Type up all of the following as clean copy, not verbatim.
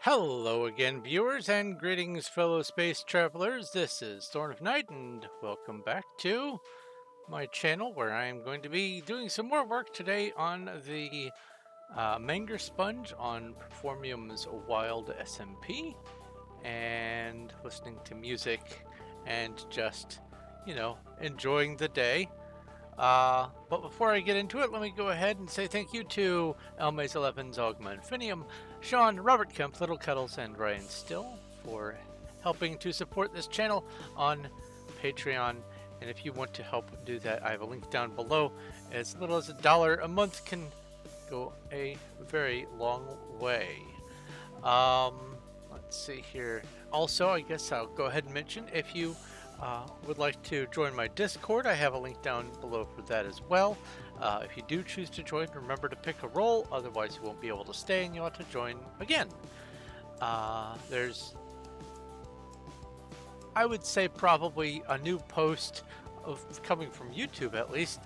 Hello again, viewers, and greetings, fellow space travelers. This is Thorn of Night, and welcome back to my channel where I am going to be doing some more work today on the Menger Sponge on Performium's Wild SMP and listening to music and just, enjoying the day. But before I get into it, let me go ahead and say thank you to Elmaze 11's Augment Infinium, Sean, Robert Kemp, Little Kettles, and Ryan Still for helping to support this channel on Patreon. And if you want to help do that, I have a link down below. As little as $1 a month can go a very long way. Let's see here. Also, I guess I'll go ahead and mention if you would like to join my Discord, I have a link down below for that as well. If you do choose to join, remember to pick a role, otherwise you won't be able to stay and you'll have to join again. There's, I would say, probably a new post coming from YouTube at least,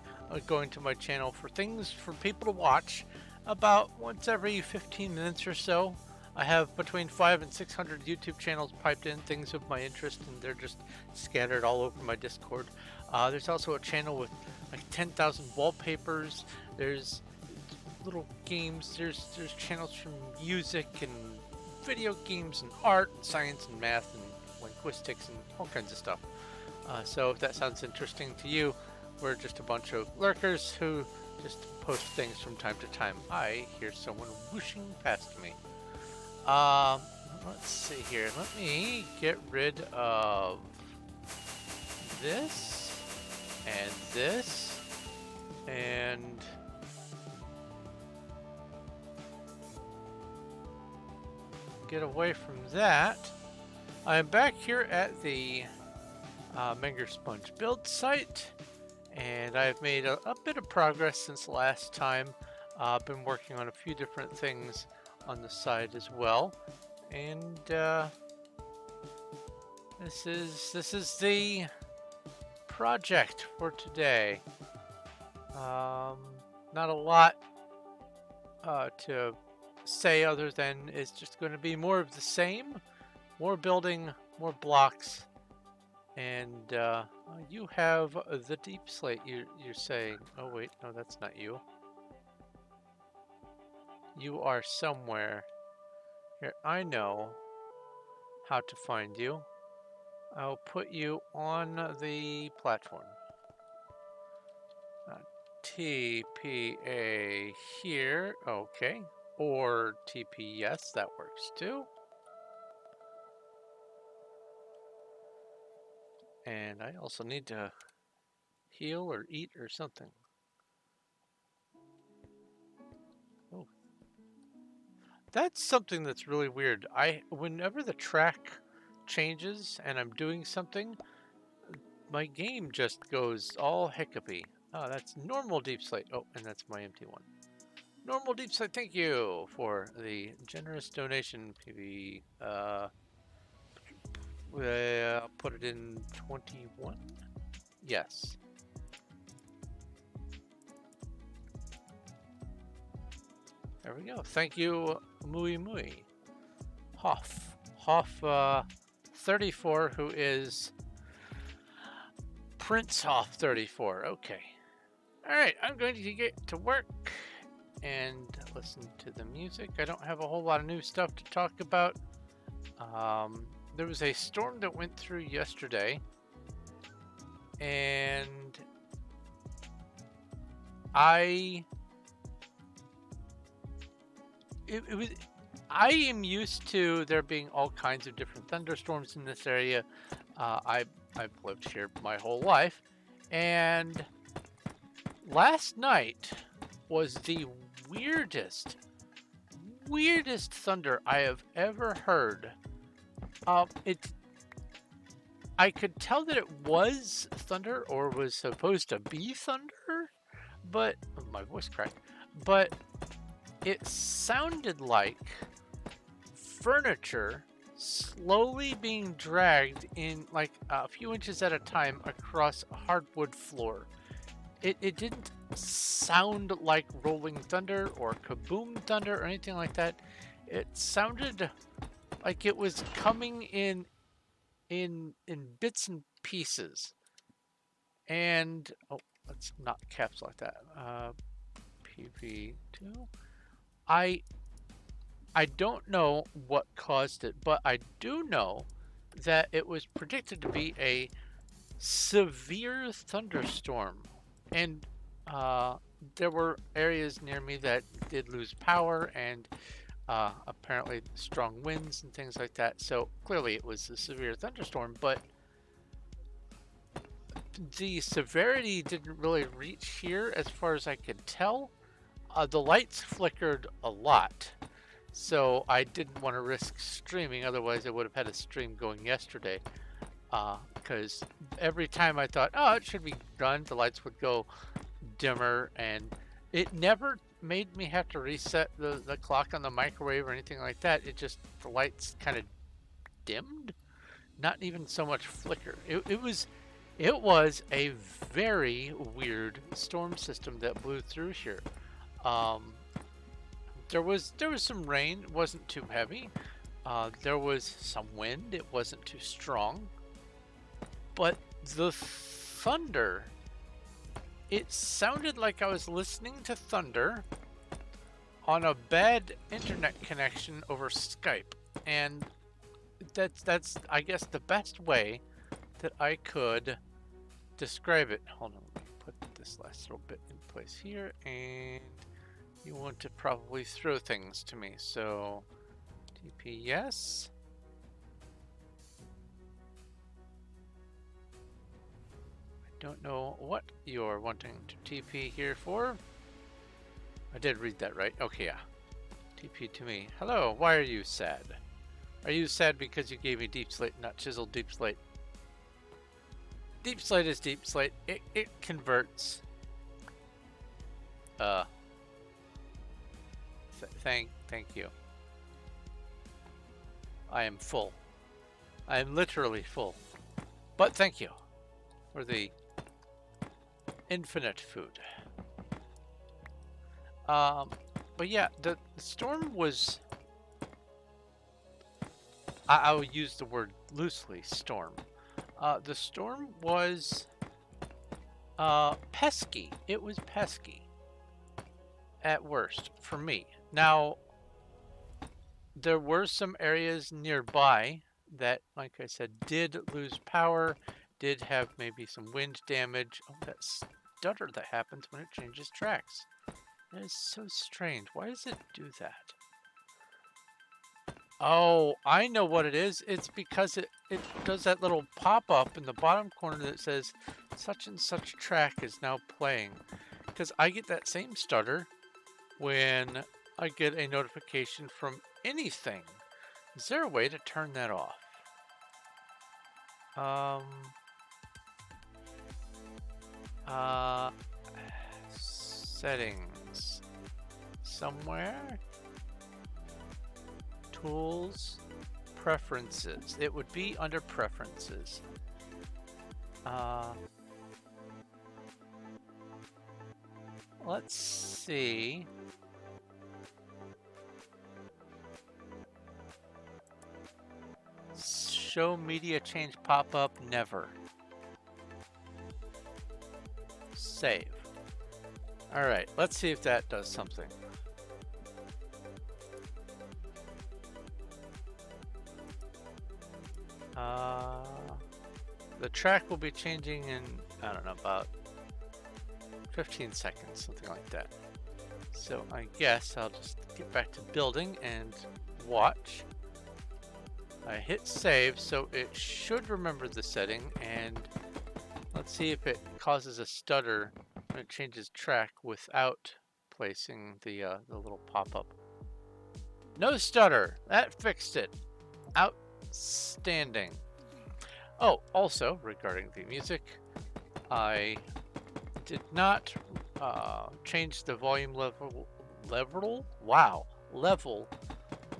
going to my channel for things for people to watch about once every 15 minutes or so. I have between 500 and 600 YouTube channels piped in, things of my interest, and they're just scattered all over my Discord. There's also a channel with like 10,000 wallpapers. There's little games. There's channels from music and video games and art and science and math and linguistics and all kinds of stuff. So if that sounds interesting to you, we're just a bunch of lurkers who just post things from time to time. I hear someone whooshing past me. Let's see here. Let me get rid of this and get away from that. I am back here at the Menger Sponge build site, and I've made a bit of progress since last time. I've been working on a few different things on the side as well, and this is the project for today. Not a lot to say other than it's just going to be more of the same, more building, more blocks, and you have the Deepslate. You're saying, oh wait, no, that's not you. You are somewhere. Here, I know how to find you. I'll put you on the platform. TPA here, okay. Or TP, yes, that works too. And I also need to heal or eat or something. Oh. That's something that's really weird. Whenever the track changes and I'm doing something, my game just goes all hiccupy. Oh, that's normal Deepslate. Oh, and that's my empty one. Normal Deepslate, thank you for the generous donation, PV. I'll put it in 21. Yes. There we go. Thank you, Mui Mui. Hoff 34, who is Prince Hoff 34. Okay. All right, I'm going to get to work and listen to the music. I don't have a whole lot of new stuff to talk about. There was a storm that went through yesterday, and I am used to there being all kinds of different thunderstorms in this area. I've lived here my whole life, and last night was the weirdest thunder I have ever heard. I could tell that it was thunder or was supposed to be thunder, but my voice cracked. But it sounded like furniture slowly being dragged in like a few inches at a time across a hardwood floor. It didn't sound like rolling thunder or kaboom thunder or anything like that. It sounded like it was coming in bits and pieces. And oh, let's not caps like that. PV2. I don't know what caused it, but I do know that it was predicted to be a severe thunderstorm, and there were areas near me that did lose power, and apparently strong winds and things like that. So clearly it was a severe thunderstorm, but the severity didn't really reach here as far as I could tell. The lights flickered a lot, so I didn't want to risk streaming. Otherwise I would have had a stream going yesterday, because every time I thought, oh, it should be done, the lights would go dimmer, and it never made me have to reset the clock on the microwave or anything like that. It just, the lights kind of dimmed, not even so much flicker. It was a very weird storm system that blew through here. There was some rain. It wasn't too heavy. There was some wind. It wasn't too strong. But the thunder, it sounded like I was listening to thunder on a bad internet connection over Skype. And that's I guess the best way that I could describe it. Hold on, let me put this last little bit in place here, and you want to probably throw things to me. So TP yes. I don't know what you're wanting to TP here for. I did read that right. Okay, yeah. TP to me. Hello, why are you sad? Are you sad because you gave me Deepslate, not Chiseled Deepslate? Deepslate is Deepslate. It converts. Thank you. I am full. I am literally full. But thank you for the infinite food. But yeah, the storm was, I will use the word loosely, storm. The storm was pesky. It was pesky at worst for me. Now, there were some areas nearby that, like I said, did lose power, did have maybe some wind damage. Oh, that stutter that happens when it changes tracks. That is so strange. Why does it do that? Oh, I know what it is. It's because it does that little pop-up in the bottom corner that says such and such track is now playing. Because I get that same stutter when I get a notification from anything. Is there a way to turn that off? Settings. Somewhere? Tools, preferences. It would be under preferences. Let's see. Show media change pop-up, never. Save. All right, let's see if that does something. The track will be changing in, I don't know, about 15 seconds, something like that. So I guess I'll just get back to building and watch. I hit save, so it should remember the setting, and let's see if it causes a stutter when it changes track without placing the little pop-up. No stutter! That fixed it. Outstanding. Oh, also, regarding the music, I did not change the volume level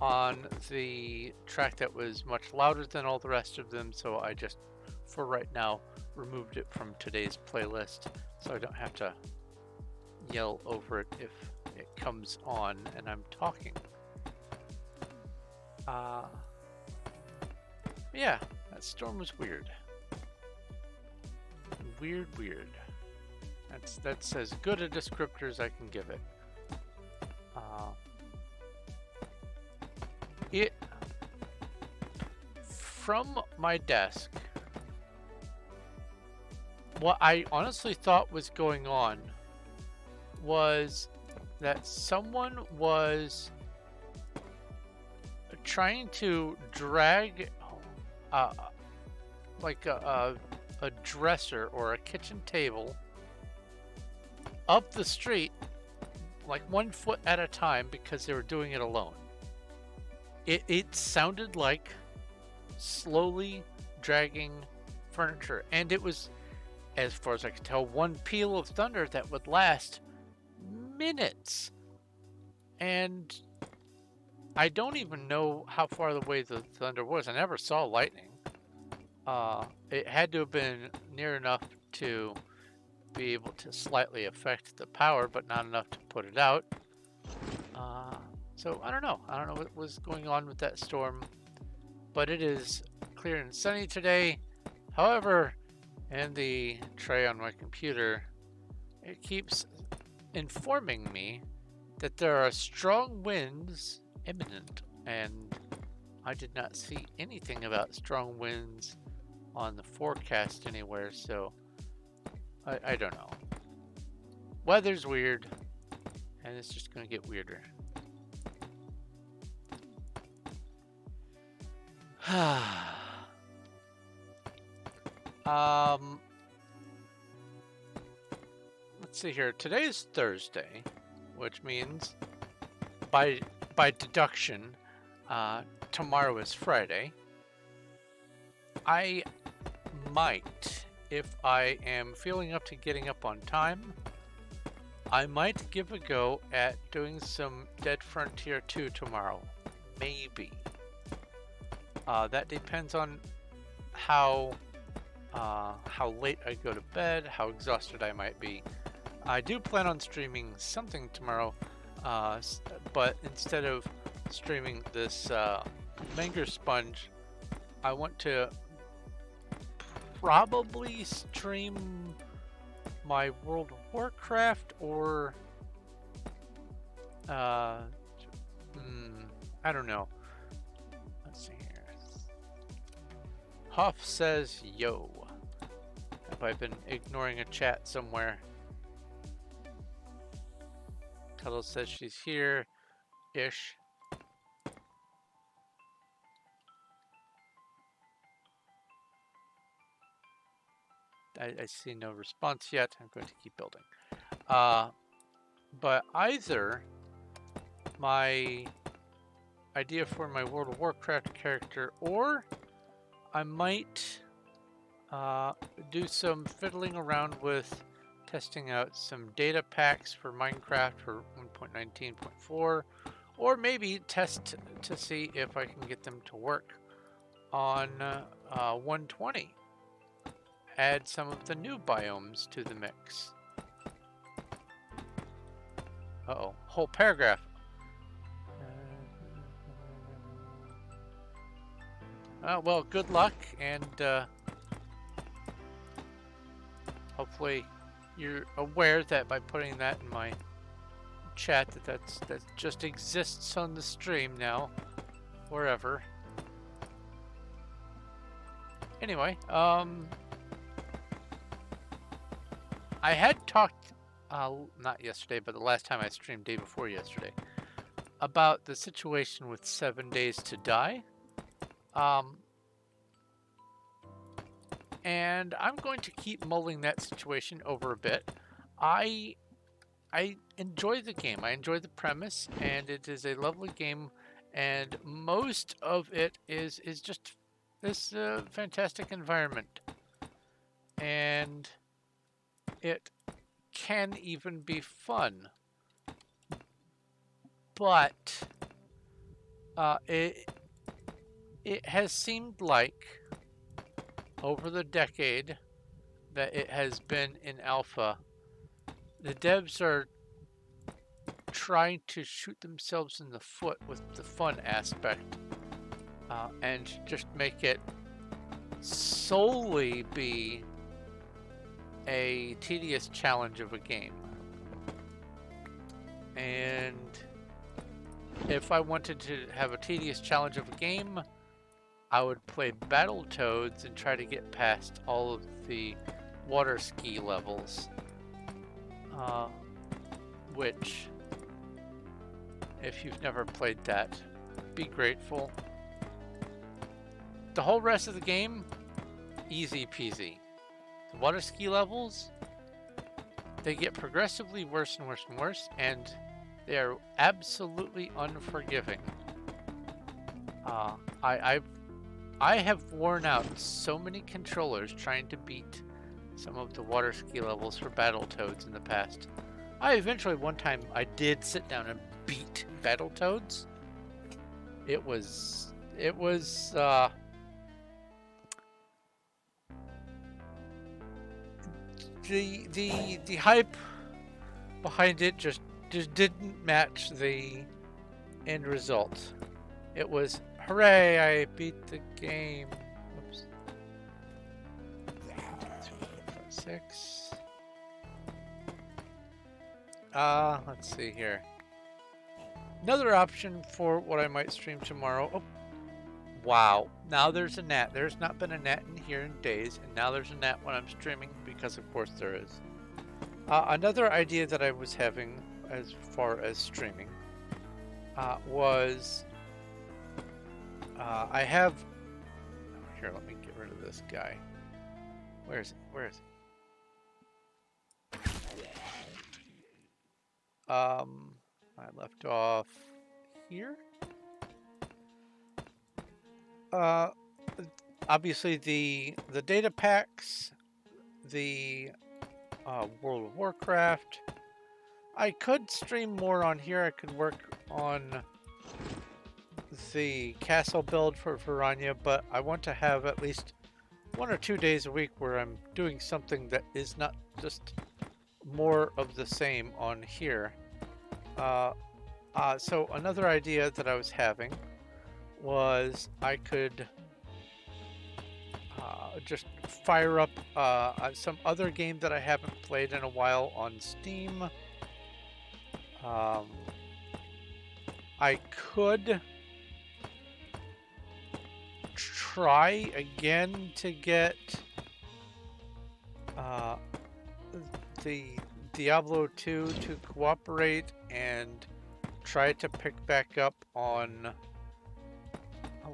on the track that was much louder than all the rest of them, so I just, for right now, removed it from today's playlist so I don't have to yell over it if it comes on and I'm talking. Yeah, that storm was weird. Weird. That's as good a descriptor as I can give it. It from my desk. What I honestly thought was going on was that someone was trying to drag like a dresser or a kitchen table up the street like 1 foot at a time because they were doing it alone. It sounded like slowly dragging furniture, and it was, as far as I could tell, one peal of thunder that would last minutes. And I don't even know how far away the thunder was. I never saw lightning. It had to have been near enough to be able to slightly affect the power, but not enough to put it out. So I don't know. I don't know what was going on with that storm, but it is clear and sunny today. However, in the tray on my computer, it keeps informing me that there are strong winds imminent, and I did not see anything about strong winds on the forecast anywhere, so I don't know. Weather's weird, and it's just going to get weirder. Let's see here. Today is Thursday, which means by deduction, tomorrow is Friday. I might, if I am feeling up to getting up on time, I might give a go at doing some Dead Frontier 2 tomorrow. Maybe. That depends on how late I go to bed, how exhausted I might be. I do plan on streaming something tomorrow, but instead of streaming this Menger Sponge, I want to probably stream my World of Warcraft or I don't know. Let's see here. Huff says, yo. Have I been ignoring a chat somewhere? Tuttle says she's here-ish. I see no response yet. I'm going to keep building. But either my idea for my World of Warcraft character, or I might do some fiddling around with testing out some data packs for Minecraft for 1.19.4, or maybe test to see if I can get them to work on 120. Add some of the new biomes to the mix. Uh-oh, whole paragraph. Well, good luck, and hopefully you're aware that by putting that in my chat that just exists on the stream now, forever. Anyway, I had talked, not yesterday, but the last time I streamed, day before yesterday, about the situation with 7 Days to Die. And I'm going to keep mulling that situation over a bit. I enjoy the game. I enjoy the premise, and it is a lovely game, and most of it is just this fantastic environment. And it can even be fun. But it has seemed like over the decade that it has been in alpha, the devs are trying to shoot themselves in the foot with the fun aspect and just make it solely be a tedious challenge of a game. And if I wanted to have a tedious challenge of a game, I would play Battletoads and try to get past all of the water ski levels. Which, if you've never played that, be grateful. The whole rest of the game, easy peasy. The water ski levels, they get progressively worse and worse and worse, and they are absolutely unforgiving. I have worn out so many controllers trying to beat some of the water ski levels for Battletoads in the past. One time I did sit down and beat Battletoads. It was the hype behind it just didn't match the end result. It was, hooray, I beat the game. Oops. 2, 3, 4, 5, 6. Let's see here. Another option for what I might stream tomorrow. Oh, wow. Now there's a gnat. There's not been a gnat in here in days, and now there's a gnat when I'm streaming, because of course there is. Another idea that I was having as far as streaming was I have... Here, let me get rid of this guy. Where is he? Where is he? I left off here. Obviously the data packs, the World of Warcraft. I could stream more on here. I could work on the castle build for Verania, but I want to have at least 1 or 2 days a week where I'm doing something that is not just more of the same on here. So another idea that I was having was I could just fire up some other game that I haven't played in a while on Steam. I could try again to get the Diablo 2 to cooperate and try to pick back up on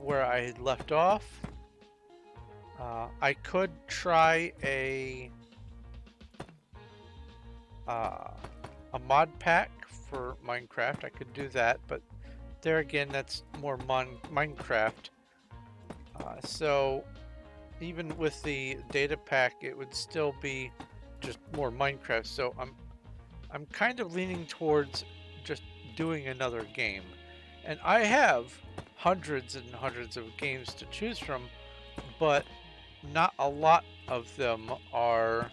where I had left off. I could try a mod pack for Minecraft. I could do that, but there again, that's more Minecraft. So even with the data pack, it would still be just more Minecraft. So I'm kind of leaning towards just doing another game. And I have hundreds and hundreds of games to choose from, but not a lot of them are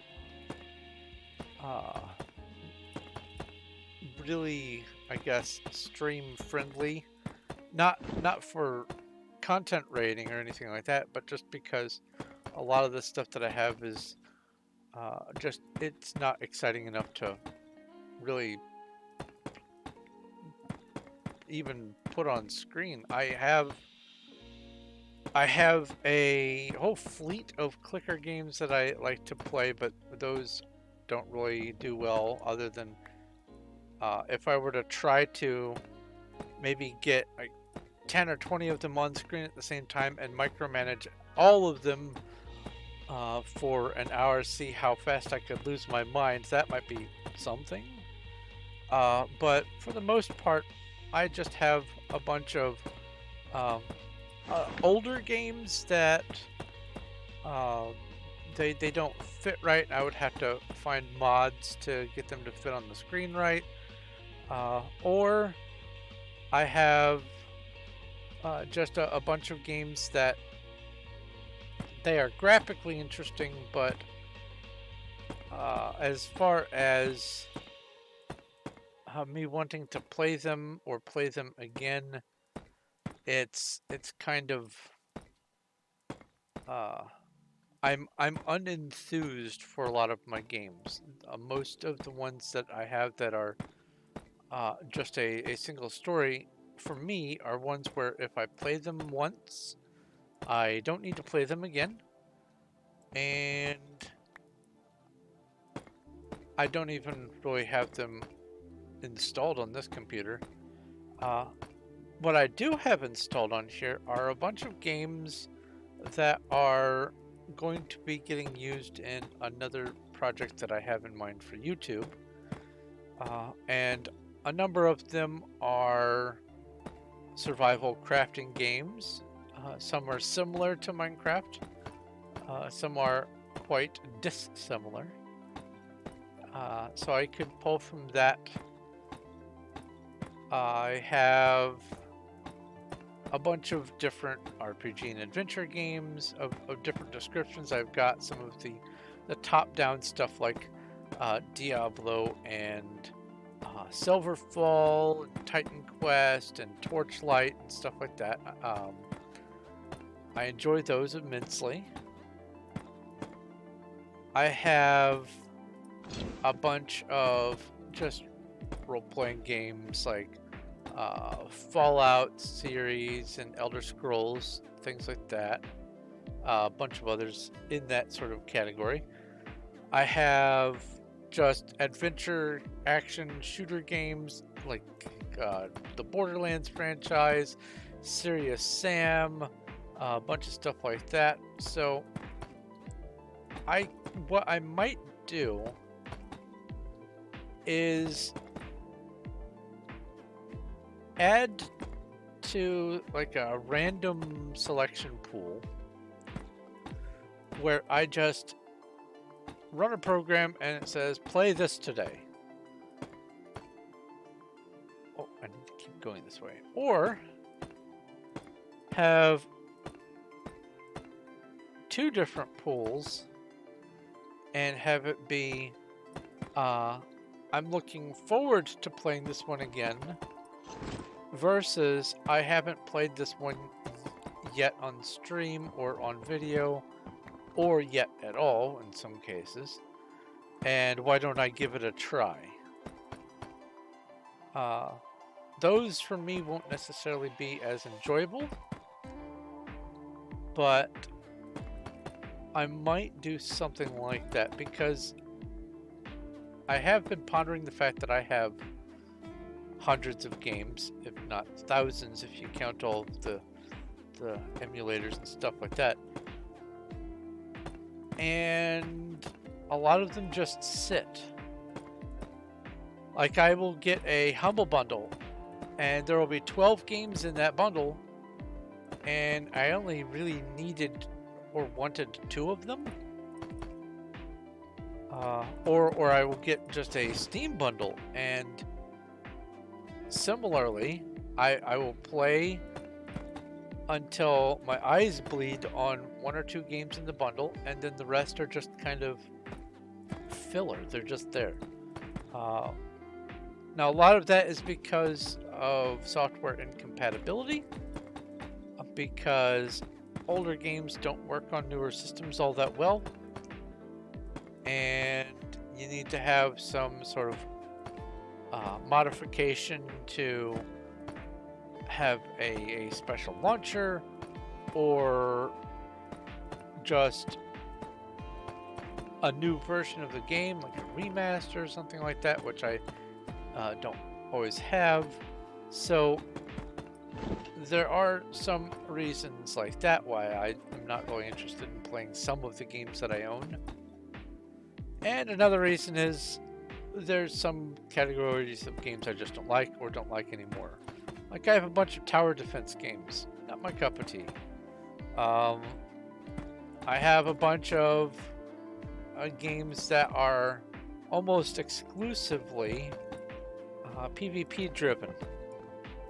really, I guess, stream friendly. Not for content rating or anything like that, but just because a lot of the stuff that I have is just, it's not exciting enough to really even put on screen. I have a whole fleet of clicker games that I like to play, but those don't really do well, other than if I were to try to maybe get like 10 or 20 of them on screen at the same time and micromanage all of them for an hour, see how fast I could lose my mind. That might be something. But for the most part, I just have a bunch of older games that they don't fit right. I would have to find mods to get them to fit on the screen right. Or I have just a bunch of games that they are graphically interesting, but as far as me wanting to play them or play them again, it's kind of I'm unenthused for a lot of my games. Most of the ones that I have that are just a single story, for me, are ones where if I play them once, I don't need to play them again, and I don't even really have them installed on this computer. Uh, what I do have installed on here are a bunch of games that are going to be getting used in another project that I have in mind for YouTube. And a number of them are survival crafting games. Some are similar to Minecraft. Some are quite dissimilar. So I could pull from that. I have a bunch of different RPG and adventure games of different descriptions. I've got some of the top-down stuff like Diablo and Silverfall, and Titan Quest, and Torchlight, and stuff like that. I enjoy those immensely. I have a bunch of just role-playing games like Fallout series and Elder Scrolls, things like that. A bunch of others in that sort of category. I have just adventure action shooter games like the Borderlands franchise, Serious Sam, a bunch of stuff like that. So what I might do is add to like a random selection pool where I just run a program and it says play this today. Oh, I need to keep going this way. Or have two different pools and have it be I'm looking forward to playing this one again versus I haven't played this one yet on stream or on video or yet at all in some cases, and why don't I give it a try? Those for me won't necessarily be as enjoyable, but I might do something like that because I have been pondering the fact that I have hundreds of games, if not thousands if you count all the emulators and stuff like that. And a lot of them just sit. Like I will get a Humble Bundle and there will be 12 games in that bundle and I only really needed or wanted 2 of them. Or I will get just a Steam bundle, and similarly, I will play until my eyes bleed on 1 or 2 games in the bundle, and then the rest are just kind of filler. They're just there. Now, a lot of that is because of software incompatibility, because older games don't work on newer systems all that well, and you need to have some sort of modification to have a special launcher or just a new version of the game, like a remaster or something like that, which I don't always have. So there are some reasons like that why I'm not really interested in playing some of the games that I own. And another reason is there's some categories of games I just don't like or don't like anymore. Like I have a bunch of tower defense games, not my cup of tea. I have a bunch of games that are almost exclusively PvP driven.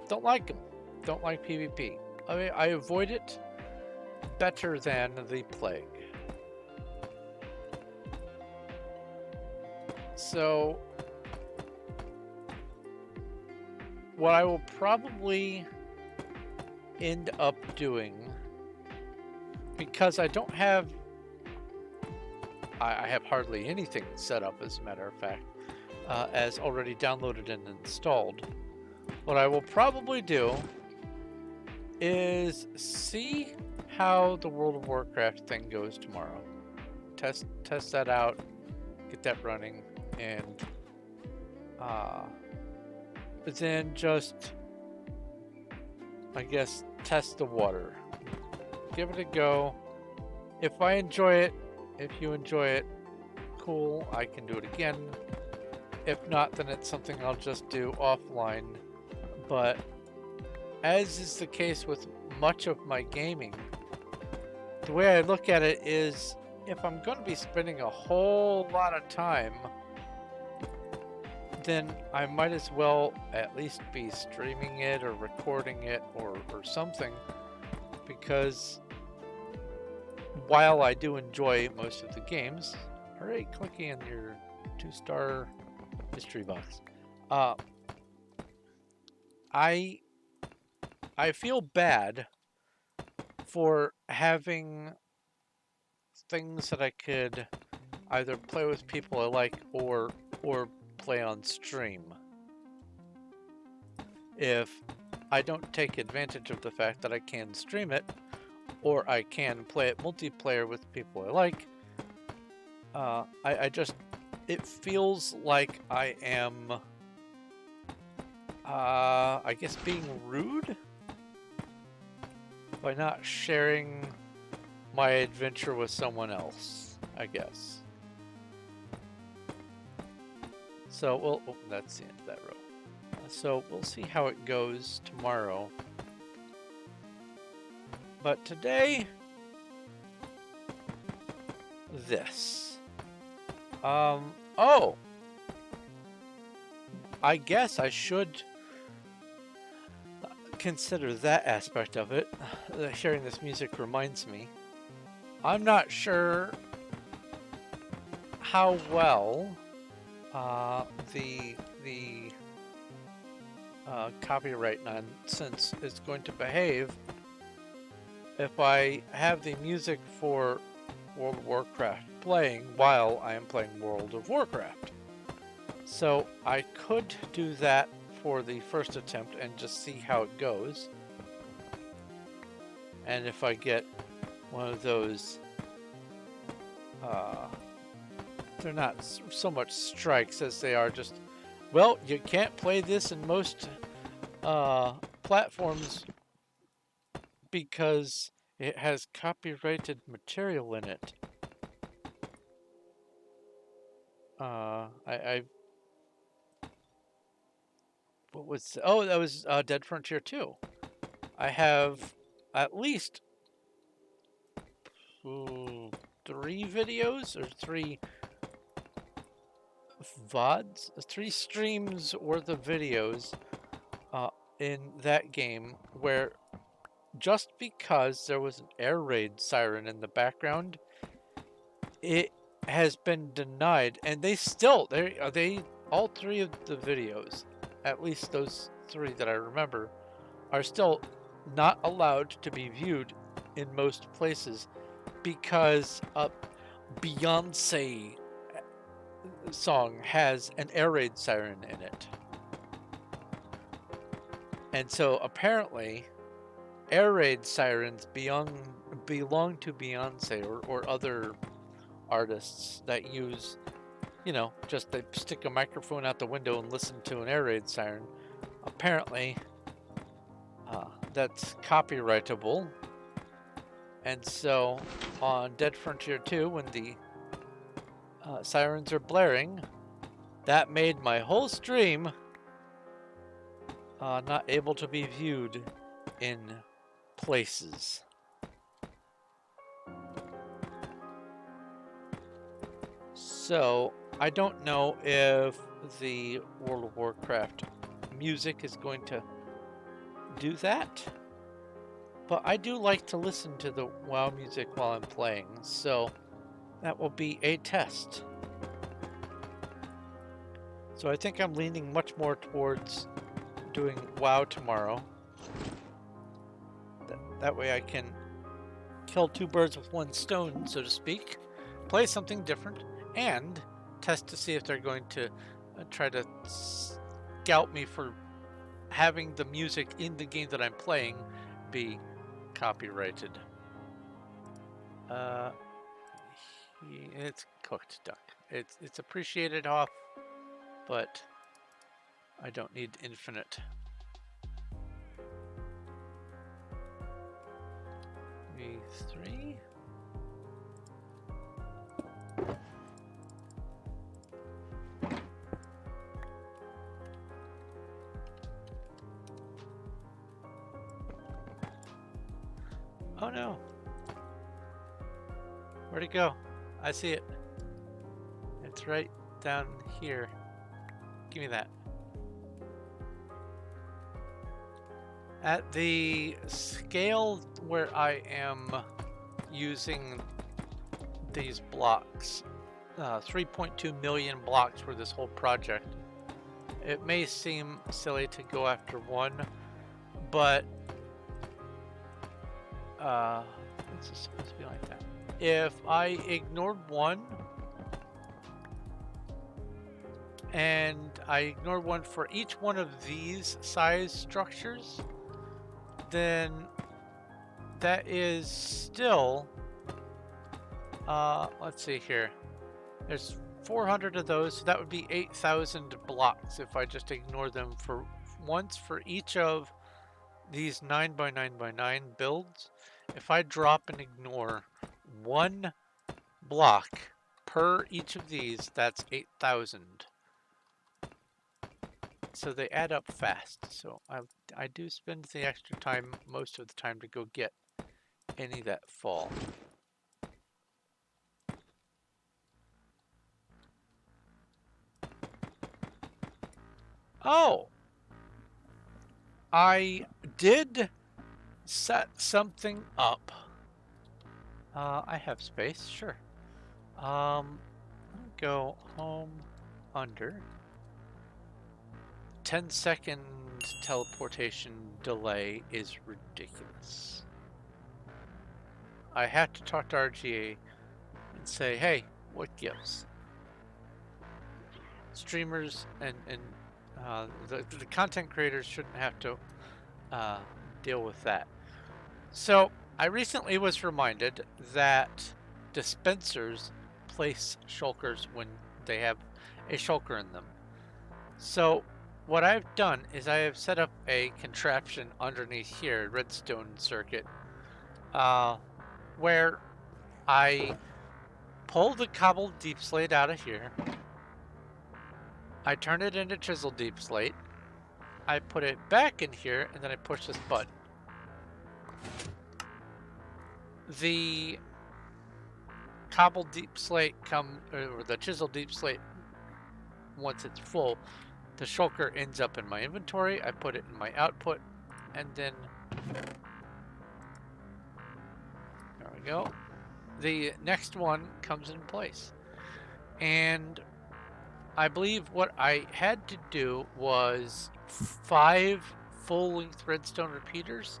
Don't like them. Don't like PvP. I mean, I avoid it better than the plague. So what I will probably end up doing, because I don't have I have hardly anything set up, as a matter of fact, as already downloaded and installed. What I will probably do is see how the World of Warcraft thing goes tomorrow. Test that out, get that running, and then just, I guess, test the water. Give it a go. If I enjoy it, if you enjoy it, cool, I can do it again. If not, then it's something I'll just do offline. But as is the case with much of my gaming, the way I look at it is, if I'm going to be spending a whole lot of time, then I might as well at least be streaming it or recording it or something, because while I do enjoy most of the games, hooray, clicking in your 2-star mystery box, I feel bad for having things that I could either play with people I like or play on stream if I don't take advantage of the fact that I can stream it, or I can play it multiplayer with people I like. I just, it feels like I am, I guess, being rude by not sharing my adventure with someone else, I guess. So, well, oh, that's the end of that row. So we'll see how it goes tomorrow. But today, this. Oh! I guess I should consider that aspect of it. Hearing this music reminds me. I'm not sure how well the copyright nonsense is going to behave if I have the music for World of Warcraft playing while I am playing World of Warcraft. So I could do that for the first attempt and just see how it goes. And if I get one of those, they're not so much strikes as they are just, well, you can't play this in most platforms because it has copyrighted material in it. What was, oh, that was Dead Frontier 2. I have at least 3 videos or 3 VODs, 3 streams worth of videos in that game where, just because there was an air raid siren in the background, it has been denied, and they still, all 3 of the videos, at least those 3 that I remember, are still not allowed to be viewed in most places because a Beyonce song has an air raid siren in it. And so apparently air raid sirens belong to Beyonce or other artists that use, you know, just they stick a microphone out the window and listen to an air raid siren. Apparently that's copyrightable. And so on Dead Frontier 2, when the sirens are blaring, that made my whole stream not able to be viewed in places. So I don't know if the World of Warcraft music is going to do that, but I do like to listen to the WoW music while I'm playing, so that will be a test. So I think I'm leaning much more towards doing WoW tomorrow. That way I can kill 2 birds with 1 stone, so to speak. play something different and test to see if they're going to try to scout me for having the music in the game that I'm playing be copyrighted. It's cooked duck. It's appreciated off, but I don't need infinite. V3. Oh no. Where'd it go? I see it. It's right down here. Give me that. At the scale where I am using these blocks, 3.2 million blocks for this whole project, it may seem silly to go after one, but it's just supposed to be like that. If I ignored one, and I ignore one for each one of these size structures, then that is still, let's see here. There's 400 of those, so that would be 8,000 blocks if I just ignore them for once for each of these 9x9x9 builds. If I drop and ignore one block per each of these, that's 8,000. So they add up fast. So I do spend the extra time most of the time to go get any that fall. Oh! I did set something up. I have space, sure. Go home under. 10-second teleportation delay is ridiculous. I have to talk to RGA and say, hey, what gives? Streamers and the content creators shouldn't have to deal with that. So I recently was reminded that dispensers place shulkers when they have a shulker in them. So what I've done is I have set up a contraption underneath here, redstone circuit, where I pull the cobbled deepslate out of here. I turn it into chiseled deepslate. I put it back in here, and then I push this button. The cobbled deepslate or the chiseled deepslate, once it's full, the shulker ends up in my inventory. I put it in my output, and then there we go. The next one comes in place. And I believe what I had to do was 5 full-length redstone repeaters.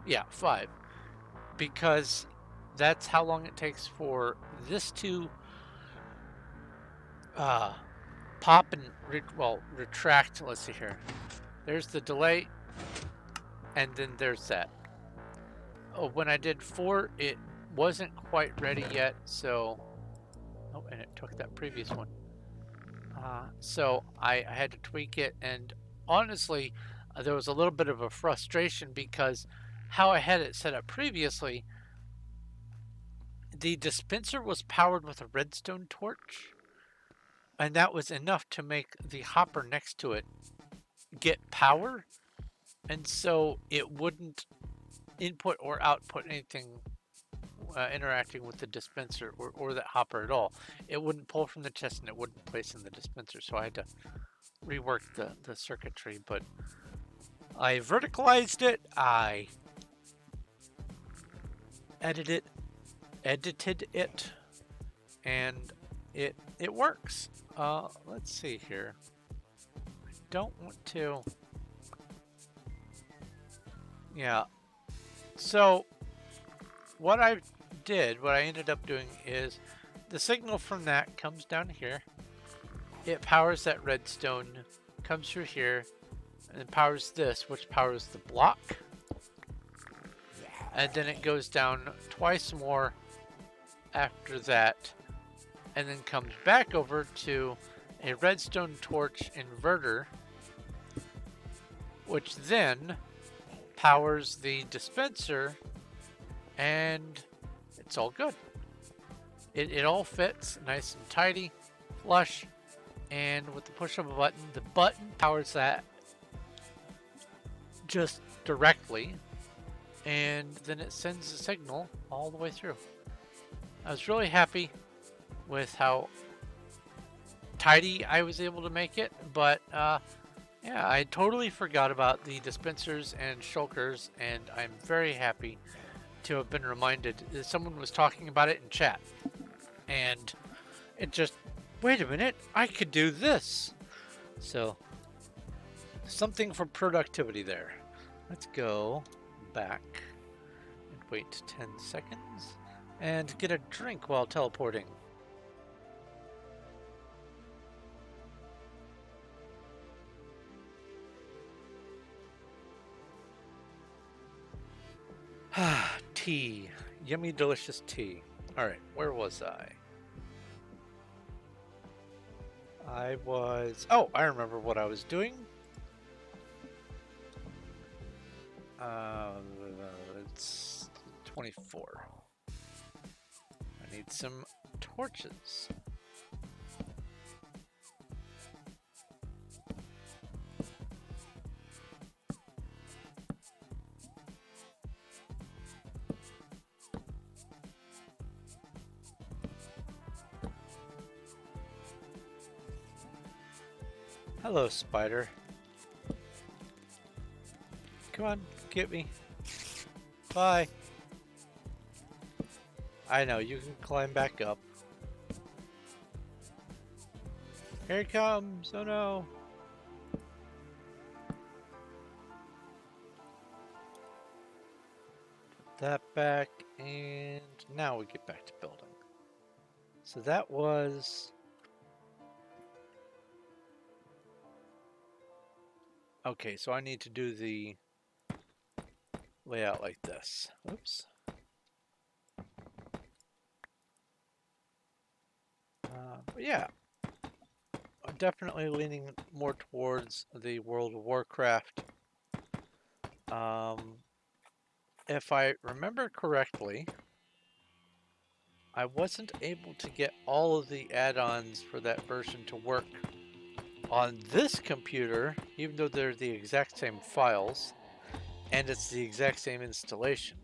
Yeah, 5. Because that's how long it takes for this to pop and retract. Let's see here. There's the delay, and then there's that. Oh, when I did 4, it wasn't quite ready yet, so and it took that previous one. So I had to tweak it, and honestly, there was a little bit of a frustration because how I had it set up previously, the dispenser was powered with a redstone torch, and that was enough to make the hopper next to it get power, and so it wouldn't input or output anything interacting with the dispenser or that hopper at all. It wouldn't pull from the chest and it wouldn't place in the dispenser, so I had to rework the circuitry, but I verticalized it, I edited it, and it works. Let's see here. I don't want to. Yeah. So what I ended up doing is the signal from that comes down here. It powers that redstone, comes through here, and then powers this, which powers the block. And then it goes down twice more after that, and then comes back over to a redstone torch inverter, which then powers the dispenser, and it's all good. It all fits nice and tidy, flush, and with the push of a button, the button powers that just directly, and then it sends the signal all the way through. I was really happy with how tidy I was able to make it, but yeah, I totally forgot about the dispensers and shulkers, and I'm very happy to have been reminded that someone was talking about it in chat. And it just, wait a minute, I could do this. So, something for productivity there. Let's go back and wait 10 seconds and get a drink while teleporting. Tea. Yummy, delicious tea. Alright, where was I? Oh, I remember what I was doing. It's 24. I need some torches. Hello, spider. Come on, get me. Bye. I know, you can climb back up. Here it comes! Oh no! Put that back, and now we get back to building. So that was... Okay, so I need to do the layout like this. Oops. But yeah, I'm definitely leaning more towards the World of Warcraft. If I remember correctly, I wasn't able to get all of the add-ons for that version to work on this computer, even though they're the exact same files and it's the exact same installation.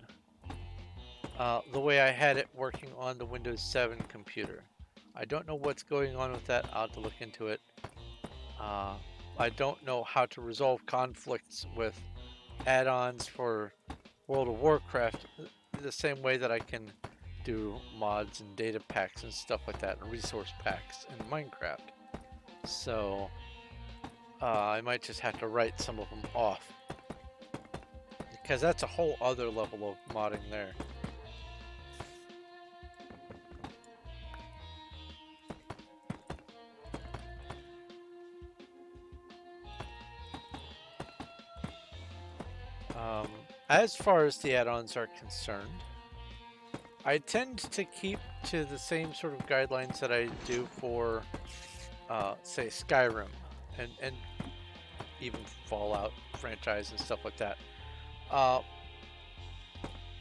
The way I had it working on the Windows 7 computer. I don't know what's going on with that. I'll have to look into it. I don't know how to resolve conflicts with add-ons for World of Warcraft the same way that I can do mods and data packs and stuff like that, and resource packs in Minecraft. So I might just have to write some of them off, because that's a whole other level of modding there. As far as the add-ons are concerned, I tend to keep to the same sort of guidelines that I do for, say, Skyrim and even Fallout franchise and stuff like that.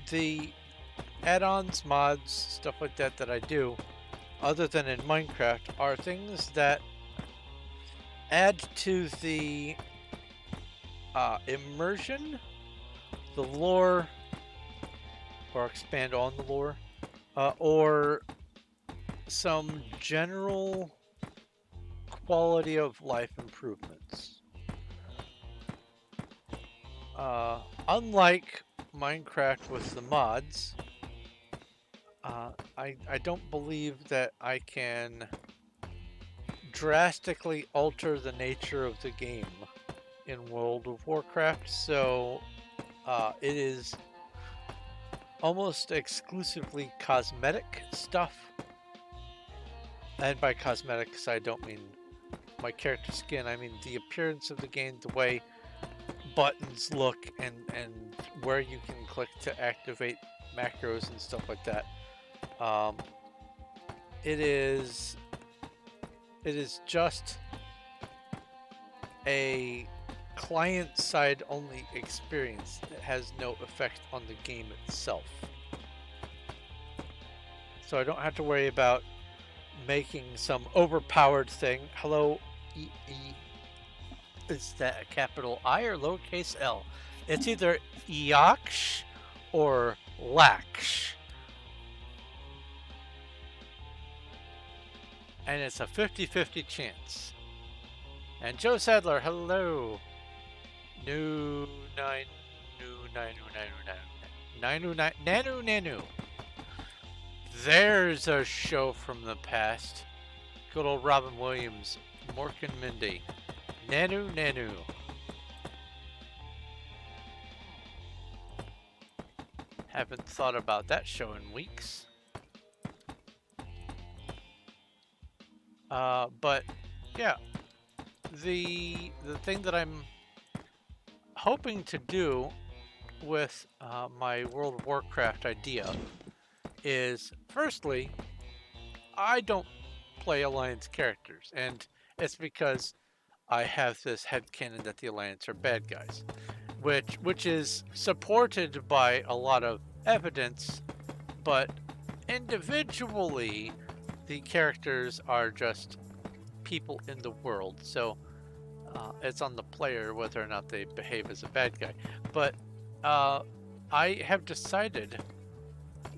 The add-ons, mods, stuff like that that I do, other than in Minecraft, are things that add to the immersion, the lore, or expand on the lore, or some general quality of life improvements. Unlike Minecraft with the mods, I don't believe that I can drastically alter the nature of the game in World of Warcraft, so it is almost exclusively cosmetic stuff And by cosmetics, I don't mean my character skin. I mean the appearance of the game, the way buttons look, and where you can click to activate macros and stuff like that. It is just a client-side only experience that has no effect on the game itself. So I don't have to worry about making some overpowered thing. Hello, EE. Is that a capital I or lowercase l? It's either Eoksh or Laksh. And it's a 50-50 chance. And Joe Sadler, hello. Nanu. There's a show from the past. Good old Robin Williams, Mork and Mindy. Nanu. Haven't thought about that show in weeks. But yeah, the thing that I'm hoping to do with my World of Warcraft idea is, firstly, I don't play Alliance characters, and it's because I have this headcanon that the Alliance are bad guys, which is supported by a lot of evidence, but individually the characters are just people in the world, so it's on the player whether or not they behave as a bad guy. But I have decided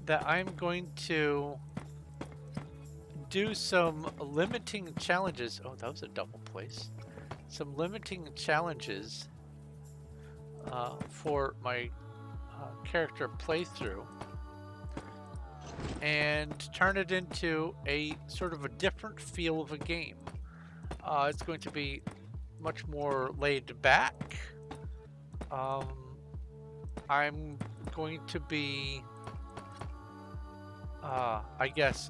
that I'm going to do some limiting challenges. Oh, that was a double place. Some limiting challenges for my character playthrough, and turn it into a sort of a different feel of a game. It's going to be much more laid back. I'm going to be, I guess,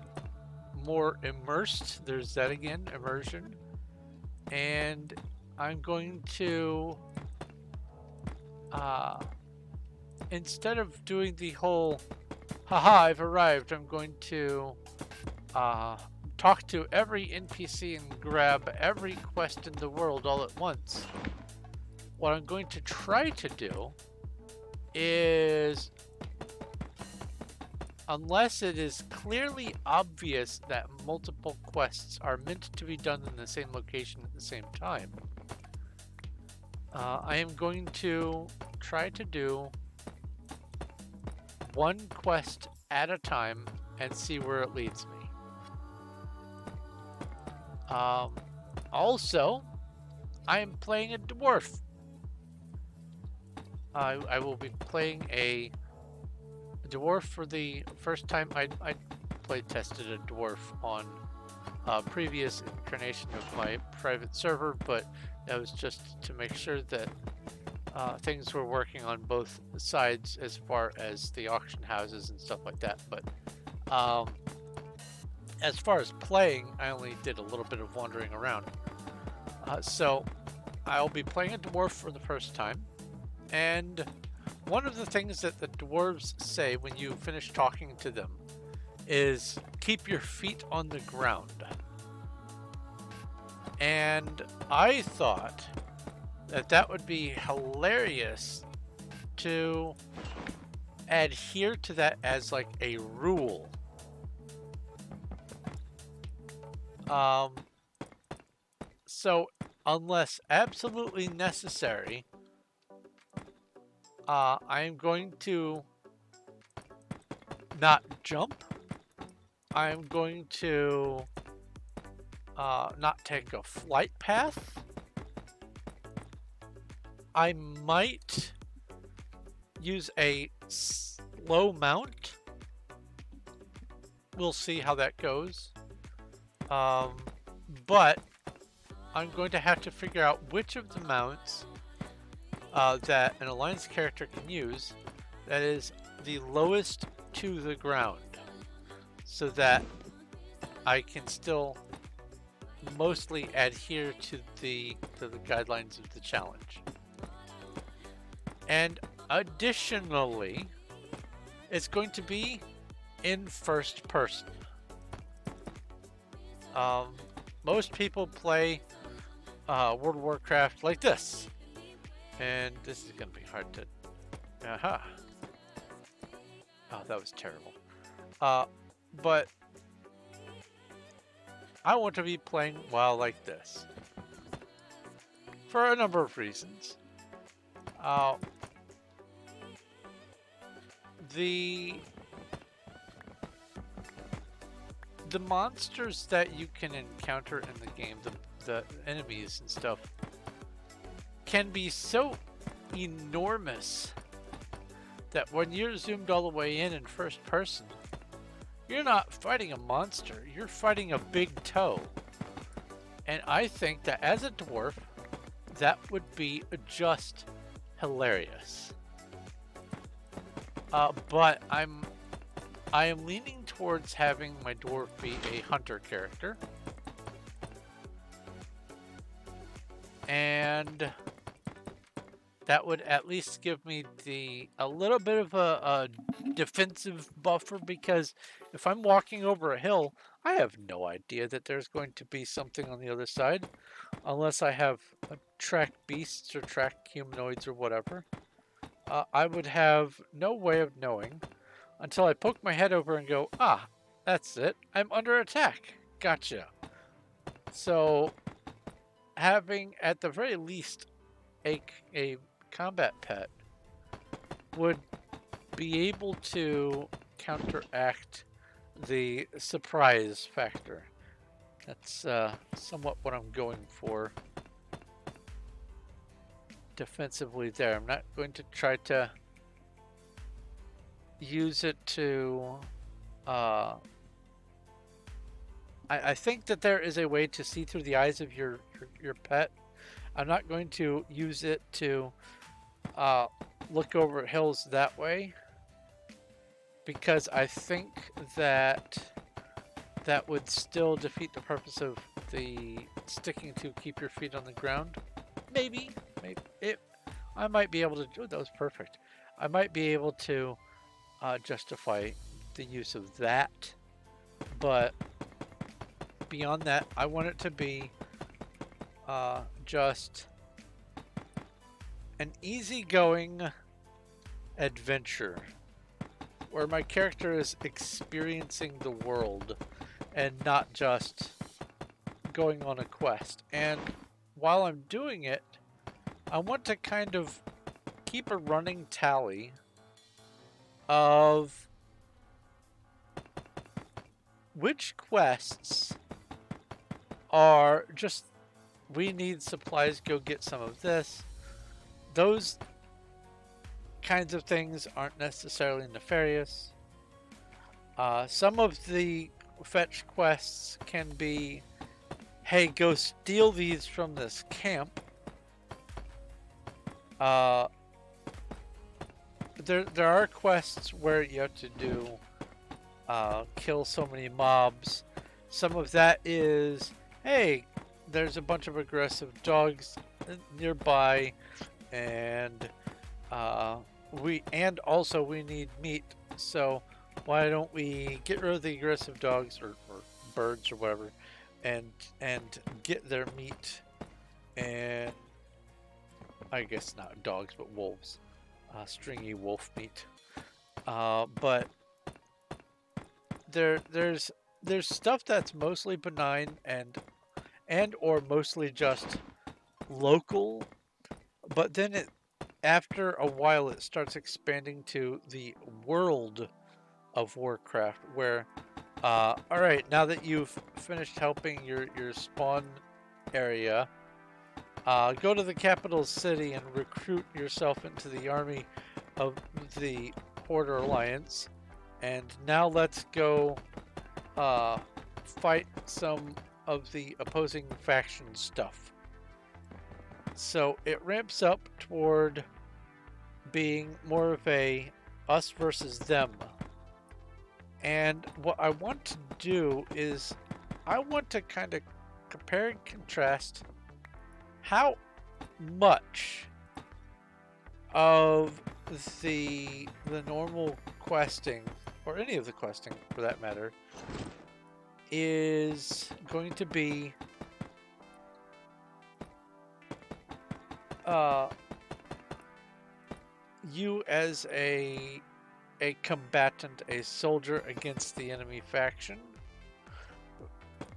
more immersed. There's that again, immersion. And I'm going to, instead of doing the whole, haha, I've arrived, I'm going to talk to every NPC and grab every quest in the world all at once. What I'm going to try to do is, unless it is clearly obvious that multiple quests are meant to be done in the same location at the same time, I am going to try to do one quest at a time and see where it leads me. Also, I am playing a dwarf. I will be playing a dwarf for the first time. I play tested a dwarf on a previous incarnation of my private server, but that was just to make sure that things were working on both sides as far as the auction houses and stuff like that. But as far as playing, I only did a little bit of wandering around. So I'll be playing a dwarf for the first time. And one of the things that the dwarves say when you finish talking to them is keep your feet on the ground. And I thought that that would be hilarious to adhere to that as like a rule. So unless absolutely necessary, I'm going to not jump. I'm going to not take a flight path. I might use a slow mount. We'll see how that goes. But I'm going to have to figure out which of the mounts that an Alliance character can use that is the lowest to the ground, so that I can still mostly adhere to the guidelines of the challenge. And additionally, it's going to be in first person. Most people play World of Warcraft like this, and this is going to be hard to. Aha! Oh, that was terrible. But I want to be playing WoW like this for a number of reasons. The monsters that you can encounter in the game, the enemies and stuff, can be so enormous that when you're zoomed all the way in first person, you're not fighting a monster, you're fighting a big toe. And I think that as a dwarf, that would be just hilarious. But I am leaning towards having my dwarf be a hunter character. And that would at least give me a little bit of a defensive buffer, because if I'm walking over a hill, I have no idea that there's going to be something on the other side, unless I have track beasts or track humanoids or whatever. I would have no way of knowing until I poke my head over and go, ah, that's it, I'm under attack. Gotcha. So having at the very least a combat pet would be able to counteract the surprise factor. That's somewhat what I'm going for defensively there. I'm not going to try to use it to I think that there is a way to see through the eyes of your pet. I'm not going to use it to look over hills that way, because I think that that would still defeat the purpose of the sticking to keep your feet on the ground. Maybe I might be able to do that. Was perfect. I might be able to justify the use of that, but beyond that, I want it to be just an easygoing adventure where my character is experiencing the world and not just going on a quest. And while I'm doing it, I want to kind of keep a running tally of which quests are just, we need supplies, go get some of this. Those kinds of things aren't necessarily nefarious. Some of the fetch quests can be, hey, go steal these from this camp. There are quests where you have to do kill so many mobs. Some of that is, hey, there's a bunch of aggressive dogs nearby, and we need meat, so why don't we get rid of the aggressive dogs or birds or whatever, and get their meat, and I guess not dogs but wolves, stringy wolf meat. But there's stuff that's mostly benign and or mostly just local, but then after a while it starts expanding to the world of Warcraft, where all right, now that you've finished helping your spawn area, go to the capital city and recruit yourself into the army of the Porter Alliance, and now let's go fight some of the opposing faction stuff. So it ramps up toward being more of a us versus them. And what I want to do is I want to kind of compare and contrast how much of the normal questing, or any of the questing for that matter, is going to be you as a combatant, a soldier against the enemy faction,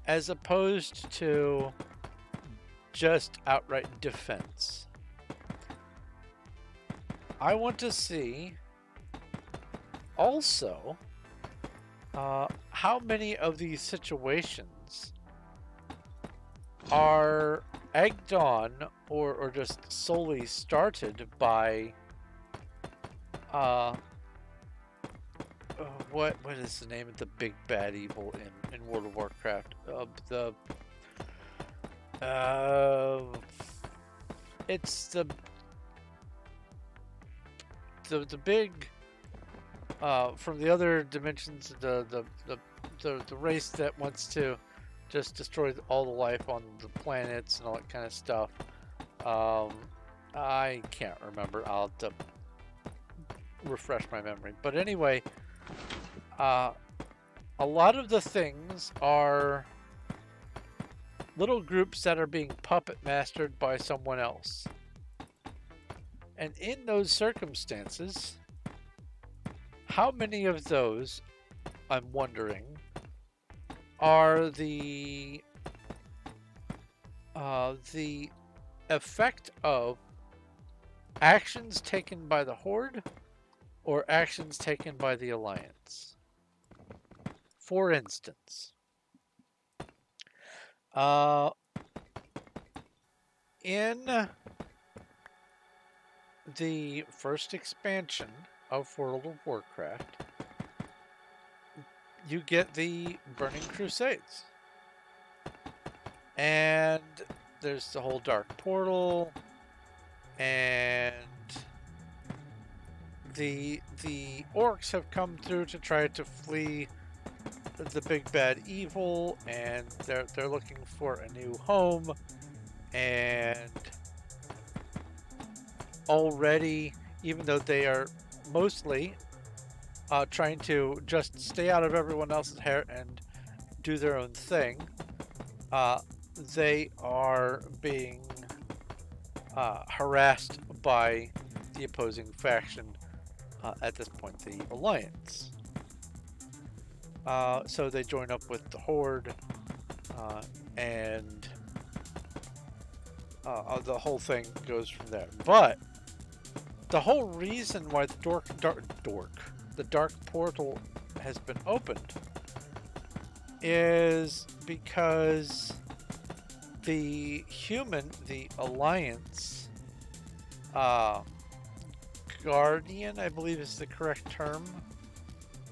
as opposed to just outright defense. I want to see also how many of these situations are egged on or just solely started by what is the name of the big bad evil in World of Warcraft? It's the big from the other dimensions, the race that wants to just destroy all the life on the planets and all that kind of stuff. I can't remember. I'll have to refresh my memory. But anyway, a lot of the things are little groups that are being puppet mastered by someone else. And in those circumstances, how many of those, I'm wondering, are the effect of actions taken by the Horde or actions taken by the Alliance? For instance, in the first expansion of World of Warcraft, you get the Burning Crusades. And there's the whole Dark Portal, and the orcs have come through to try to flee the big bad evil, and they're looking for a new home, and already, even though they are mostly trying to just stay out of everyone else's hair and do their own thing, they are being harassed by the opposing faction, at this point the Alliance. So they join up with the Horde, and the whole thing goes from there. But the whole reason why the Dark Portal has been opened is because the Alliance Guardian, I believe is the correct term,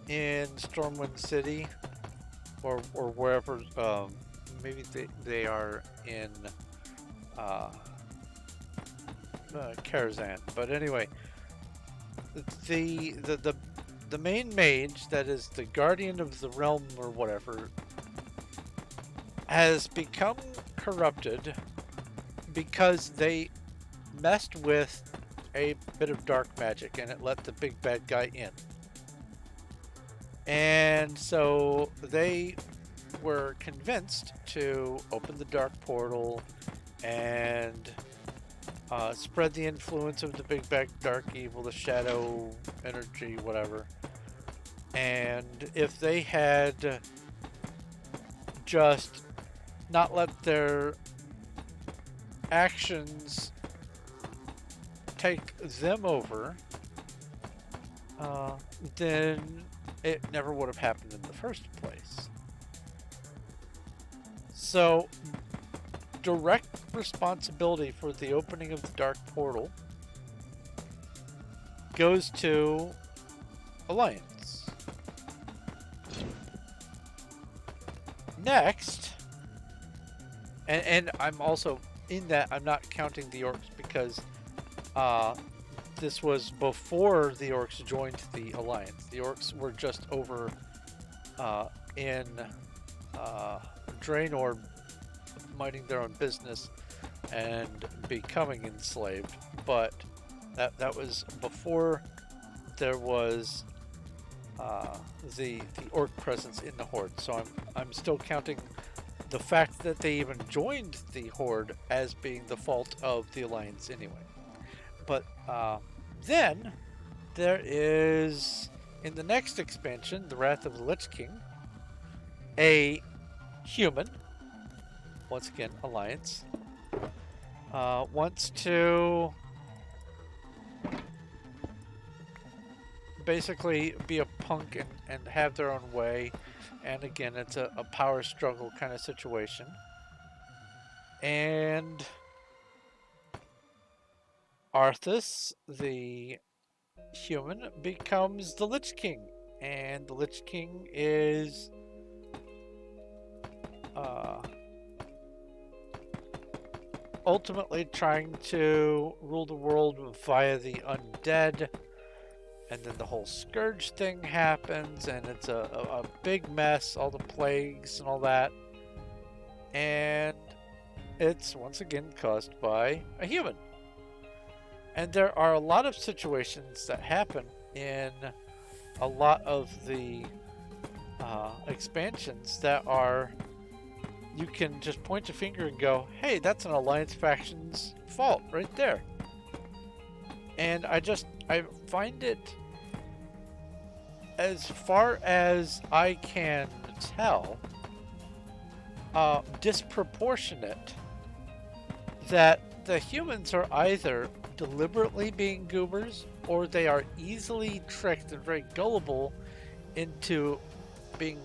in Stormwind City, or wherever, maybe they are in Karazhan. But anyway, the main mage that is the guardian of the realm or whatever has become corrupted because they messed with a bit of dark magic and it let the big bad guy in. And so they were convinced to open the Dark Portal and spread the influence of the big bad dark evil, the shadow energy, whatever. And if they had just not let their actions take them over, then it never would have happened in the first place. So, direct responsibility for the opening of the Dark Portal goes to Alliance. Next, and I'm also in that, I'm not counting the orcs because this was before the orcs joined the Alliance. The orcs were just over in Draenor minding their own business and becoming enslaved, but that was before there was the orc presence in the Horde. So I'm still counting the fact that they even joined the Horde as being the fault of the Alliance anyway. But then there is, in the next expansion, the Wrath of the Lich King, a human, once again Alliance, wants to basically be a punk and have their own way. And again, it's a power struggle kind of situation. And Arthas, the human, becomes the Lich King. And the Lich King is ultimately trying to rule the world via the undead. And then the whole Scourge thing happens, and it's a big mess, all the plagues and all that. And it's once again caused by a human. And there are a lot of situations that happen in a lot of the expansions that are, you can just point a finger and go, hey, that's an Alliance faction's fault right there. And I find it, as far as I can tell, disproportionate that the humans are either deliberately being goobers, or they are easily tricked and very gullible into being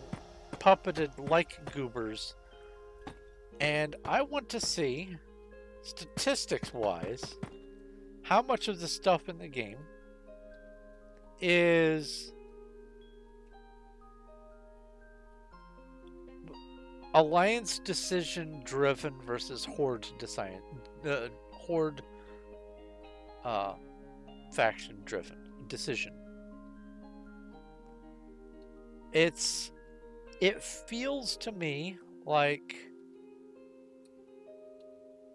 puppeted like goobers. And I want to see, statistics-wise, how much of the stuff in the game is Alliance decision driven versus Horde Horde faction driven decision. It feels to me like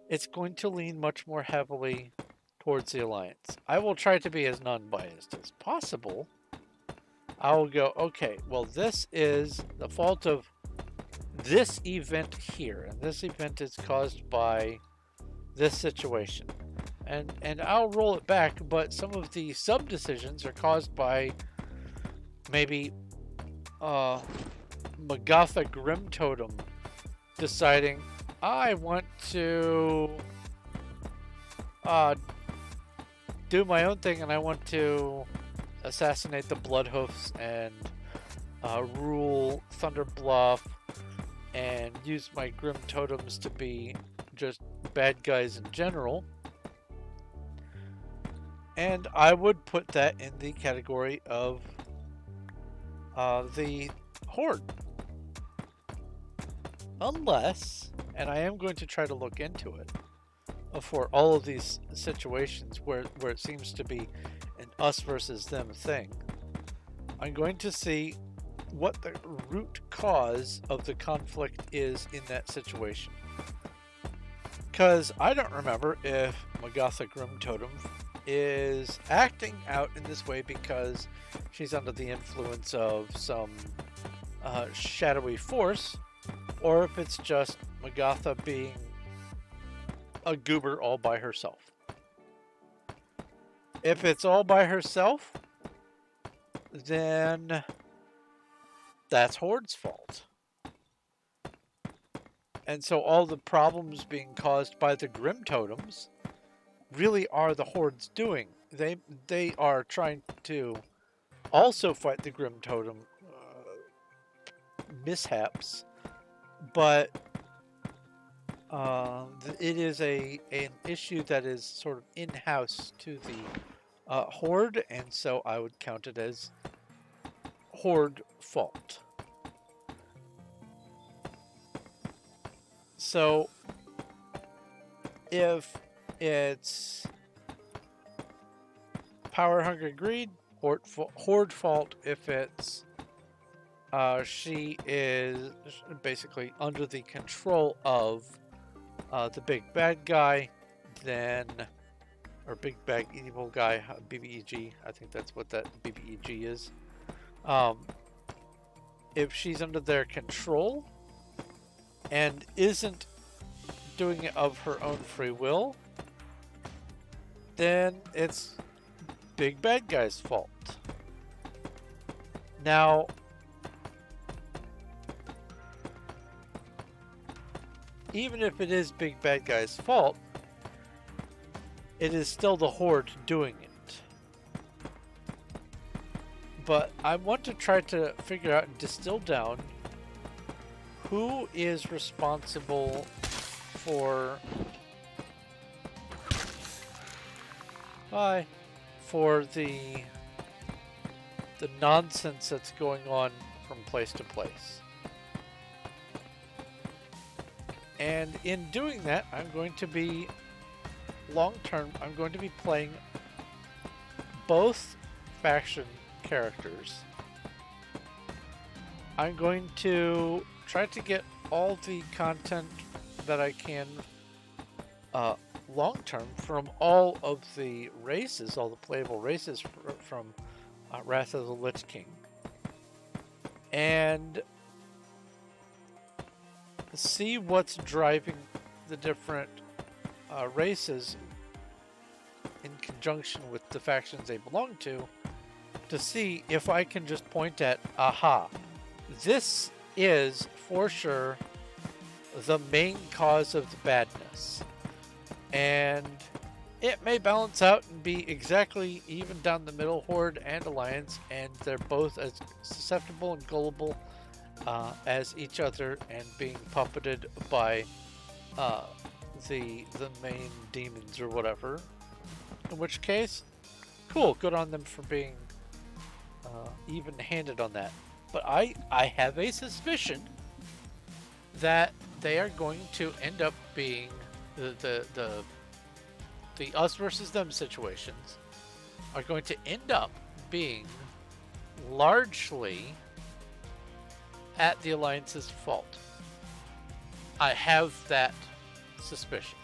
it's going to lean much more heavily towards the Alliance. I will try to be as non-biased as possible. I will go, okay, well, this is the fault of this event here, and this event is caused by this situation. And I'll roll it back, but some of the sub-decisions are caused by maybe Magatha Grim Totem deciding, I want to do my own thing, and I want to assassinate the Bloodhoofs and rule Thunder Bluff and use my Grim Totems to be just bad guys in general. And I would put that in the category of the Horde. Unless, and I am going to try to look into it, for all of these situations where it seems to be an us versus them thing, I'm going to see what the root cause of the conflict is in that situation. Because I don't remember if Magatha Grim Totem is acting out in this way because she's under the influence of some shadowy force, or if it's just Magatha being a goober all by herself. If it's all by herself, then that's Horde's fault. And so all the problems being caused by the Grim Totems really are the Horde's doing. They are trying to also fight the Grim Totem mishaps, but it is an issue that is sort of in-house to the Horde, and so I would count it as Horde fault. So if it's power, hunger, greed, Horde fault. If it's she is basically under the control of the big bad guy, then, or big bad evil guy, BBEG. I think that's what that BBEG is. If she's under their control and isn't doing it of her own free will, then it's big bad guy's fault. Now, even if it is big bad guy's fault, it is still the Horde doing it. But I want to try to figure out and distill down who is responsible for the nonsense that's going on from place to place. And in doing that, I'm going to be long term, I'm going to be playing both faction characters. I'm going to try to get all the content that I can long term from all of the races, all the playable races from Wrath of the Lich King, and see what's driving the different races in conjunction with the factions they belong to see if I can just point at, aha, this is for sure the main cause of the badness. And it may balance out and be exactly even down the middle, Horde and Alliance, and they're both as susceptible and gullible as each other and being puppeted by the main demons or whatever. In which case, cool, good on them for being even-handed on that. But I have a suspicion that they are going to end up being the us versus them situations are going to end up being largely at the Alliance's fault. I have that suspicion.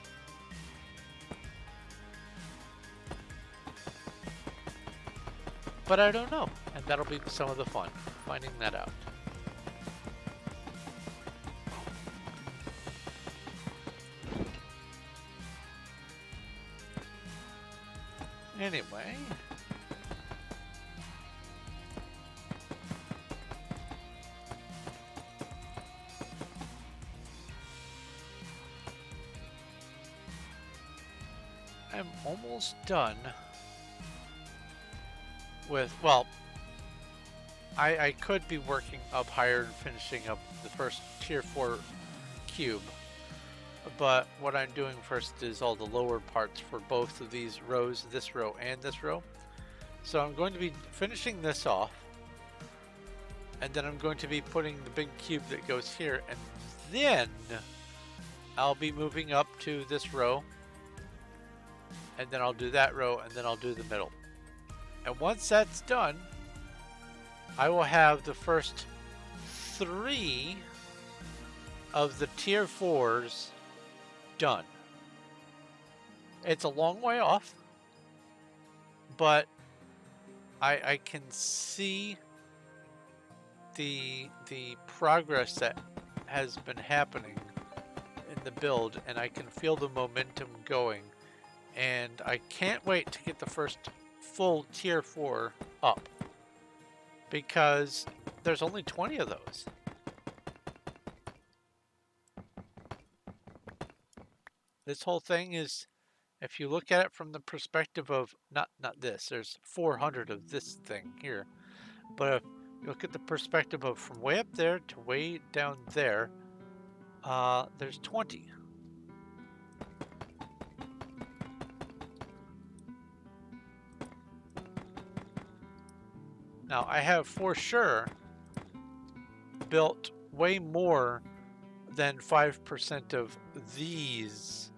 But I don't know, and that'll be some of the fun, finding that out. Anyway, I'm almost done with, well, I could be working up higher and finishing up the first tier 4 cube, but what I'm doing first is all the lower parts for both of these rows, this row and this row. So I'm going to be finishing this off, and then I'm going to be putting the big cube that goes here, and then I'll be moving up to this row, and then I'll do that row, and then I'll do the middle. And once that's done, I will have the first 3 of the tier 4s done. It's a long way off, but I can see the progress that has been happening in the build, and I can feel the momentum going, and I can't wait to get the first full tier 4 up, because there's only 20 of those. This whole thing is, if you look at it from the perspective of not this, there's 400 of this thing here, but if you look at the perspective of from way up there to way down there, there's 20. Now I have for sure built way more than 5% of these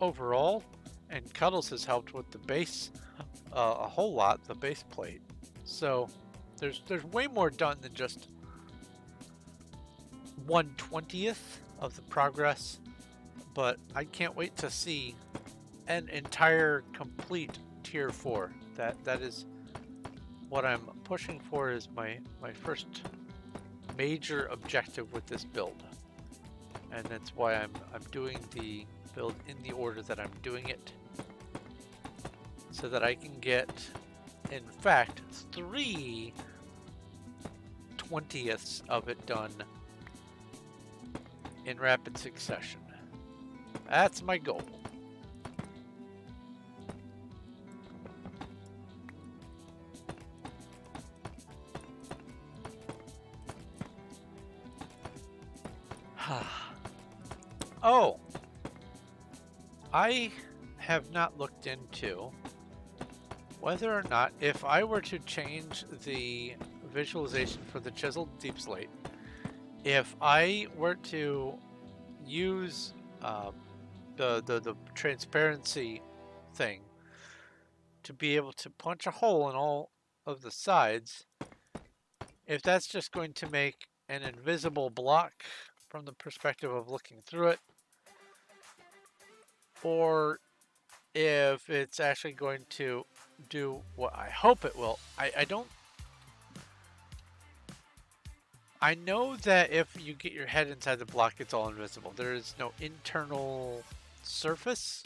overall, and Cuddles has helped with the base a whole lot, the base plate. So there's way more done than just 1/20th of the progress, but I can't wait to see an entire complete tier 4. That is what I'm pushing for, is my first major objective with this build. And that's why I'm doing the build in the order that I'm doing it, so that I can get, in fact, 3/20ths of it done in rapid succession. That's my goal. Oh, I have not looked into whether or not, if I were to change the visualization for the Chiseled Deepslate, if I were to use the transparency thing to be able to punch a hole in all of the sides, if that's just going to make an invisible block from the perspective of looking through it, or if it's actually going to do what I hope it will. I know that if you get your head inside the block, it's all invisible. There is no internal surface,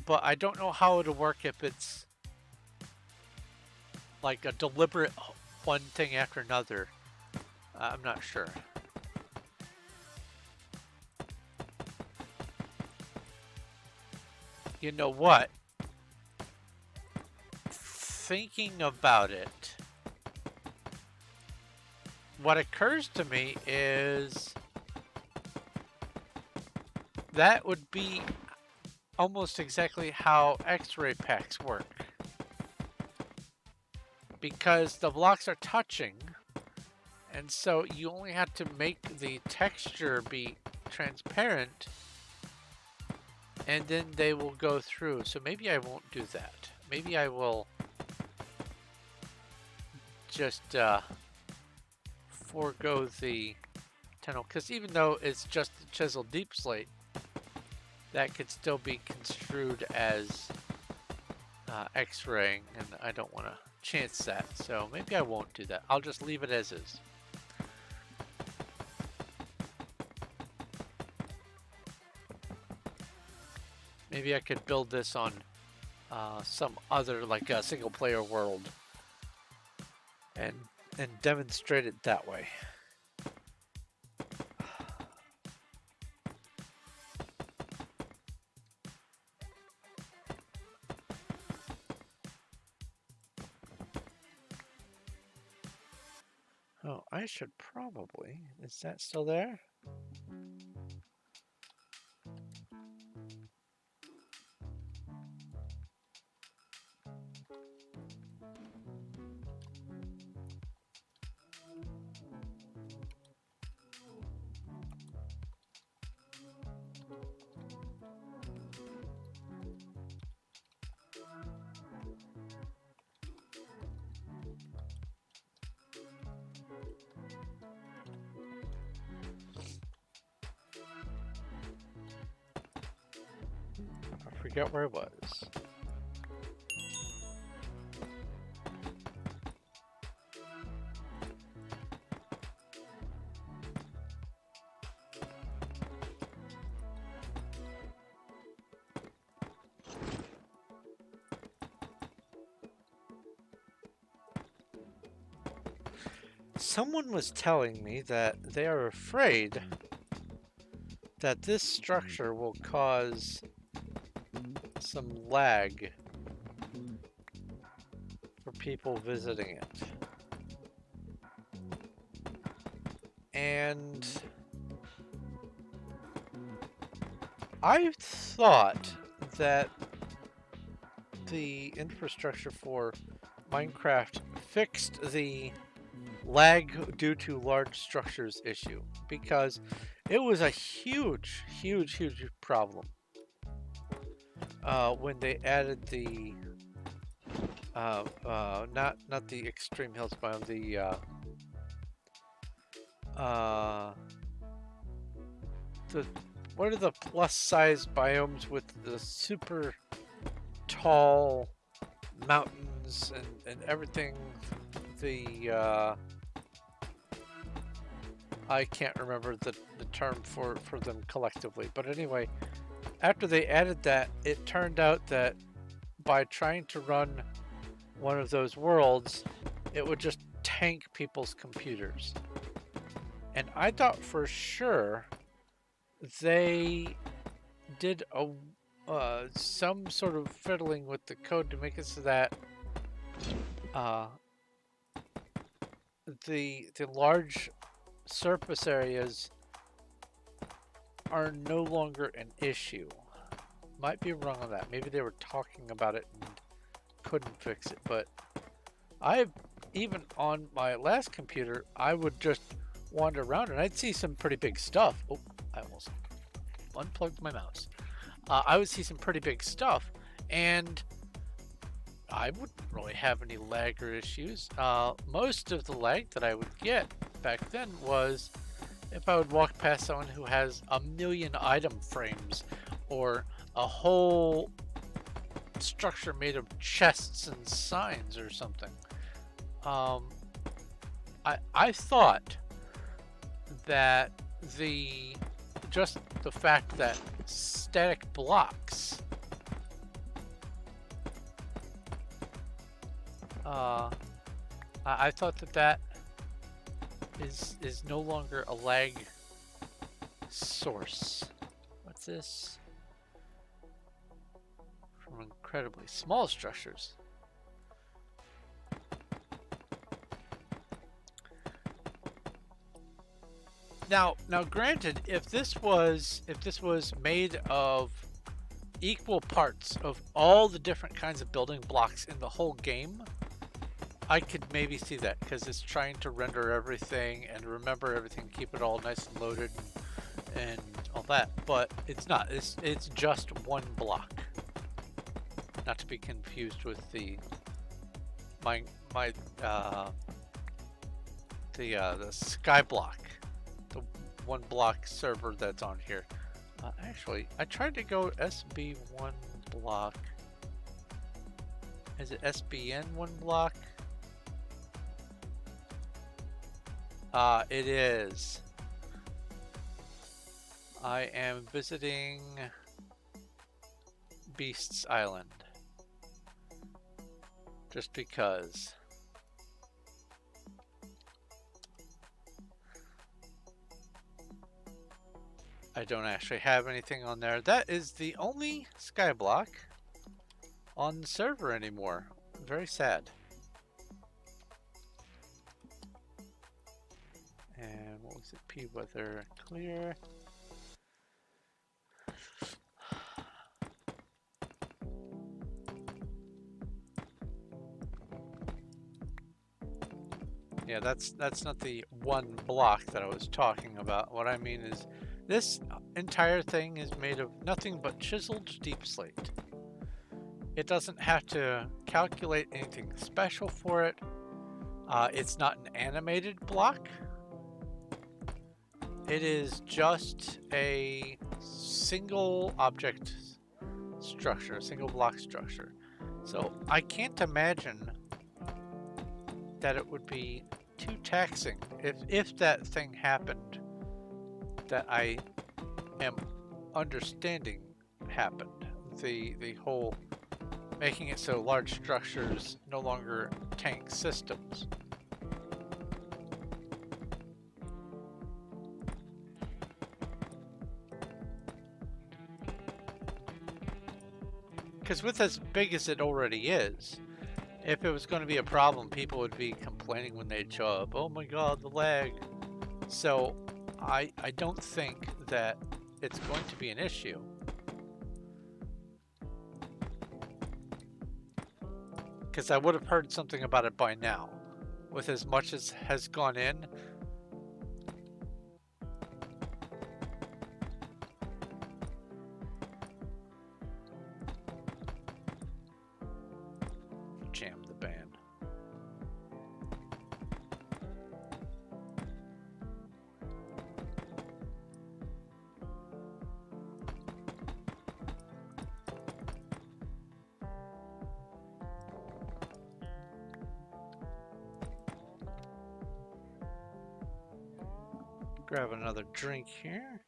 but I don't know how it'll work if it's like a deliberate one thing after another. I'm not sure. You know what? Thinking about it, what occurs to me is that would be almost exactly how X-ray packs work. Because the blocks are touching, and so you only have to make the texture be transparent, and then they will go through. So maybe I won't do that. Maybe I will just forego the tunnel, because even though it's just the Chiseled Deepslate, that could still be construed as X-raying, and I don't want to chance that. So maybe I won't do that. I'll just leave it as is. Maybe I could build this on some other, like a single player world, and demonstrate it that way. Oh, I should probably, is that still there? I forget where it was. Someone was telling me that they are afraid that this structure will cause some lag for people visiting it. And I thought that the infrastructure for Minecraft fixed the lag due to large structures issue, because it was a huge problem when they added the not the extreme hills biome, Uh, what are the plus size biomes with the super tall mountains and everything? I can't remember the term for them collectively, but anyway, after they added that, it turned out that by trying to run one of those worlds, it would just tank people's computers. And I thought for sure they did some sort of fiddling with the code to make it so that the large surface areas are no longer an issue. Might be wrong on that. Maybe they were talking about it and couldn't fix it, but even on my last computer, I would just wander around and I'd see some pretty big stuff. Oh, I almost unplugged my mouse. I would see some pretty big stuff, and I wouldn't really have any lag or issues. Most of the lag that I would get back then was if I would walk past someone who has a million item frames or a whole structure made of chests and signs or something. I thought that just the fact that static blocks I thought that is no longer a lag source. What's this? From incredibly small structures. Now granted, if this was made of equal parts of all the different kinds of building blocks in the whole game, I could maybe see that, because it's trying to render everything and remember everything, keep it all nice and loaded and all that. But it's not. It's just one block. Not to be confused with the Skyblock, the one block server that's on here. Actually, I tried to go SB1 block. Is it SBN 1 block? It is. I am visiting Beast's Island. Just because. I don't actually have anything on there. That is the only skyblock on the server anymore. Very sad. And what was it? P-weather clear. Yeah, that's not the one block that I was talking about. What I mean is this entire thing is made of nothing but chiseled deepslate. It doesn't have to calculate anything special for it. It's not an animated block. It is just a single object structure, a single block structure. So I can't imagine that it would be too taxing if that thing happened that I am understanding happened. The whole making it so large structures no longer tank systems. Because with as big as it already is, if it was going to be a problem, people would be complaining when they'd show up. Oh my god, the lag. So I don't think that it's going to be an issue. Because I would have heard something about it by now. With as much as has gone in. Jam the band. grab another drink here.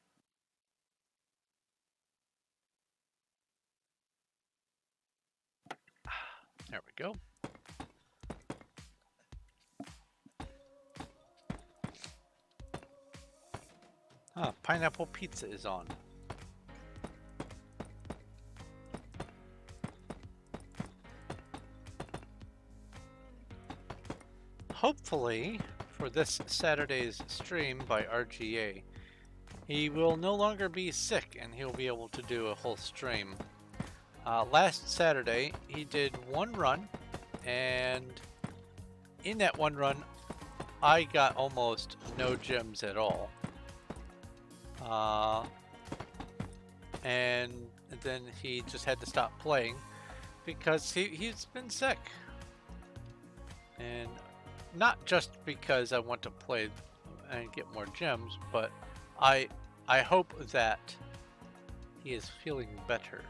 There we go. Pineapple pizza is on. Hopefully, for this Saturday's stream by RGA, he will no longer be sick and he'll be able to do a whole stream. Last Saturday, he did one run, and in that one run, I got almost no gems at all. And then he just had to stop playing because he's been sick. And not just because I want to play and get more gems, but I hope that he is feeling better.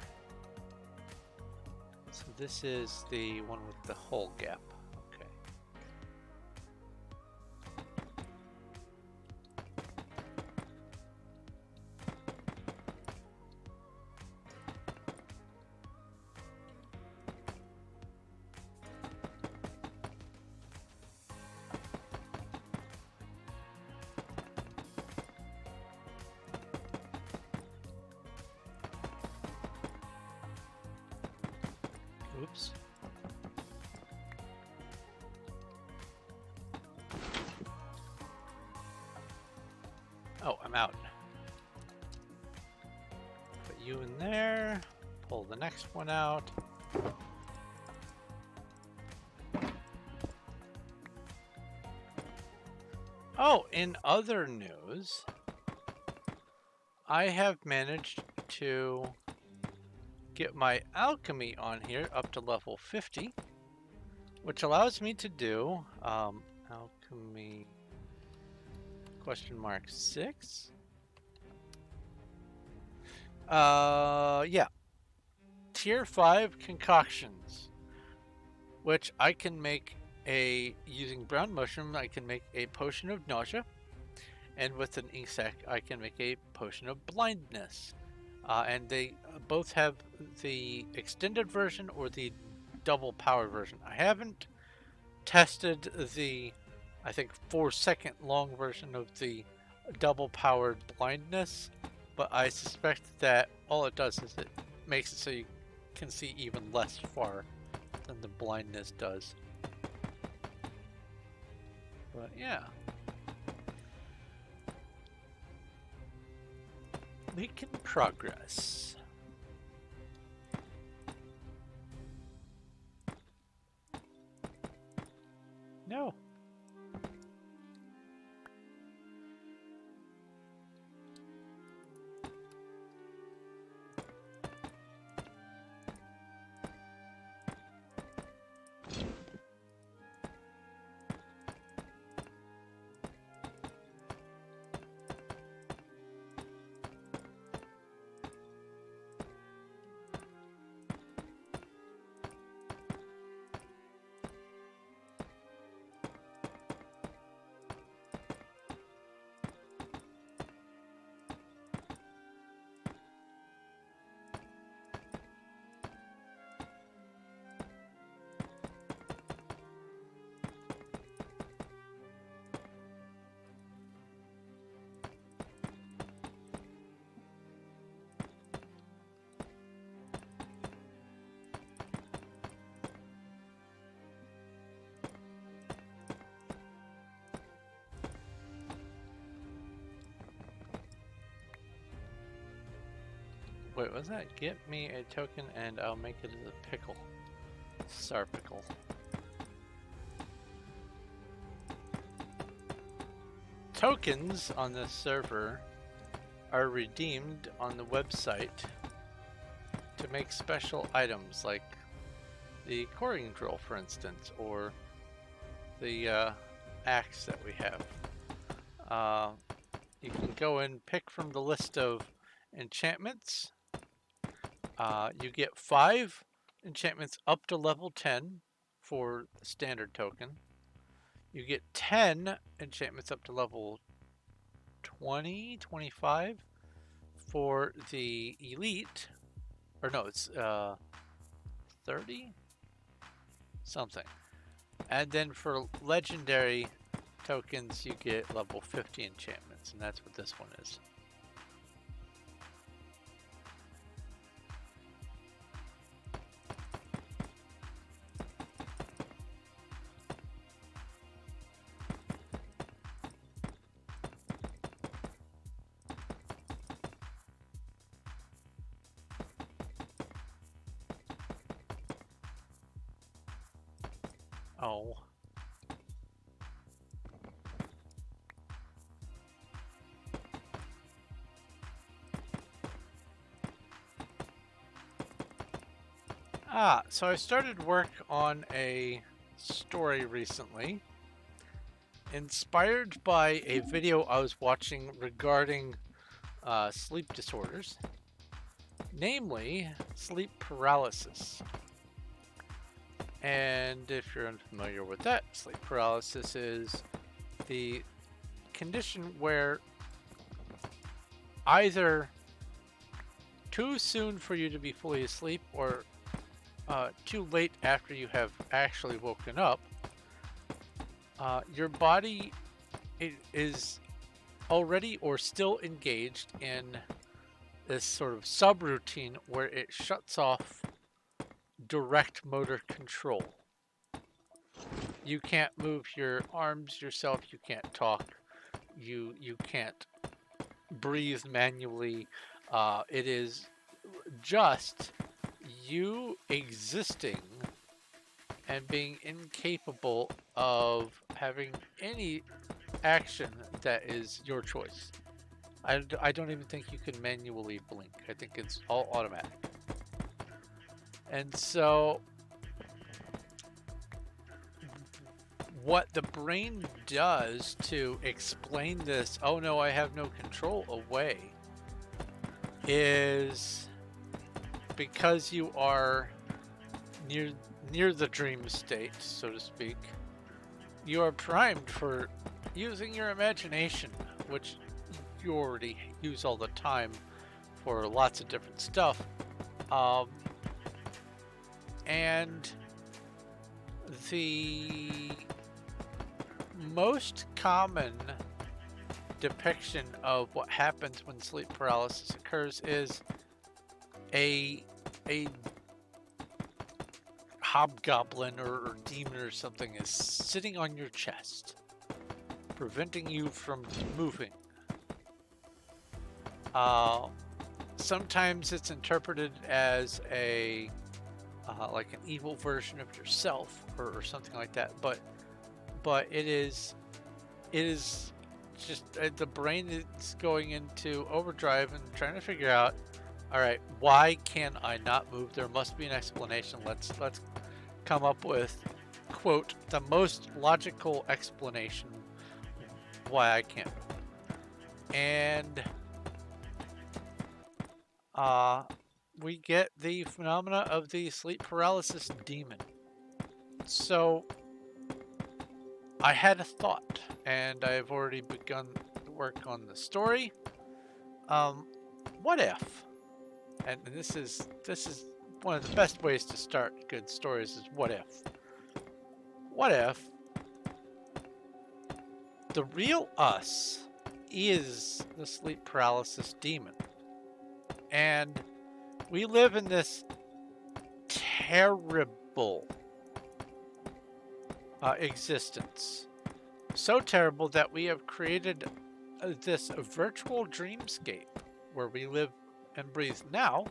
So this is the one with the hole gap. Okay. Oops. Oh, I'm out. Put you in there. Pull the next one out. Oh, in other news, I have managed to get my alchemy on here up to level 50, which allows me to do alchemy (6). Yeah, tier 5 concoctions, which I can make using brown mushroom. I can make a potion of nausea, and with an ink sac I can make a potion of blindness. And they both have the extended version or the double power version. I haven't tested the, I think, 4-second long version of the double powered blindness, but I suspect that all it does is it makes it so you can see even less far than the blindness does. But yeah. Making progress. No. Wait, was that? Get me a token and I'll make it as a pickle. Star pickle. Tokens on this server are redeemed on the website to make special items like the coring drill, for instance, or the axe that we have. You can go and pick from the list of enchantments. You get 5 enchantments up to level 10 for the standard token. You get 10 enchantments up to level 20, 25 for the elite, or no, it's 30 something. And then for legendary tokens, you get level 50 enchantments, and that's what this one is. Oh. So I started work on a story recently, inspired by a video I was watching regarding sleep disorders, namely sleep paralysis. And if you're unfamiliar with that, sleep paralysis is the condition where either too soon for you to be fully asleep or too late after you have actually woken up, your body is already or still engaged in this sort of subroutine where it shuts off direct motor control. You can't move your arms yourself, you can't talk, you can't breathe manually. It is just you existing and being incapable of having any action that is your choice. I don't even think you can manually blink. I think it's all automatic. And so what the brain does to explain this, oh no, I have no control away, is because you are near the dream state, so to speak, you are primed for using your imagination, which you already use all the time for lots of different stuff. And the most common depiction of what happens when sleep paralysis occurs is a hobgoblin or demon or something is sitting on your chest, preventing you from moving. Sometimes it's interpreted as a like an evil version of yourself or something like that, but it is just the brain is going into overdrive and trying to figure out, all right, why can I not move? There must be an explanation. Let's come up with, quote, the most logical explanation why I can't move. And we get the phenomena of the sleep paralysis demon. So I had a thought, and I've already begun to work on the story. What if, and this is one of the best ways to start good stories, is what if the real us is the sleep paralysis demon, and we live in this terrible existence. So terrible that we have created this virtual dreamscape where we live and breathe now,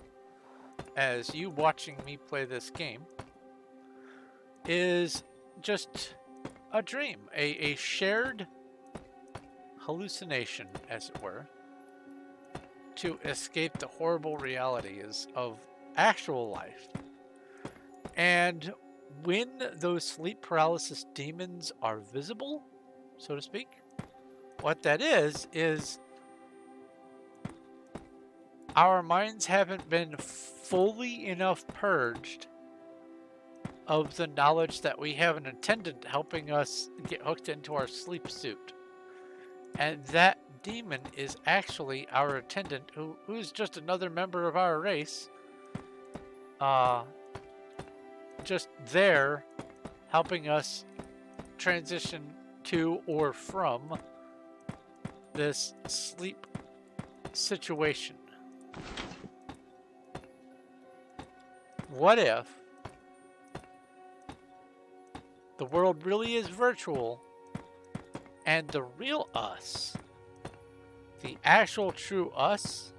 as you watching me play this game is just a dream, a shared hallucination, as it were, to escape the horrible realities of actual life. And when those sleep paralysis demons are visible, so to speak, what that is our minds haven't been fully enough purged of the knowledge that we have an attendant helping us get hooked into our sleep suit. And that demon is actually our attendant, who's just another member of our race. Just there helping us transition to or from this sleep situation. What if the world really is virtual and the real us, the actual true us,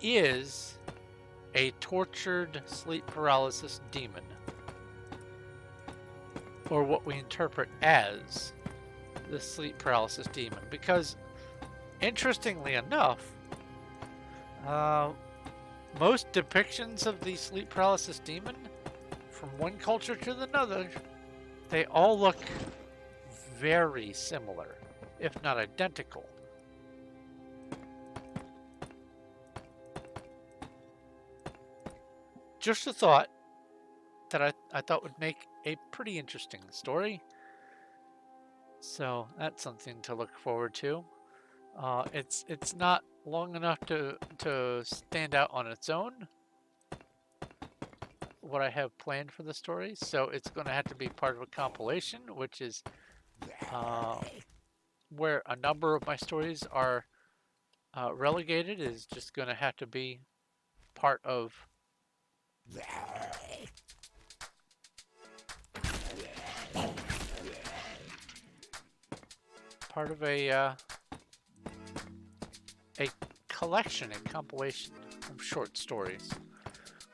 is a tortured sleep paralysis demon? Or what we interpret as the sleep paralysis demon. Because, interestingly enough, most depictions of the sleep paralysis demon, from one culture to another, they all look very similar, if not identical. Just a thought that I thought would make a pretty interesting story. So that's something to look forward to. It's not long enough to stand out on its own, what I have planned for the story, so it's going to have to be part of a compilation, which is where a number of my stories are relegated, is just going to have to be part of a collection, a compilation of short stories,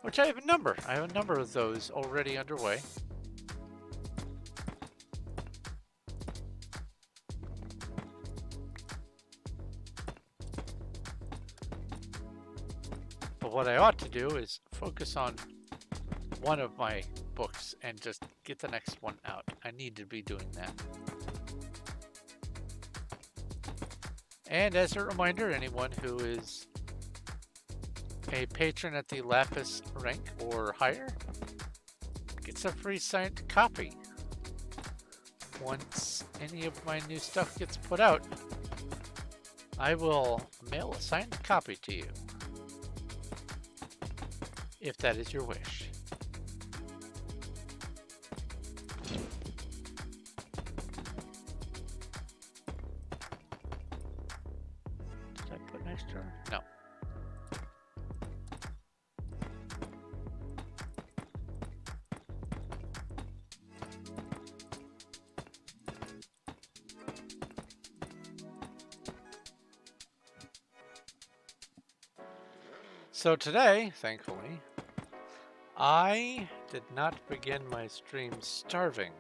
which I have a number. I have a number of those already underway. But what I ought to do is focus on one of my books and just get the next one out. I need to be doing that. And as a reminder, anyone who is a patron at the Lapis rank or higher gets a free signed copy once any of my new stuff gets put out. I will mail a signed copy to you, if that is your wish. Did I put an extra? No. So today, thankfully, I did not begin my stream starving.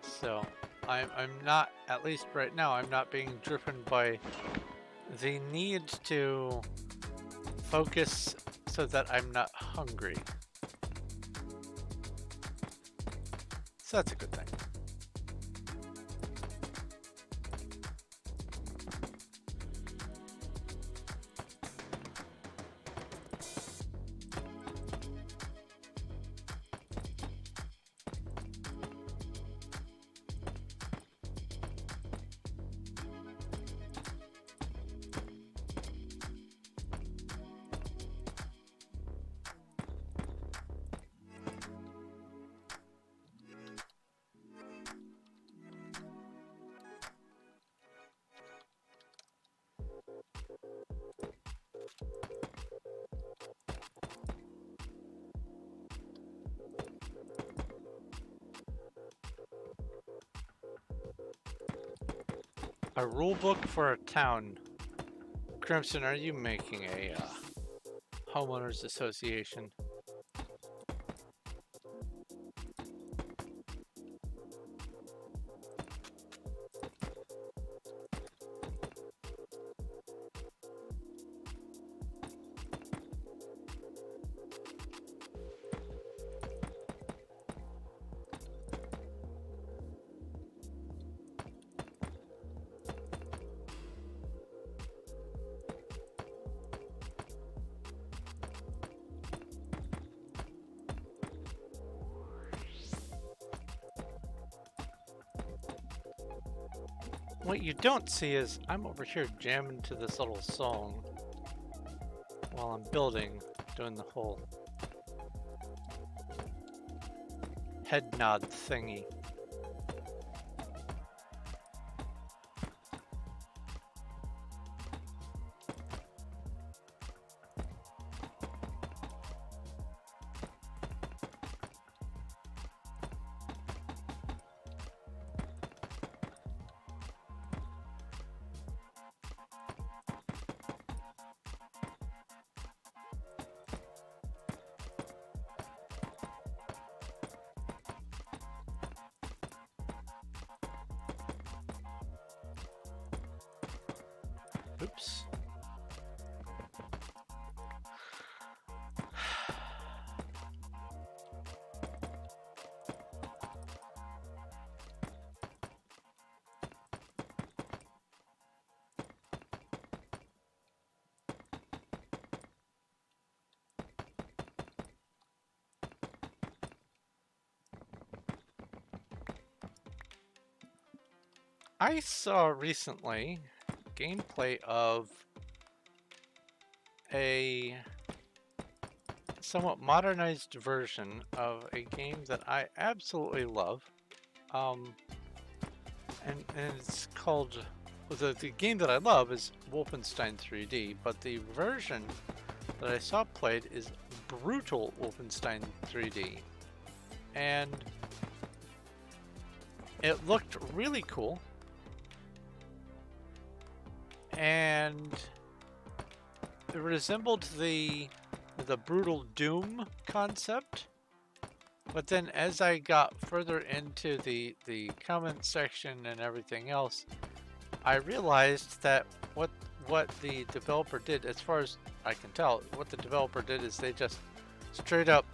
So I'm not, at least right now, I'm not being driven by the need to focus so that I'm not hungry. So that's a good thing. A rule book for a town. Crimson, are you making a homeowners association? What you don't see is I'm over here jamming to this little song while I'm building, doing the whole head nod thingy. Oops. I saw recently gameplay of a somewhat modernized version of a game that I absolutely love. And it's called, well, the game that I love is Wolfenstein 3D, but the version that I saw played is Brutal Wolfenstein 3D. And it looked really cool. And it resembled the Brutal Doom concept. But then as I got further into the comment section and everything else, I realized that what the developer did, as far as I can tell, what the developer did is they just straight up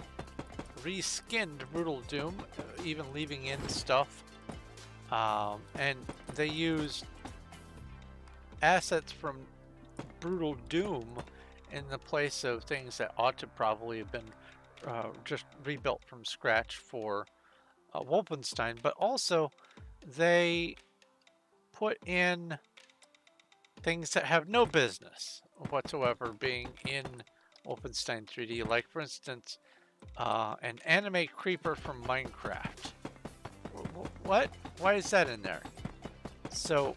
reskinned Brutal Doom, even leaving in stuff. And they used assets from Brutal Doom in the place of things that ought to probably have been just rebuilt from scratch for Wolfenstein, but also they put in things that have no business whatsoever being in Wolfenstein 3D, like for instance an anime creeper from Minecraft. What? Why is that in there? So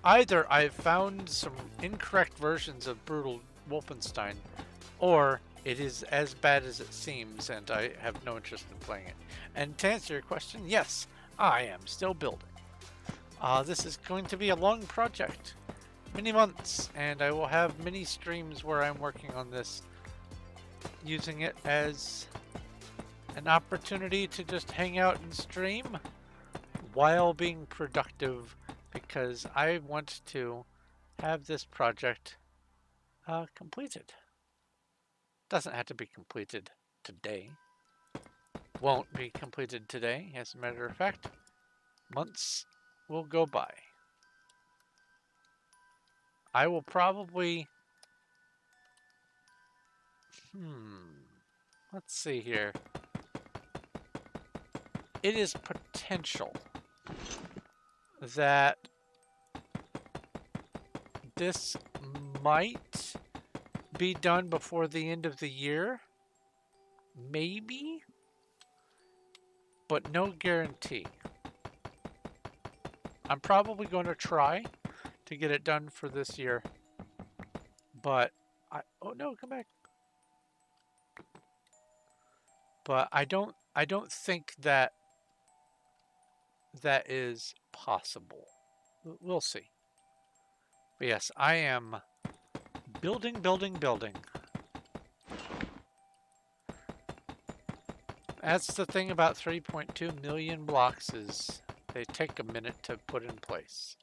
either I've found some incorrect versions of Brutal Wolfenstein, or it is as bad as it seems, and I have no interest in playing it. And to answer your question, yes, I am still building. This is going to be a long project, many months, and I will have many streams where I'm working on this, using it as an opportunity to just hang out and stream while being productive, because I want to have this project completed. Doesn't have to be completed today. Won't be completed today, as a matter of fact. Months will go by. I will probably... Let's see here. It is potential that this might be done before the end of the year. Maybe. But no guarantee. I'm probably going to try to get it done for this year. But oh no, come back. But I don't think that is possible. We'll see. But yes, I am building. That's the thing about 3.2 million blocks, is they take a minute to put in place.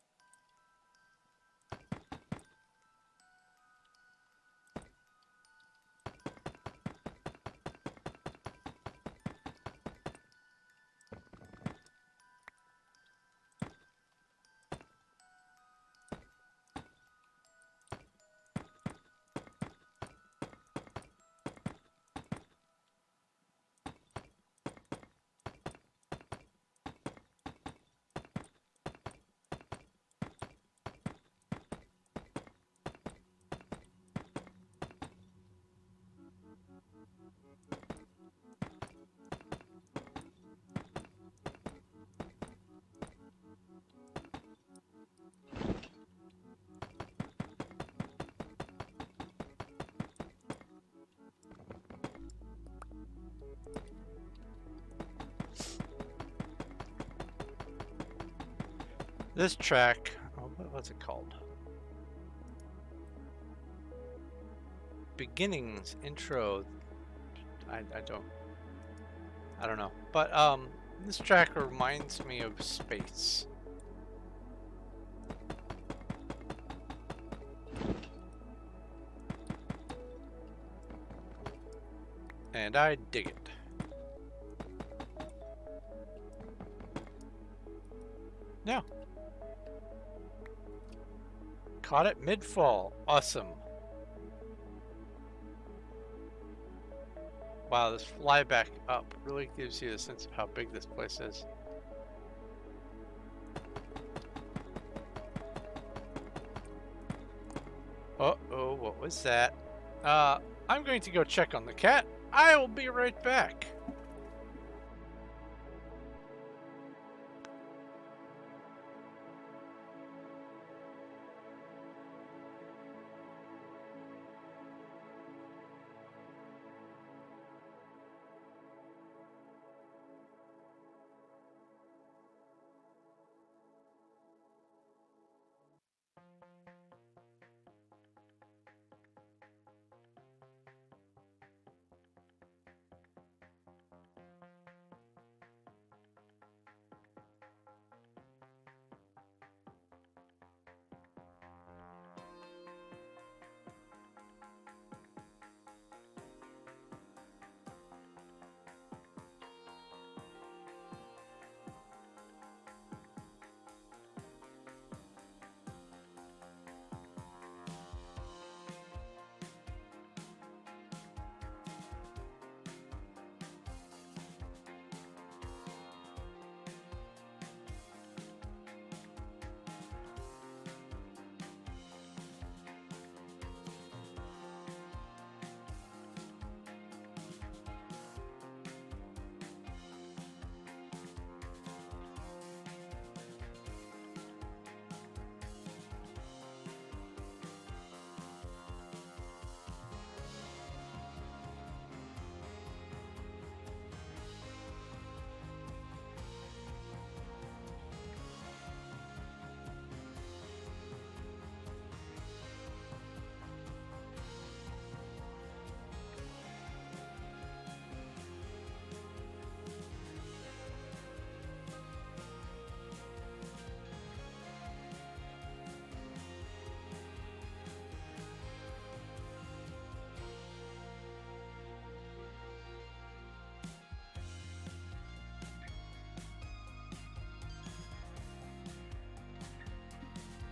This track, oh, what's it called? Beginnings, intro. I don't know. But this track reminds me of space. And I dig it. Yeah. Caught it mid-fall. Awesome. Wow, this flyback up really gives you a sense of how big this place is. Uh-oh, what was that? I'm going to go check on the cat. I will be right back.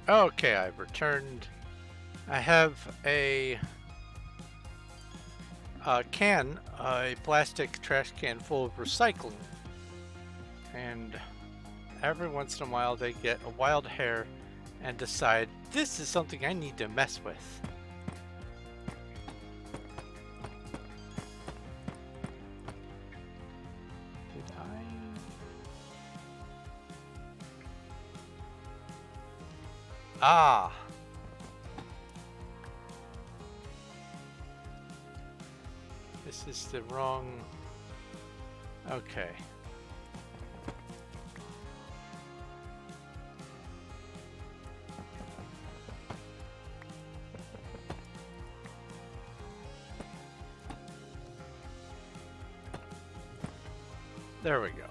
Okay, I've returned. I have a can, a plastic trash can full of recycling. And every once in a while they get a wild hair and decide, this is something I need to mess with. Did I? Ah! This is the wrong... Okay. There we go.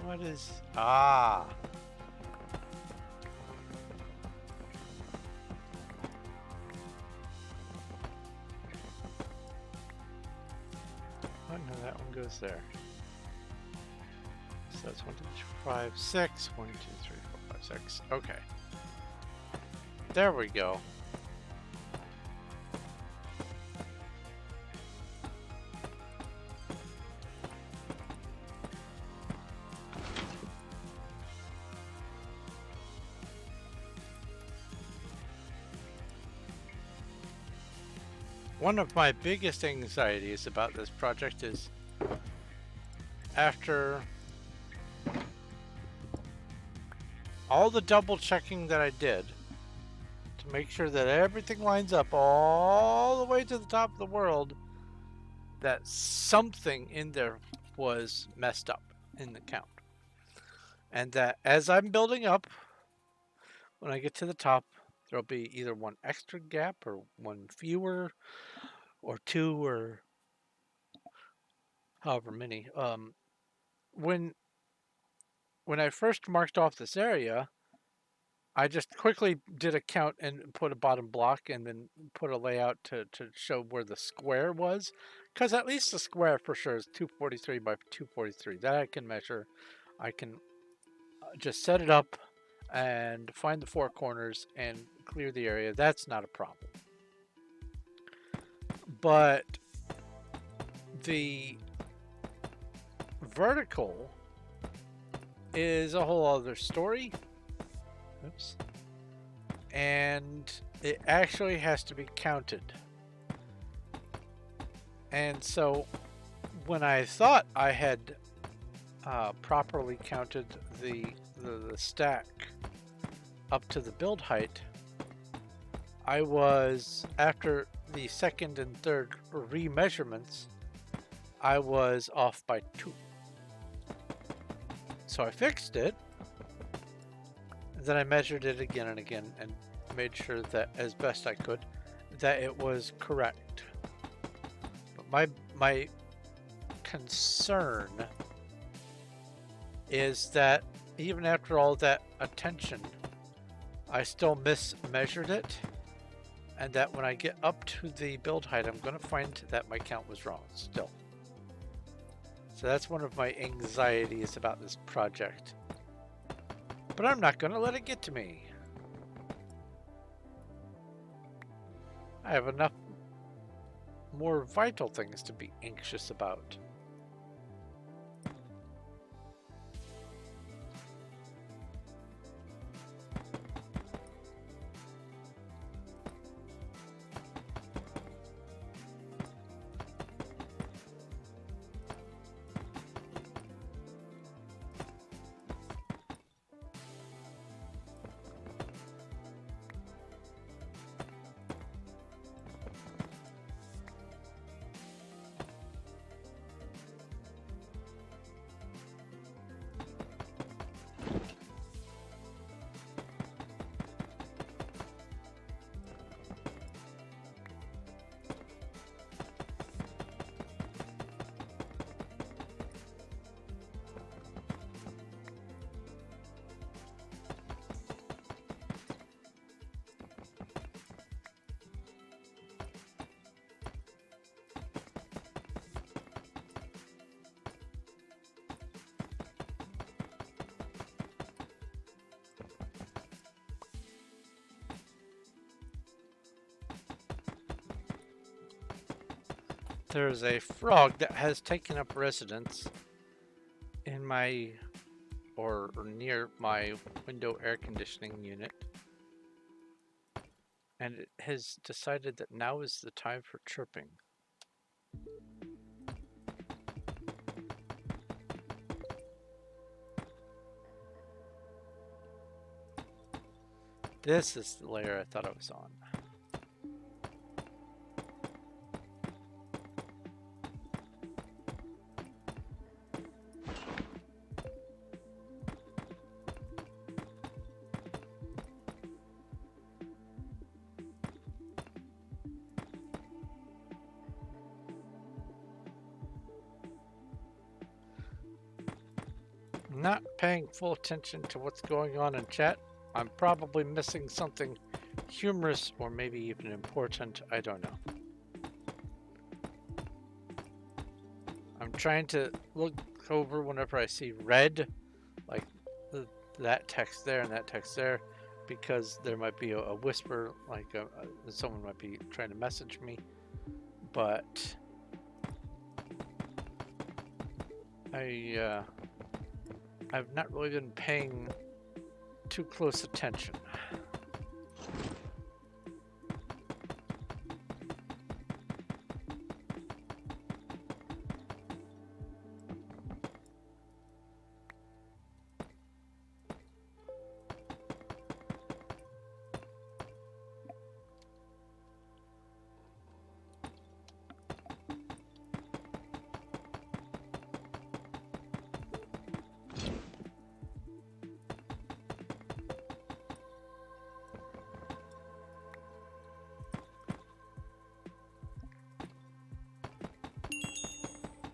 What is... Ah! And that one goes there. So that's 1, 2, 3, 4, 5, 6. 1, 2, 3, 4, 5, 6. Okay. There we go. One of my biggest anxieties about this project is after all the double checking that I did to make sure that everything lines up all the way to the top of the world, that something in there was messed up in the count. And that as I'm building up, when I get to the top, there'll be either one extra gap or one fewer or two or however many. When I first marked off this area, I just quickly did a count and put a bottom block and then put a layout to show where the square was. Because at least the square for sure is 243 by 243. That I can measure. I can just set it up and find the 4 corners and clear the area. That's not a problem. But the vertical is a whole other story. Oops. And it actually has to be counted. And so when I thought I had properly counted the stack up to the build height, I was, after the second and third remeasurements, I was off by 2. So I fixed it. Then I measured it again and again and made sure that, as best I could, that it was correct. But my concern is that even after all that attention, I still mismeasured it, and that when I get up to the build height, I'm going to find that my count was wrong still. So that's one of my anxieties about this project. But I'm not going to let it get to me. I have enough more vital things to be anxious about. There's a frog that has taken up residence in my, or near my window air conditioning unit. And it has decided that now is the time for chirping. This is the layer I thought I was on. Not paying full attention to what's going on in chat. I'm probably missing something humorous or maybe even important. I don't know. I'm trying to look over whenever I see red, like that text there and that text there, because there might be a whisper, like someone might be trying to message me. But I've not really been paying too close attention.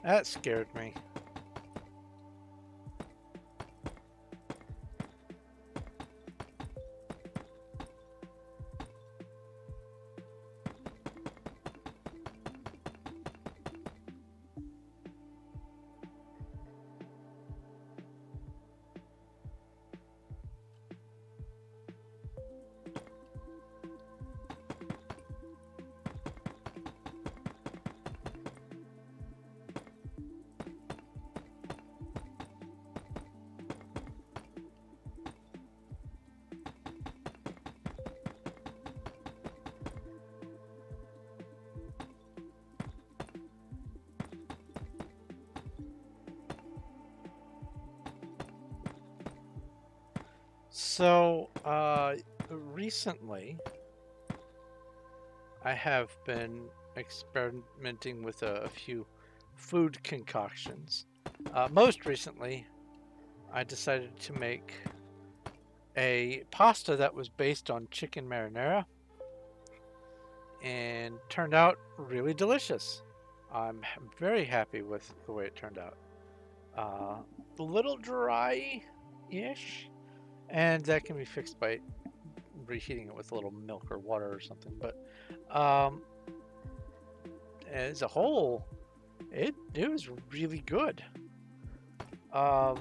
That scared me. So, recently, I have been experimenting with a few food concoctions. Most recently, I decided to make a pasta that was based on chicken marinara and turned out really delicious. I'm very happy with the way it turned out. A little dry-ish, and that can be fixed by reheating it with a little milk or water or something. But as a whole, it was really good. I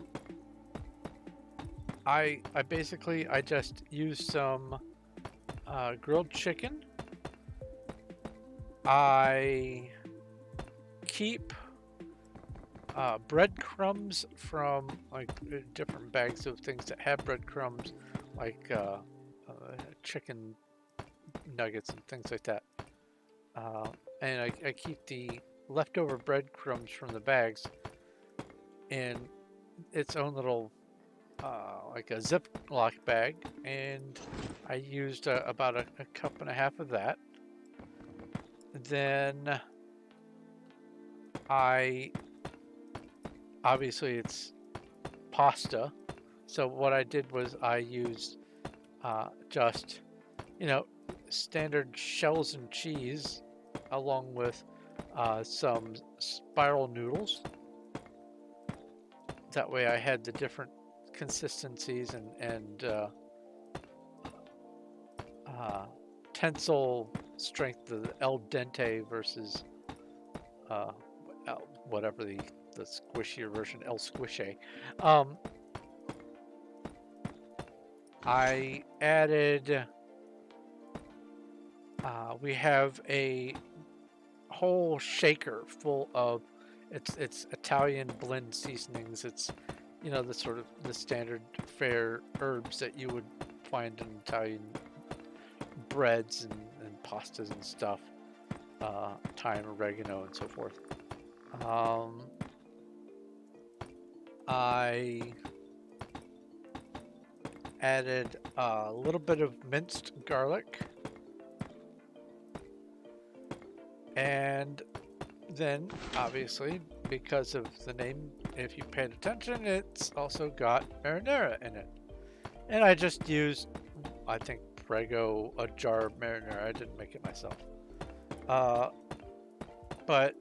basically just used some grilled chicken. I keep breadcrumbs from like different bags of things that have breadcrumbs, like chicken nuggets and things like that. And I keep the leftover breadcrumbs from the bags in its own little like a Ziploc bag, and I used about a cup and a half of that. Then obviously it's pasta, so what I did was I used just, standard shells and cheese, along with some spiral noodles. That way I had the different consistencies and tensile strength, the al dente versus whatever the squishier version, el squishy. I added, we have a whole shaker full of it's Italian blend seasonings. It's, the sort of the standard fare herbs that you would find in Italian breads and pastas and stuff, thyme, oregano, and so forth. I added a little bit of minced garlic, and then obviously, because of the name, if you paid attention, it's also got marinara in it. And I just used, I think, Prego, a jar of marinara. I didn't make it myself. But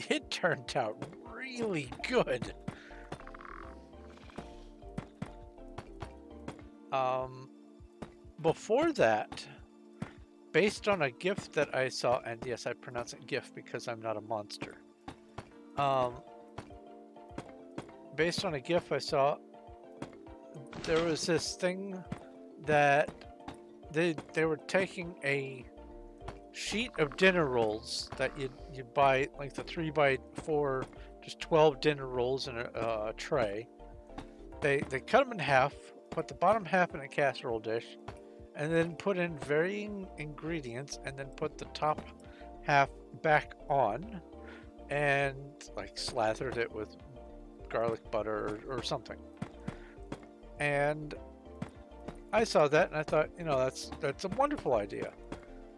it turned out really good. Before that, based on a GIF that I saw, and yes, I pronounce it GIF because I'm not a monster. Um, based on a GIF I saw, there was this thing that they were taking a sheet of dinner rolls that you'd buy, like the 3x4, just 12 dinner rolls in a tray. They cut them in half, put the bottom half in a casserole dish, and then put in varying ingredients, and then put the top half back on, and like slathered it with garlic butter or something. And I saw that and I thought, you know, that's a wonderful idea.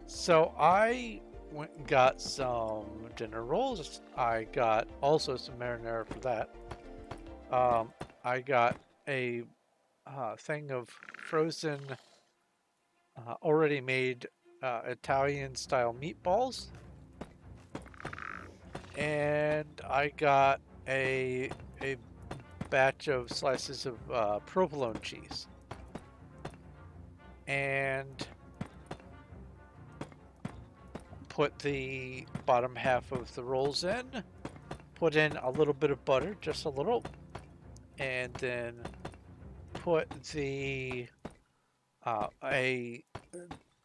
So I went and got some dinner rolls. I got also some marinara for that. I got a thing of frozen, already made Italian style meatballs. And I got a batch of slices of provolone cheese. And put the bottom half of the rolls in, put in a little bit of butter, just a little, and then put the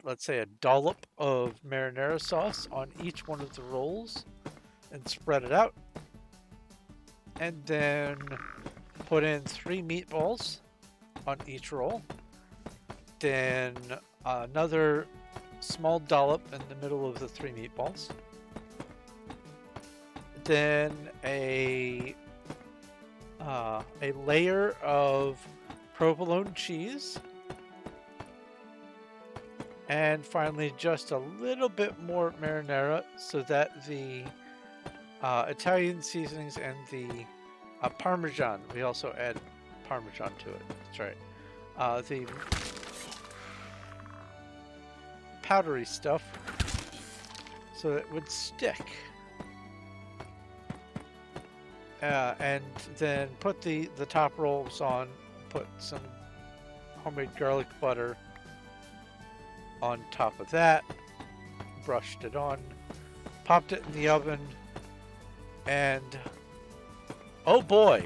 let's say a dollop of marinara sauce on each one of the rolls and spread it out, and then put in 3 meatballs on each roll, then another small dollop in the middle of the 3 meatballs, then a layer of provolone cheese, and finally just a little bit more marinara so that the Italian seasonings and the Parmesan, we also add Parmesan to it, that's right, the powdery stuff, so it would stick. And then put the top rolls on, put some homemade garlic butter on top of that, brushed it on, popped it in the oven, and oh boy,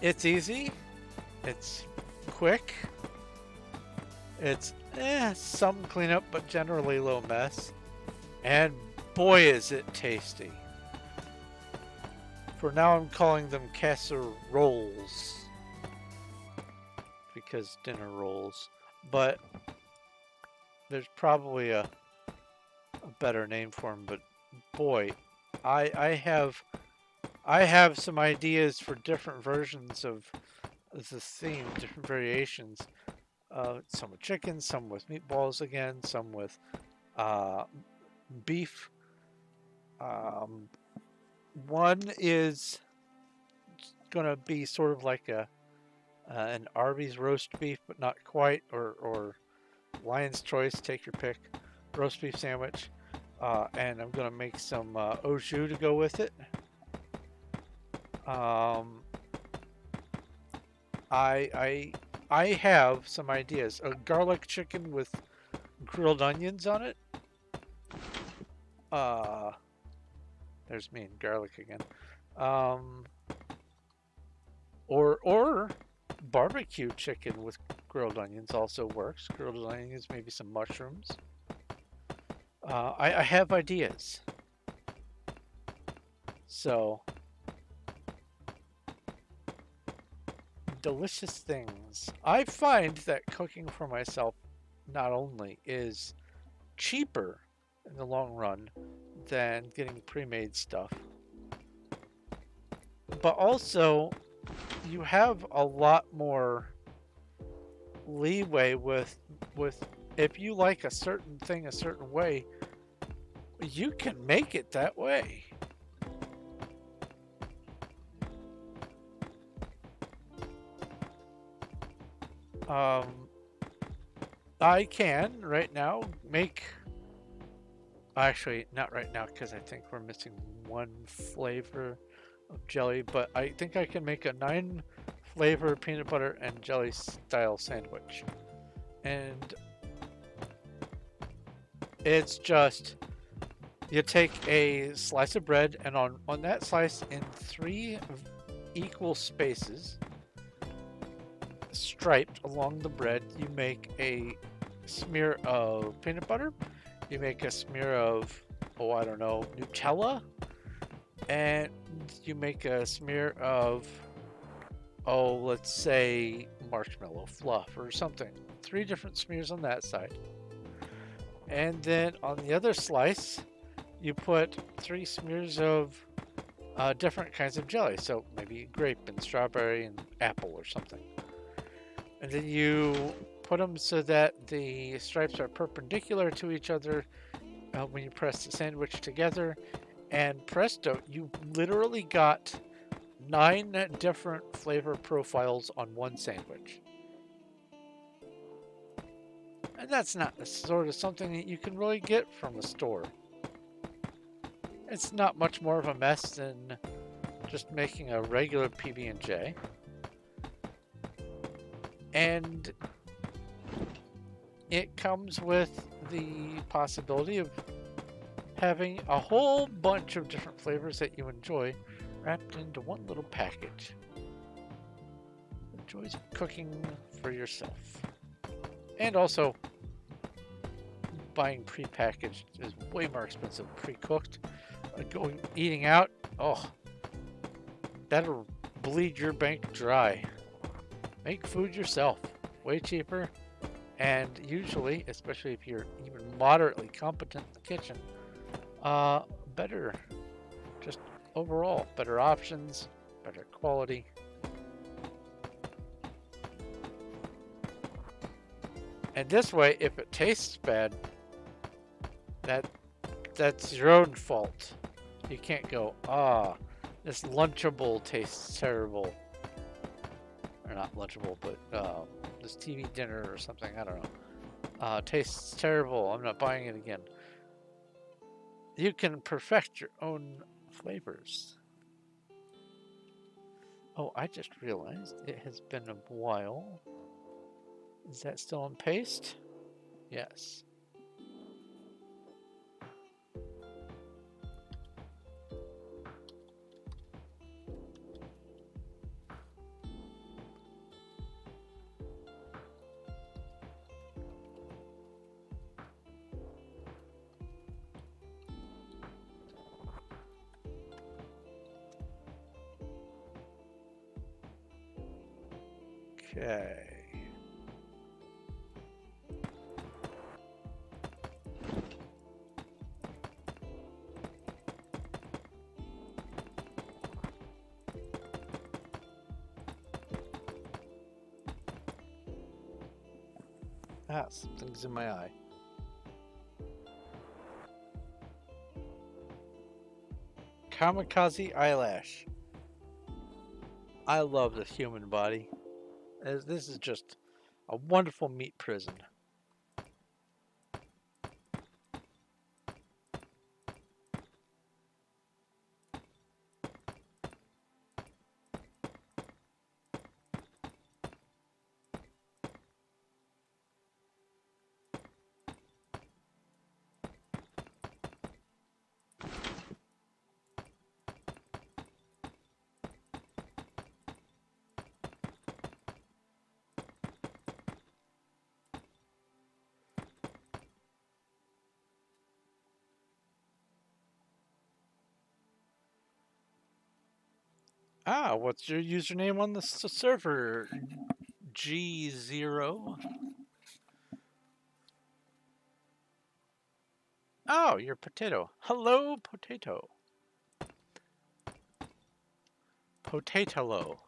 it's easy, it's quick, it's some cleanup, but generally low mess. And boy, is it tasty. For now, I'm calling them casseroles because dinner rolls. But there's probably a better name for them. But boy, I have some ideas for different versions of the theme, different variations. Some with chicken, some with meatballs again, some with beef. One is gonna be sort of like an Arby's roast beef, but not quite, or Lion's Choice, take your pick, roast beef sandwich. And I'm gonna make some au jus to go with it. I have some ideas. A garlic chicken with grilled onions on it. There's me and garlic again. Or barbecue chicken with grilled onions also works. Grilled onions, maybe some mushrooms. I have ideas. So, delicious things. I find that cooking for myself not only is cheaper in the long run than getting pre-made stuff, but also you have a lot more leeway with if you like a certain thing a certain way, you can make it that way. I can right now make, actually not right now because I think we're missing one flavor of jelly, but I think I can make a 9 flavor peanut butter and jelly style sandwich. And it's just, You take a slice of bread, and on that slice, in 3 equal spaces, striped along the bread, you make a smear of peanut butter. You make a smear of, oh, I don't know, Nutella. And you make a smear of, oh, let's say marshmallow fluff or something. 3 different smears on that side. And then on the other slice, you put 3 smears of different kinds of jelly. So maybe grape and strawberry and apple or something. And then you put them so that the stripes are perpendicular to each other when you press the sandwich together. And presto, you literally got 9 different flavor profiles on one sandwich. And that's not the sort of something that you can really get from a store. It's not much more of a mess than just making a regular PB&J. And it comes with the possibility of having a whole bunch of different flavors that you enjoy wrapped into one little package. The joys of cooking for yourself. And also, buying pre-packaged is way more expensive than pre-cooked. Eating out, oh, that'll bleed your bank dry. Make food yourself. Way cheaper. And usually, especially if you're even moderately competent in the kitchen, better. Just overall, better options, better quality. And this way, if it tastes bad, that's your own fault. You can't go, this Lunchable tastes terrible. Or not Lunchable, but this TV dinner or something, I don't know. Tastes terrible, I'm not buying it again. You can perfect your own flavors. Oh, I just realized it has been a while. Is that still on paste? Yes. Okay. Ah, something's in my eye. Kamikaze eyelash. I love the human body. This is just a wonderful meat prison. Ah, what's your username on the server? G0? Oh, you're Potato. Hello, Potato. Potato-lo.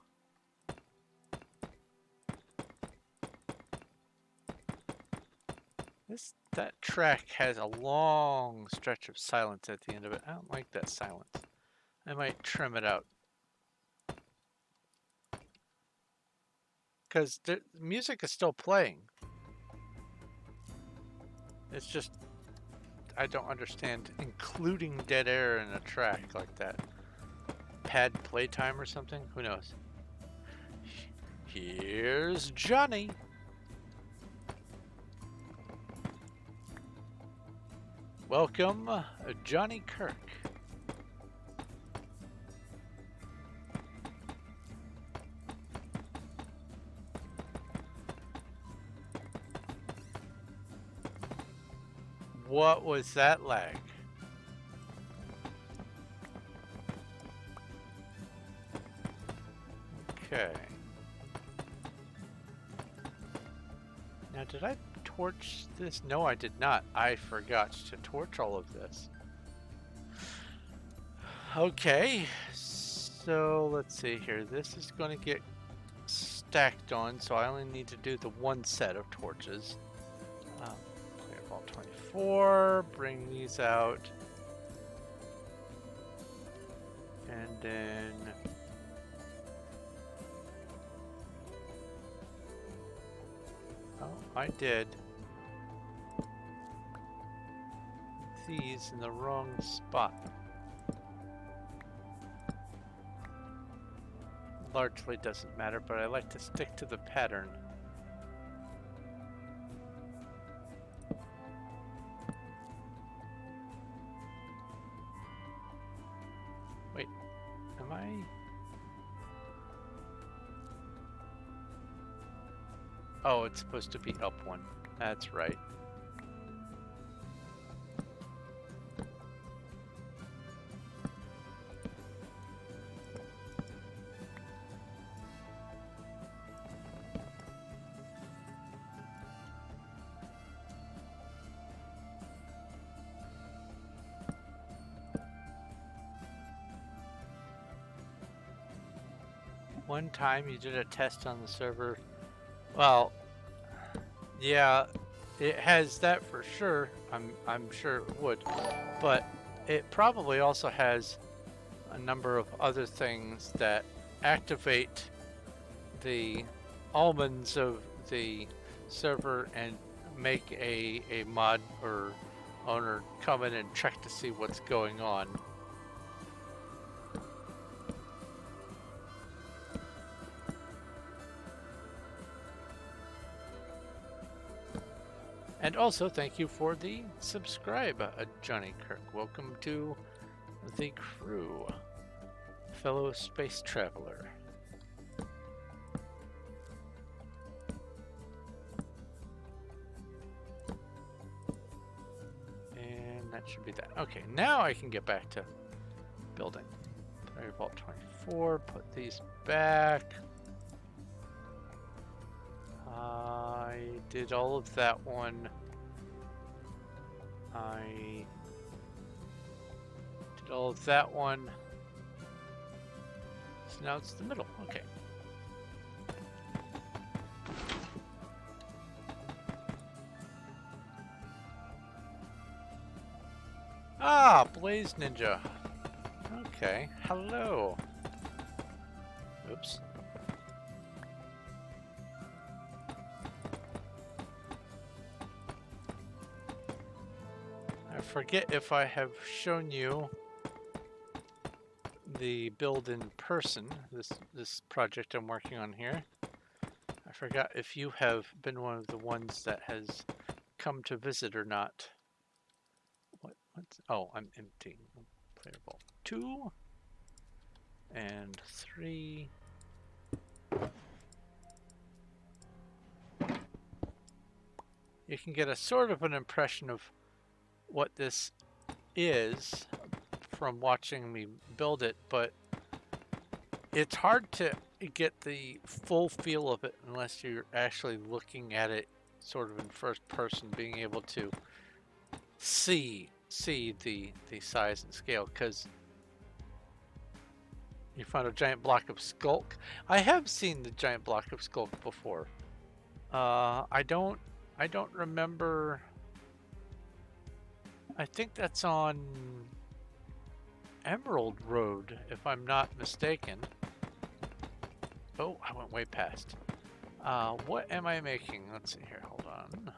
That track has a long stretch of silence at the end of it. I don't like that silence. I might trim it out. Because the music is still playing. It's just, I don't understand including dead air in a track like that. Pad playtime or something? Who knows? Here's Johnny. Welcome, Johnny Kirk. What was that lag? Okay. Now, did I torch this? No, I did not. I forgot to torch all of this. Okay, so let's see here. This is going to get stacked on, so I only need to do the one set of torches. Clear vault 24, bring these out. And then... Oh, I did these in the wrong spot. Largely doesn't matter, but I like to stick to the pattern. Wait, am I? Oh, it's supposed to be up one. That's right. One time you did a test on the server. Well, yeah, it has that for sure. I'm sure it would, but it probably also has a number of other things that activate the almonds of the server and make a mod or owner come in and check to see what's going on. And also, thank you for the subscribe, Johnny Kirk. Welcome to the crew, fellow space traveler. And that should be that. Okay, now I can get back to building. Vault 24, put these back. I did all of that one. I did all of that one. So now it's the middle. Okay. Ah, Blaze Ninja. Okay. Hello. Oops. I forget if I have shown you the build in person, this project I'm working on here. I forgot if you have been one of the ones that has come to visit or not. What's, oh, I'm empty. Player vault 2 and 3. You can get a sort of an impression of what this is from watching me build it, but it's hard to get the full feel of it unless you're actually looking at it sort of in first person, being able to see the size and scale. Because you found a giant block of skulk. I have seen the giant block of skulk before. I don't remember. I think that's on Emerald Road, if I'm not mistaken. Oh, I went way past. What am I making? Let's see here, hold on.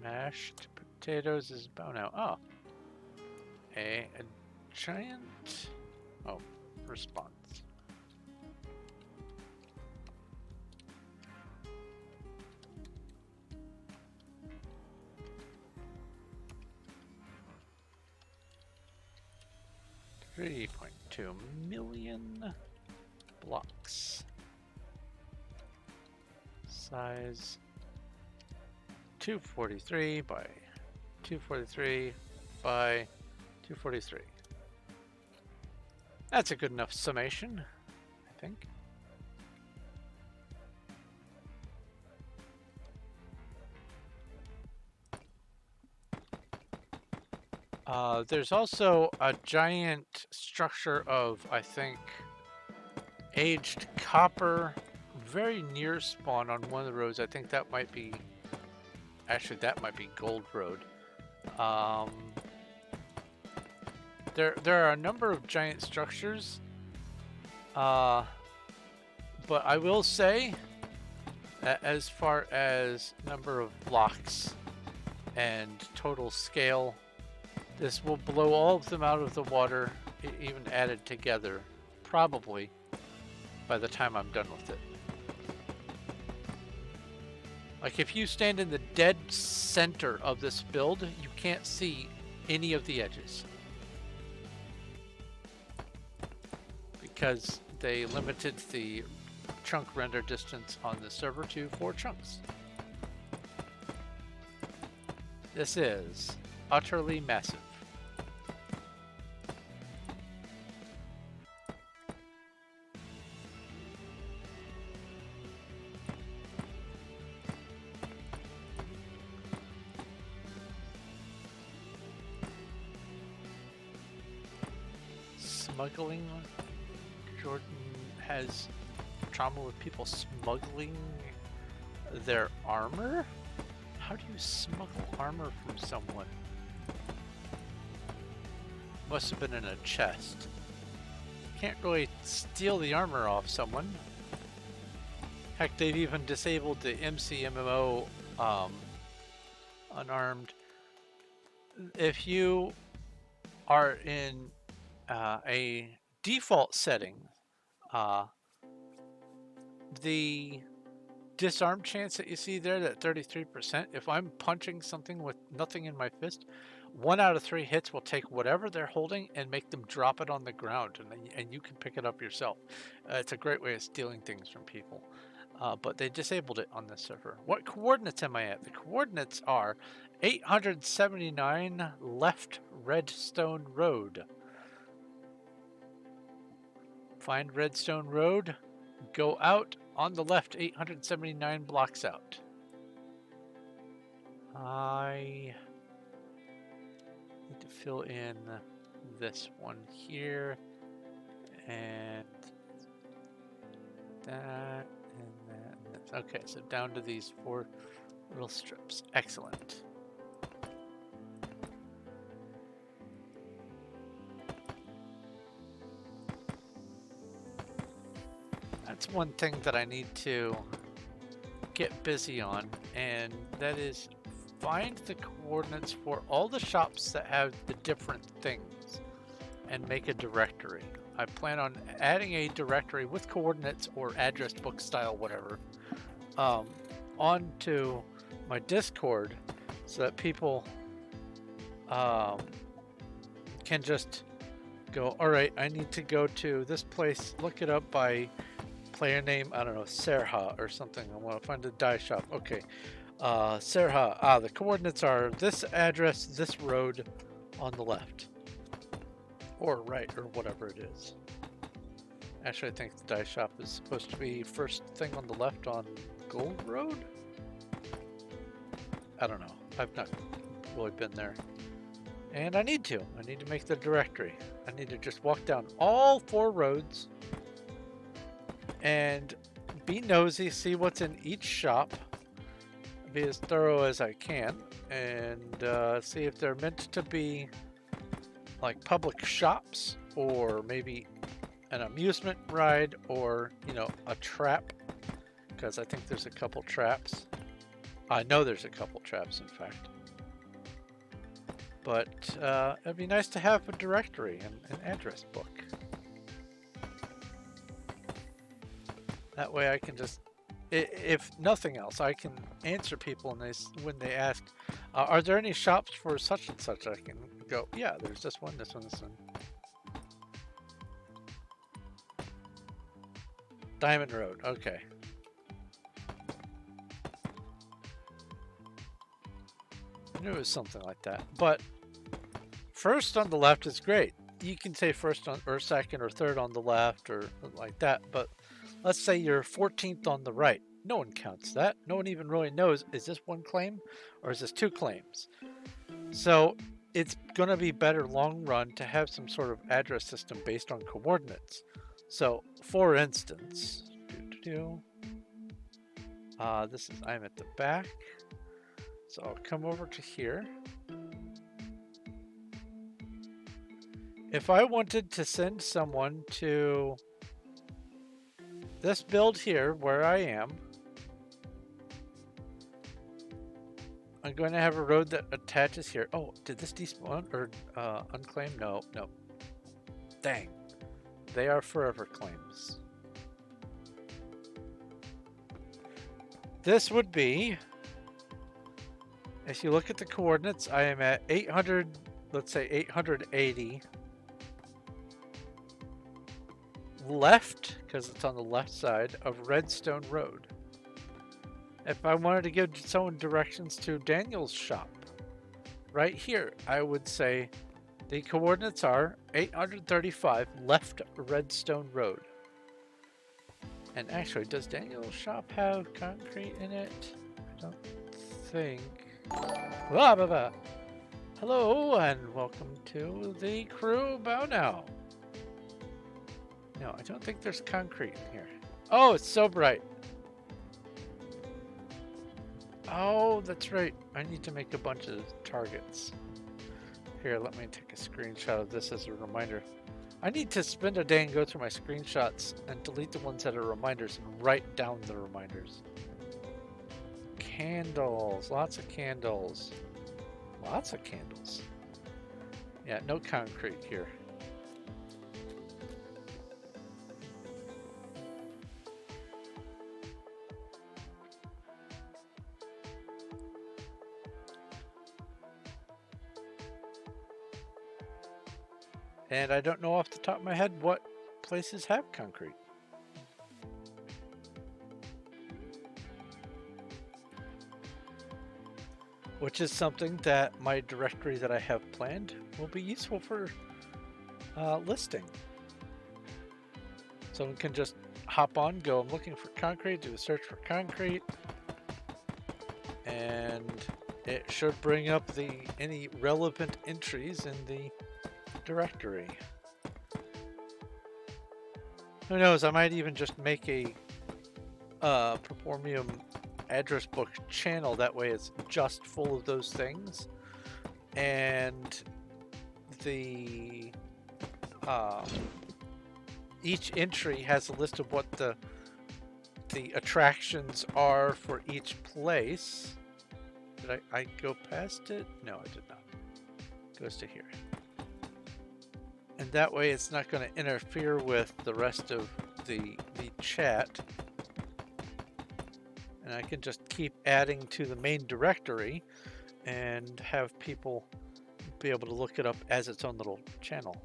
Mashed potatoes is about now. Oh. A giant... Oh, response. 3.2 million blocks. Size 243 by 243 by 243. That's a good enough summation, I think. There's also a giant structure of, I think, aged copper very near spawn on one of the roads. I think that might be, actually that might be Gold Road. There are a number of giant structures, but I will say that as far as number of blocks and total scale, this will blow all of them out of the water, even added together, probably by the time I'm done with it. Like if you stand in the dead center of this build, you can't see any of the edges, because they limited the chunk render distance on the server to 4 chunks. This is utterly massive. Smuggling. Jordan has trauma with people smuggling their armor? How do you smuggle armor from someone? Must have been in a chest. Can't really steal the armor off someone. Heck, they've even disabled the MCMMO unarmed. If you are in a default setting, the disarm chance that you see there, that 33%, if I'm punching something with nothing in my fist, 1 out of 3 hits will take whatever they're holding and make them drop it on the ground, and you can pick it up yourself. It's a great way of stealing things from people. But they disabled it on this server. What coordinates am I at? The coordinates are 879 left Redstone Road. Find Redstone Road, go out on the left 879 blocks out. I need to fill in this one here, and that, and that, and that. Okay, so down to these 4 little strips. Excellent. That's one thing that I need to get busy on, and that is find the coordinates for all the shops that have the different things and make a directory. I plan on adding a directory with coordinates or address book style, whatever, onto my Discord so that people can just go, all right, I need to go to this place, look it up by player name, I don't know, Serha or something. I want to find a dye shop. Okay, Serha. The coordinates are this address, this road on the left. Or right, or whatever it is. Actually, I think the dye shop is supposed to be first thing on the left on Gold Road? I don't know. I've not really been there. And I need to. I need to make the directory. I need to just walk down all 4 roads and be nosy, see what's in each shop, be as thorough as I can, and see if they're meant to be like public shops, or maybe an amusement ride, or, you know, a trap, because I think there's a couple traps. I know there's a couple traps, in fact. But it'd be nice to have a directory and an address book. That way I can just, if nothing else, I can answer people when they ask, are there any shops for such and such? I can go, yeah, there's this one, this one, this one. Diamond Road, okay. I knew it was something like that. But first on the left is great. You can say first on, or second or third on the left or like that. But let's say you're 14th on the right. No one counts that. No one even really knows, is this one claim or is this two claims? So it's going to be better long run to have some sort of address system based on coordinates. So for instance, this is, I'm at the back. So I'll come over to here. If I wanted to send someone to this build here where I am, I'm going to have a road that attaches here. Oh, did this despawn or unclaim? No, no. Dang. They are forever claims. This would be, if you look at the coordinates, I am at 800, let's say 880 left, because it's on the left side of Redstone Road. If I wanted to give someone directions to Daniel's shop, right here, I would say the coordinates are 835 left Redstone Road. And actually, does Daniel's shop have concrete in it? I don't think. Blah, blah, blah. Hello and welcome to the crew bow now. No, I don't think there's concrete in here. Oh, it's so bright. Oh, that's right. I need to make a bunch of targets. Here, let me take a screenshot of this as a reminder. I need to spend a day and go through my screenshots and delete the ones that are reminders and write down the reminders. Candles, lots of candles. Lots of candles. Yeah, no concrete here. And I don't know off the top of my head what places have concrete. Which is something that my directory that I have planned will be useful for listing. Someone can just hop on, go, I'm looking for concrete, do a search for concrete, and it should bring up any relevant entries in the directory. Who knows, I might even just make a Performium address book channel, that way it's just full of those things, and the each entry has a list of what the attractions are for each place. Did I go past it? No, I did not. It goes to here. And that way it's not going to interfere with the rest of the chat. And I can just keep adding to the main directory and have people be able to look it up as its own little channel.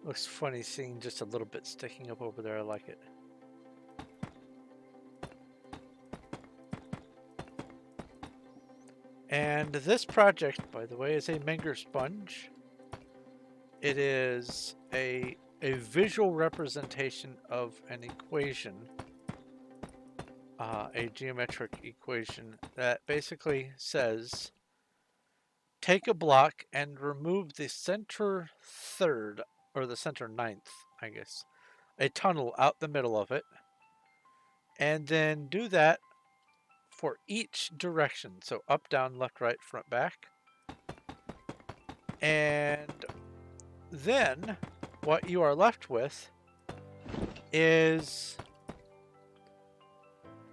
Looks funny seeing just a little bit sticking up over there. I like it. And this project, by the way, is a Menger Sponge. It is a visual representation of an equation, a geometric equation that basically says, take a block and remove the center third, or the center ninth, I guess, a tunnel out the middle of it, and then do that for each direction. So up, down, left, right, front, back. And then what you are left with is,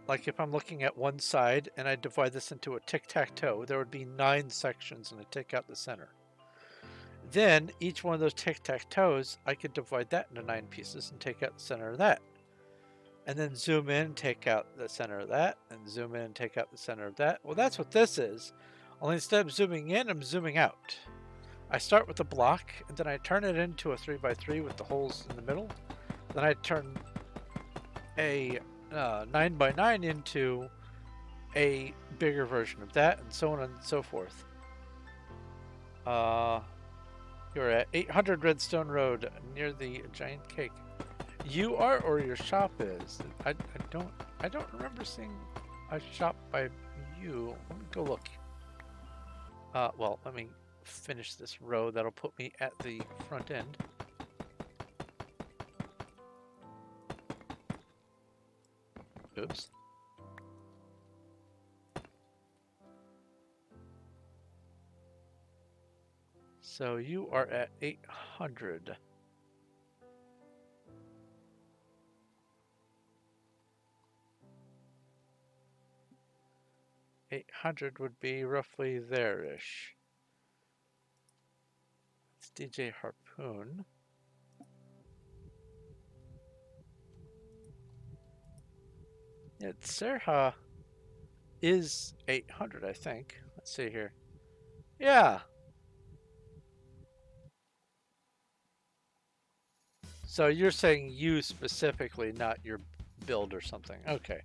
like if I'm looking at one side and I divide this into a tic-tac-toe, there would be 9 sections and I take out the center. Then each one of those tic-tac-toes, I could divide that into 9 pieces and take out the center of that. and then zoom in, take out the center of that, and zoom in, take out the center of that. Well, that's what this is. Only instead of zooming in, I'm zooming out. I start with a block, and then I turn it into a 3x3 with the holes in the middle. Then I turn a 9x9 into a bigger version of that, and so on and so forth. You're at 800 Redstone Road, near the giant cake. You are, or your shop is? I don't remember seeing a shop by you. Let me go look. Well, let me finish this row. That'll put me at the front end. Oops. So you are at 800. $800 would be roughly there-ish. It's DJ Harpoon. Yeah, Serha is 800, I think. Let's see here. Yeah. So you're saying you specifically, not your build or something. Okay.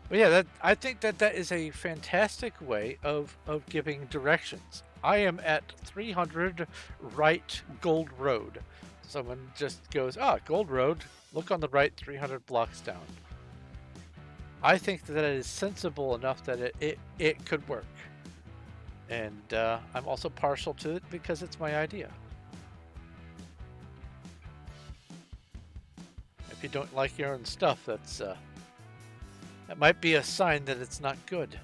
But yeah, I think that is a fantastic way of giving directions. I am at 300 right Gold Road. Someone just goes, Gold Road, look on the right 300 blocks down. I think that is sensible enough that it could work. And I'm also partial to it because it's my idea. If you don't like your own stuff, that's that might be a sign that it's not good.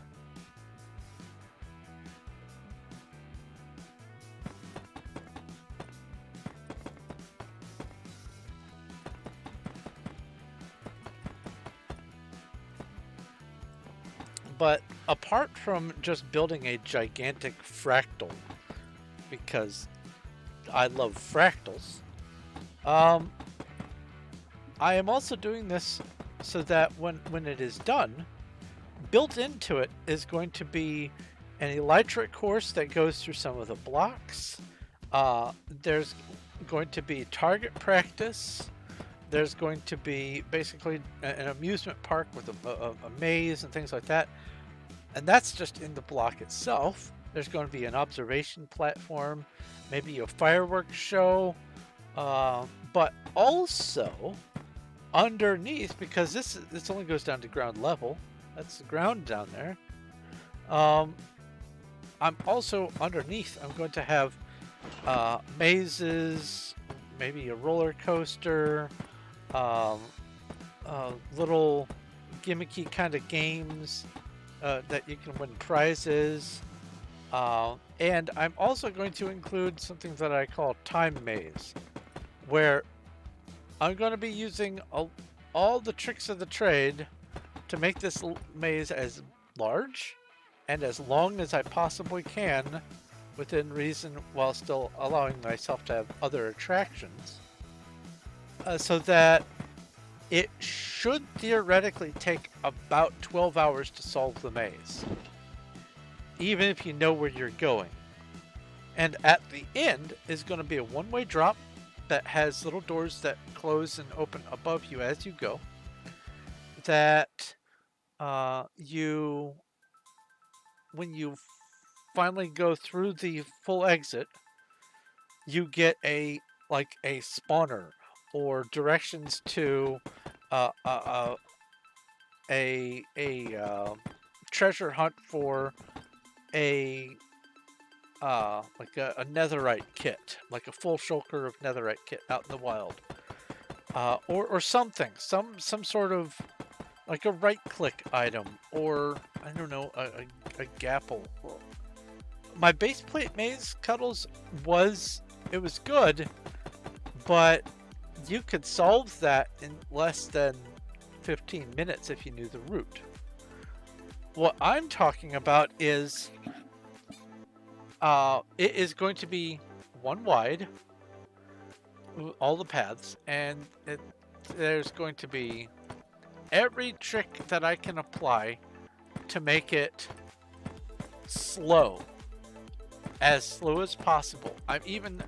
But apart from just building a gigantic fractal, because I love fractals, I am also doing this so that when it is done, built into it is going to be an elytra course that goes through some of the blocks. There's going to be target practice. There's going to be basically an amusement park with a maze and things like that. And that's just in the block itself. There's going to be an observation platform, maybe a fireworks show, but also underneath, because this only goes down to ground level. That's the ground down there. I'm also underneath. I'm going to have mazes, maybe a roller coaster, little gimmicky kind of games that you can win prizes. And I'm also going to include something that I call time maze, where I'm going to be using all the tricks of the trade to make this maze as large and as long as I possibly can within reason, while still allowing myself to have other attractions, so that it should theoretically take about 12 hours to solve the maze, even if you know where you're going. And at the end is going to be a one-way drop that has little doors that close and open above you as you go, that when you finally go through the full exit, you get a spawner or directions to a treasure hunt for a netherite kit, like a full shulker of netherite kit out in the wild, or something, some sort of like a right click item, or I don't know, a gapple. My base plate maze, Cuddles, was good, but you could solve that in less than 15 minutes if you knew the route. What I'm talking about is it is going to be one wide, all the paths, and there's going to be every trick that I can apply to make it slow, as slow as possible. I even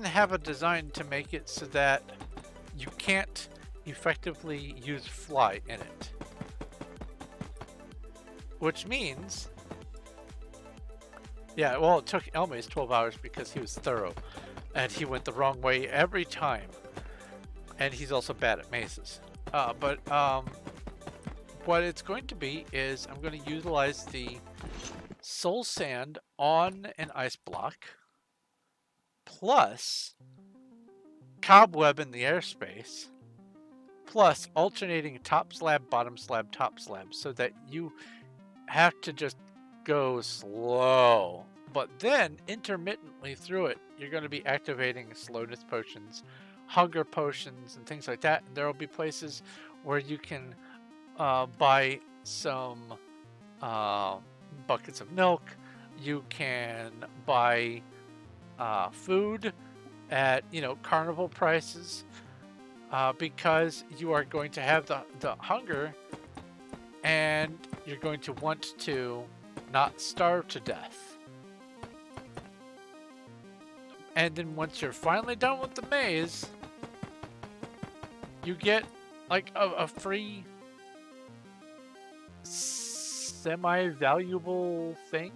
have a design to make it so that you can't effectively use fly in it. Which means, yeah, well, it took Elmace 12 hours because he was thorough and he went the wrong way every time. And he's also bad at mazes. What it's going to be is I'm going to utilize the soul sand on an ice block plus cobweb in the airspace plus alternating top slab, bottom slab, top slab, so that you have to just go slow. But then intermittently through it, you're going to be activating slowness potions, hunger potions, and things like that. And there will be places where you can buy some buckets of milk. You can buy food at, you know, carnival prices, because you are going to have the hunger and you're going to want to not starve to death. And then once you're finally done with the maze, you get like a free semi-valuable thing.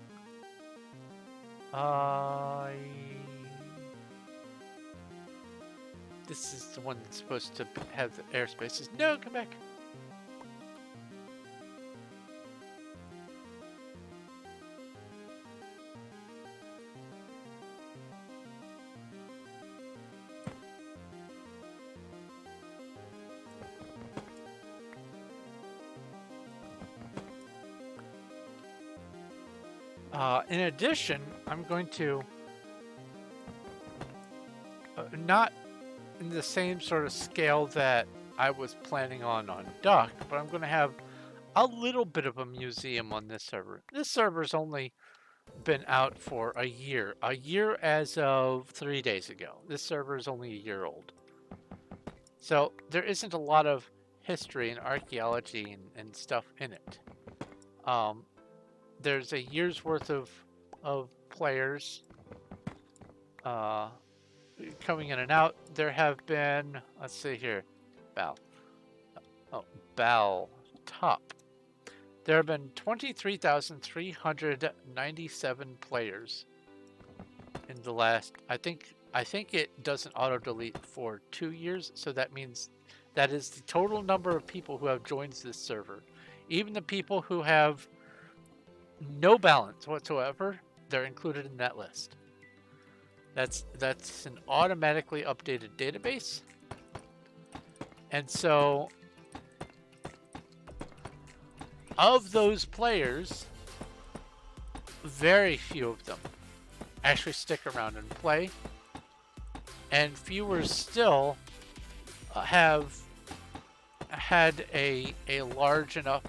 This is the one that's supposed to have the airspaces. No, come back. In addition, I'm going to not in the same sort of scale that I was planning on Duck, but I'm going to have a little bit of a museum on this server. This server's only been out for a year as of 3 days ago. This server is only a year old. So there isn't a lot of history and archaeology and stuff in it. There's a year's worth of players coming in and out. There have been, let's see here, Bal top. There have been 23,397 players in the last, I think it doesn't auto delete for 2 years, so that means that is the total number of people who have joined this server. Even the people who have no balance whatsoever, they're included in that list. That's an automatically updated database. And so of those players, very few of them actually stick around and play, and fewer still have had a large enough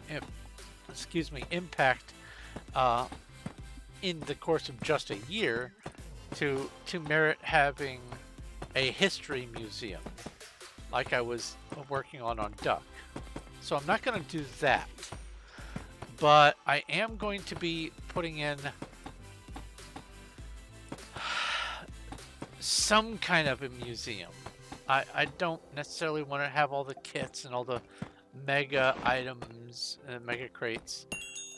impact in the course of just a year to merit having a history museum like I was working on Duck. So I'm not going to do that, but I am going to be putting in some kind of a museum. I don't necessarily want to have all the kits and all the mega items, mega crates,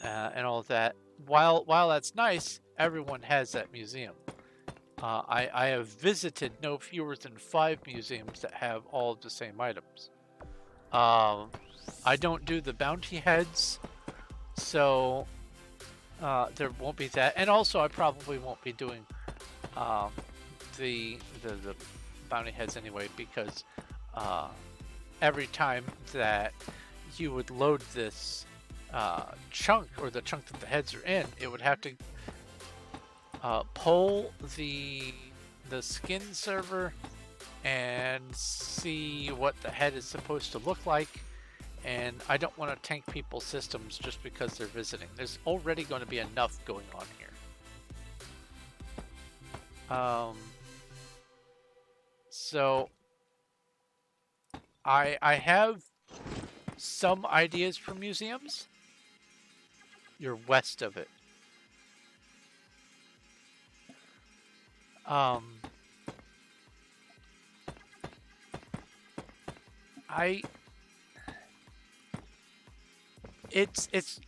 and all of that. While that's nice, everyone has that museum. I have visited no fewer than 5 museums that have all of the same items. I don't do the bounty heads, so there won't be that. And also, I probably won't be doing the bounty heads anyway, because every time that you would load this chunk, or the chunk that the heads are in, it would have to poll the skin server and see what the head is supposed to look like. And I don't want to tank people's systems just because they're visiting. There's already going to be enough going on here. So I have some ideas for museums. You're west of it. I it's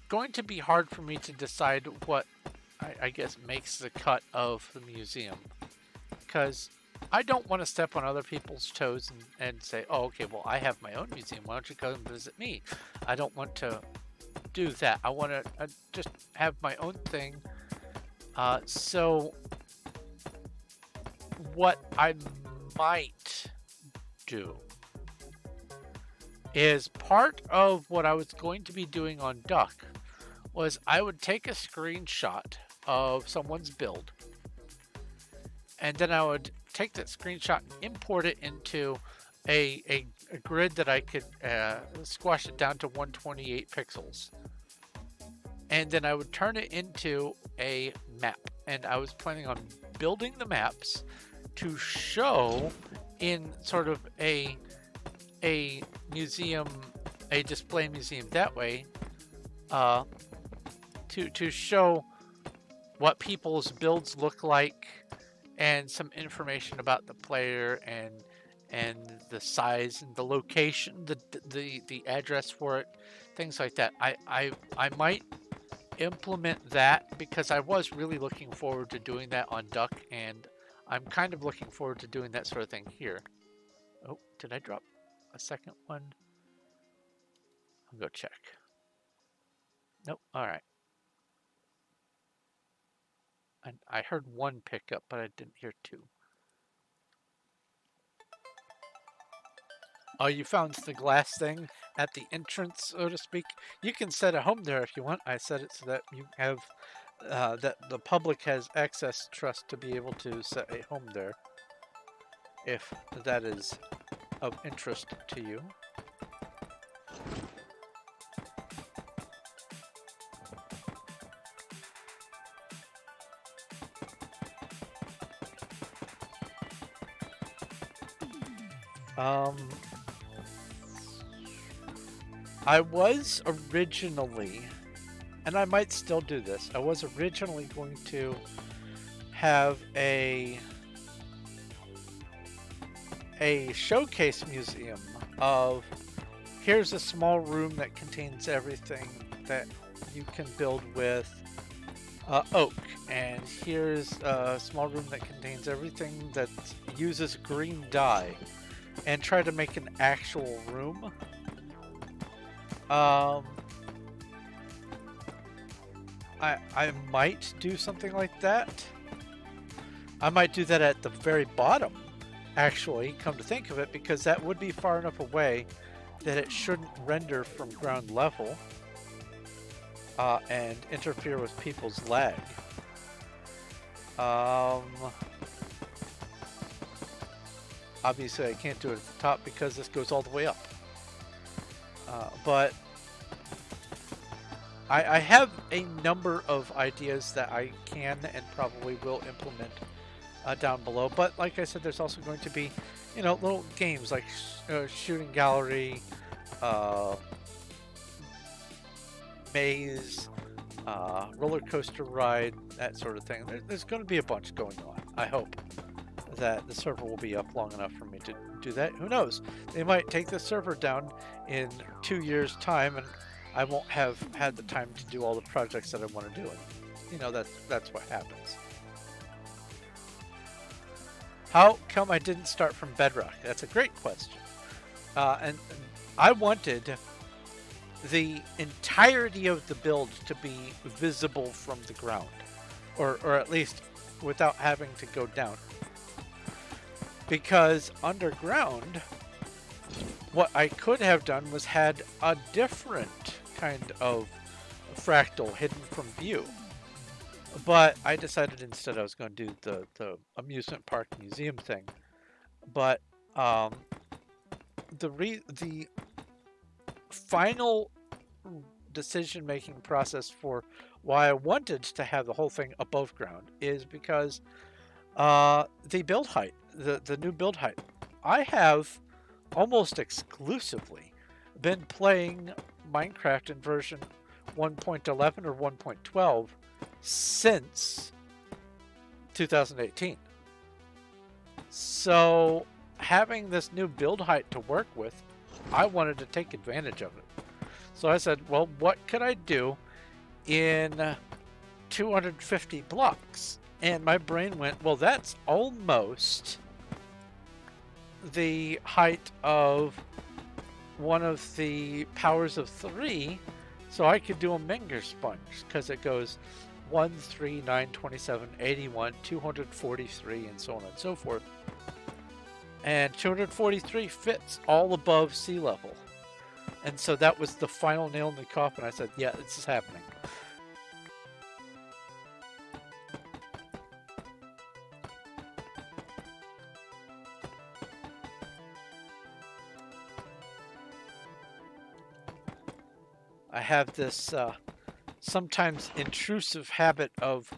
going to be hard for me to decide what I guess makes the cut of the museum, because I don't want to step on other people's toes and say, oh, okay, well, I have my own museum. Why don't you come visit me? I don't want to do that. I want to just have my own thing. So what I might do is, part of what I was going to be doing on Duck was I would take a screenshot of someone's build, and then I would take that screenshot and import it into a grid that I could squash it down to 128 pixels. And then I would turn it into a map. And I was planning on building the maps to show in sort of a museum, a display museum that way, to show what people's builds look like, and some information about the player, and the size and the location, the address for it, things like that. I might implement that, because I was really looking forward to doing that on Duck, and I'm kind of looking forward to doing that sort of thing here. Oh, did I drop a second one? I'll go check. Nope. All right. I heard one pickup, but I didn't hear two. Oh, you found the glass thing at the entrance, so to speak. You can set a home there if you want. I set it so that you have that the public has access trust to be able to set a home there, if that is of interest to you. I was originally, and I might still do this, I was originally going to have a showcase museum of, here's a small room that contains everything that you can build with oak, and here's a small room that contains everything that uses green dye, and try to make an actual room. I might do something like that. I might do that at the very bottom, actually, come to think of it, because that would be far enough away that it shouldn't render from ground level and interfere with people's lag. Obviously I can't do it at the top because this goes all the way up. But I have a number of ideas that I can and probably will implement down below. But like I said, there's also going to be, you know, little games like shooting gallery, maze, roller coaster ride, that sort of thing. There's going to be a bunch going on. I hope that the server will be up long enough for me to do that. Who knows? They might take the server down in 2 years' time, and I won't have had the time to do all the projects that I want to do. And, you know, that's what happens. How come I didn't start from bedrock? That's a great question. And I wanted the entirety of the build to be visible from the ground, or at least without having to go down. Because underground, what I could have done was had a different kind of fractal hidden from view. But I decided instead I was going to do the amusement park museum thing. But the final decision-making process for why I wanted to have the whole thing above ground is because The build height, the new build height. I have almost exclusively been playing Minecraft in version 1.11 or 1.12 since 2018. So having this new build height to work with, I wanted to take advantage of it. So I said, well, what could I do in 250 blocks? And my brain went, well, that's almost the height of one of the powers of 3. So I could do a Menger Sponge because it goes 1, 3, 9, 27, 81, 243, and so on and so forth. And 243 fits all above sea level. And so that was the final nail in the coffin. I said, yeah, this is happening. I have this sometimes intrusive habit of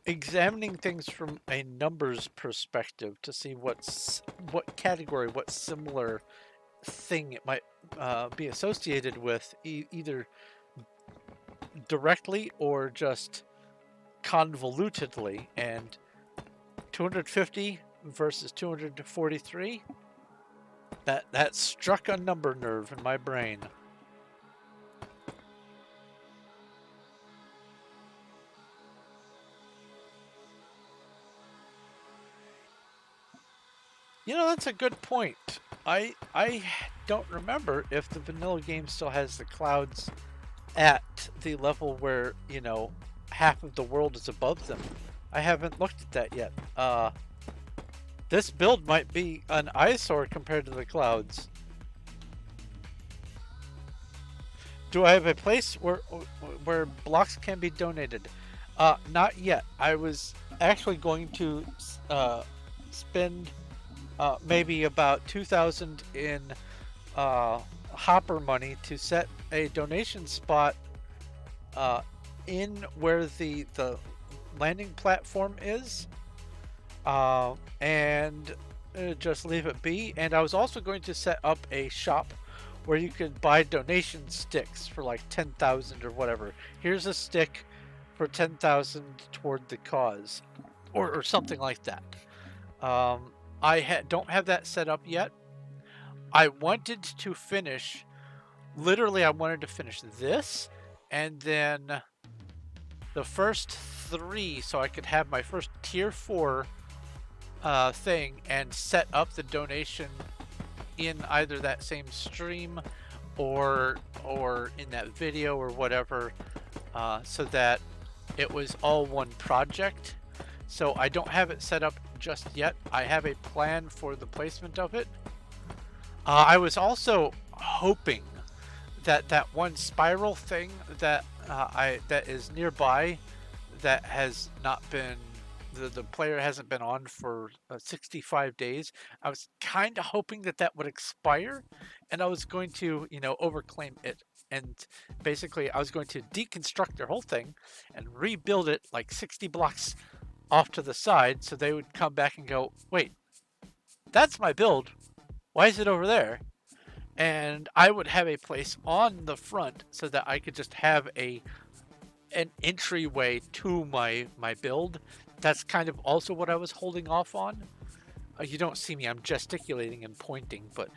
examining things from a numbers perspective to see what category, what similar thing it might be associated with, either directly or just convolutedly. And 250 versus 243, that struck a number nerve in my brain. You know, that's a good point. I don't remember if the vanilla game still has the clouds at the level where, you know, half of the world is above them. I haven't looked at that yet. This build might be an eyesore compared to the clouds. Do I have a place where blocks can be donated? Not yet. I was actually going to spend maybe about 2,000 in hopper money to set a donation spot in where the landing platform is, and just leave it be. And I was also going to set up a shop where you could buy donation sticks for like 10,000 or whatever. Here's a stick for 10,000 toward the cause, or something like that. I don't have that set up yet. I wanted to finish, literally I wanted to finish this and then the first 3 so I could have my first tier 4 thing and set up the donation in either that same stream or in that video or whatever, so that it was all one project. So I don't have it set up just yet. I have a plan for the placement of it. I was also hoping that that one spiral thing that that is nearby, that has not been, the player hasn't been on for 65 days. I was kind of hoping that that would expire, and I was going to, you know, overclaim it. And basically I was going to deconstruct their whole thing and rebuild it like 60 blocks off to the side, so they would come back and go, wait, that's my build, why is it over there? And I would have a place on the front so that I could just have an entryway to my build. That's kind of also what I was holding off on. You don't see me, I'm gesticulating and pointing, but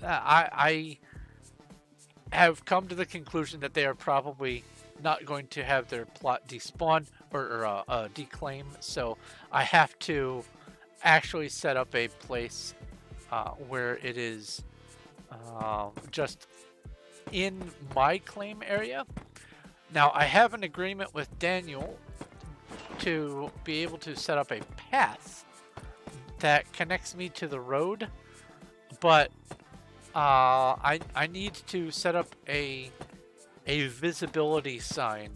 I have come to the conclusion that they are probably not going to have their plot despawn or declaim, so I have to actually set up a place where it is just in my claim area. Now I have an agreement with Daniel to be able to set up a path that connects me to the road, but I need to set up a visibility sign,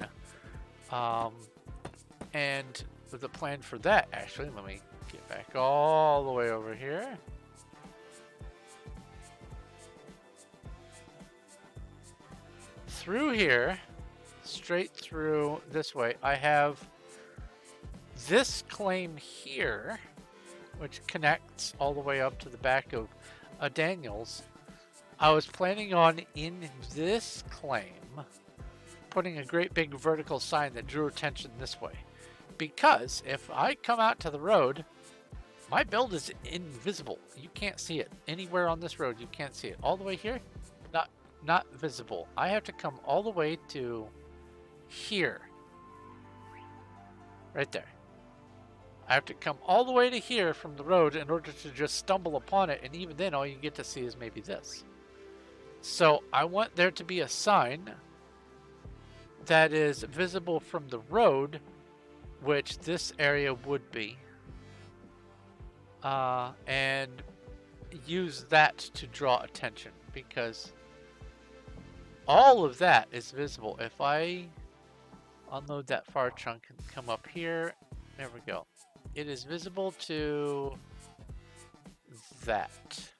and with a plan for that, actually, let me get back all the way over here. Through here, straight through this way, I have this claim here, which connects all the way up to the back of Daniel's, I was planning on in this claim putting a great big vertical sign that drew attention this way. Because if I come out to the road, my build is invisible. You can't see it. Anywhere on this road, you can't see it. All the way here, not visible. I have to come all the way to here. Right there. I have to come all the way to here from the road in order to just stumble upon it, and even then all you get to see is maybe this. So I want there to be a sign that is visible from the road, which this area would be, and use that to draw attention, because all of that is visible. If I unload that far chunk and come up here, there we go. It is visible to that.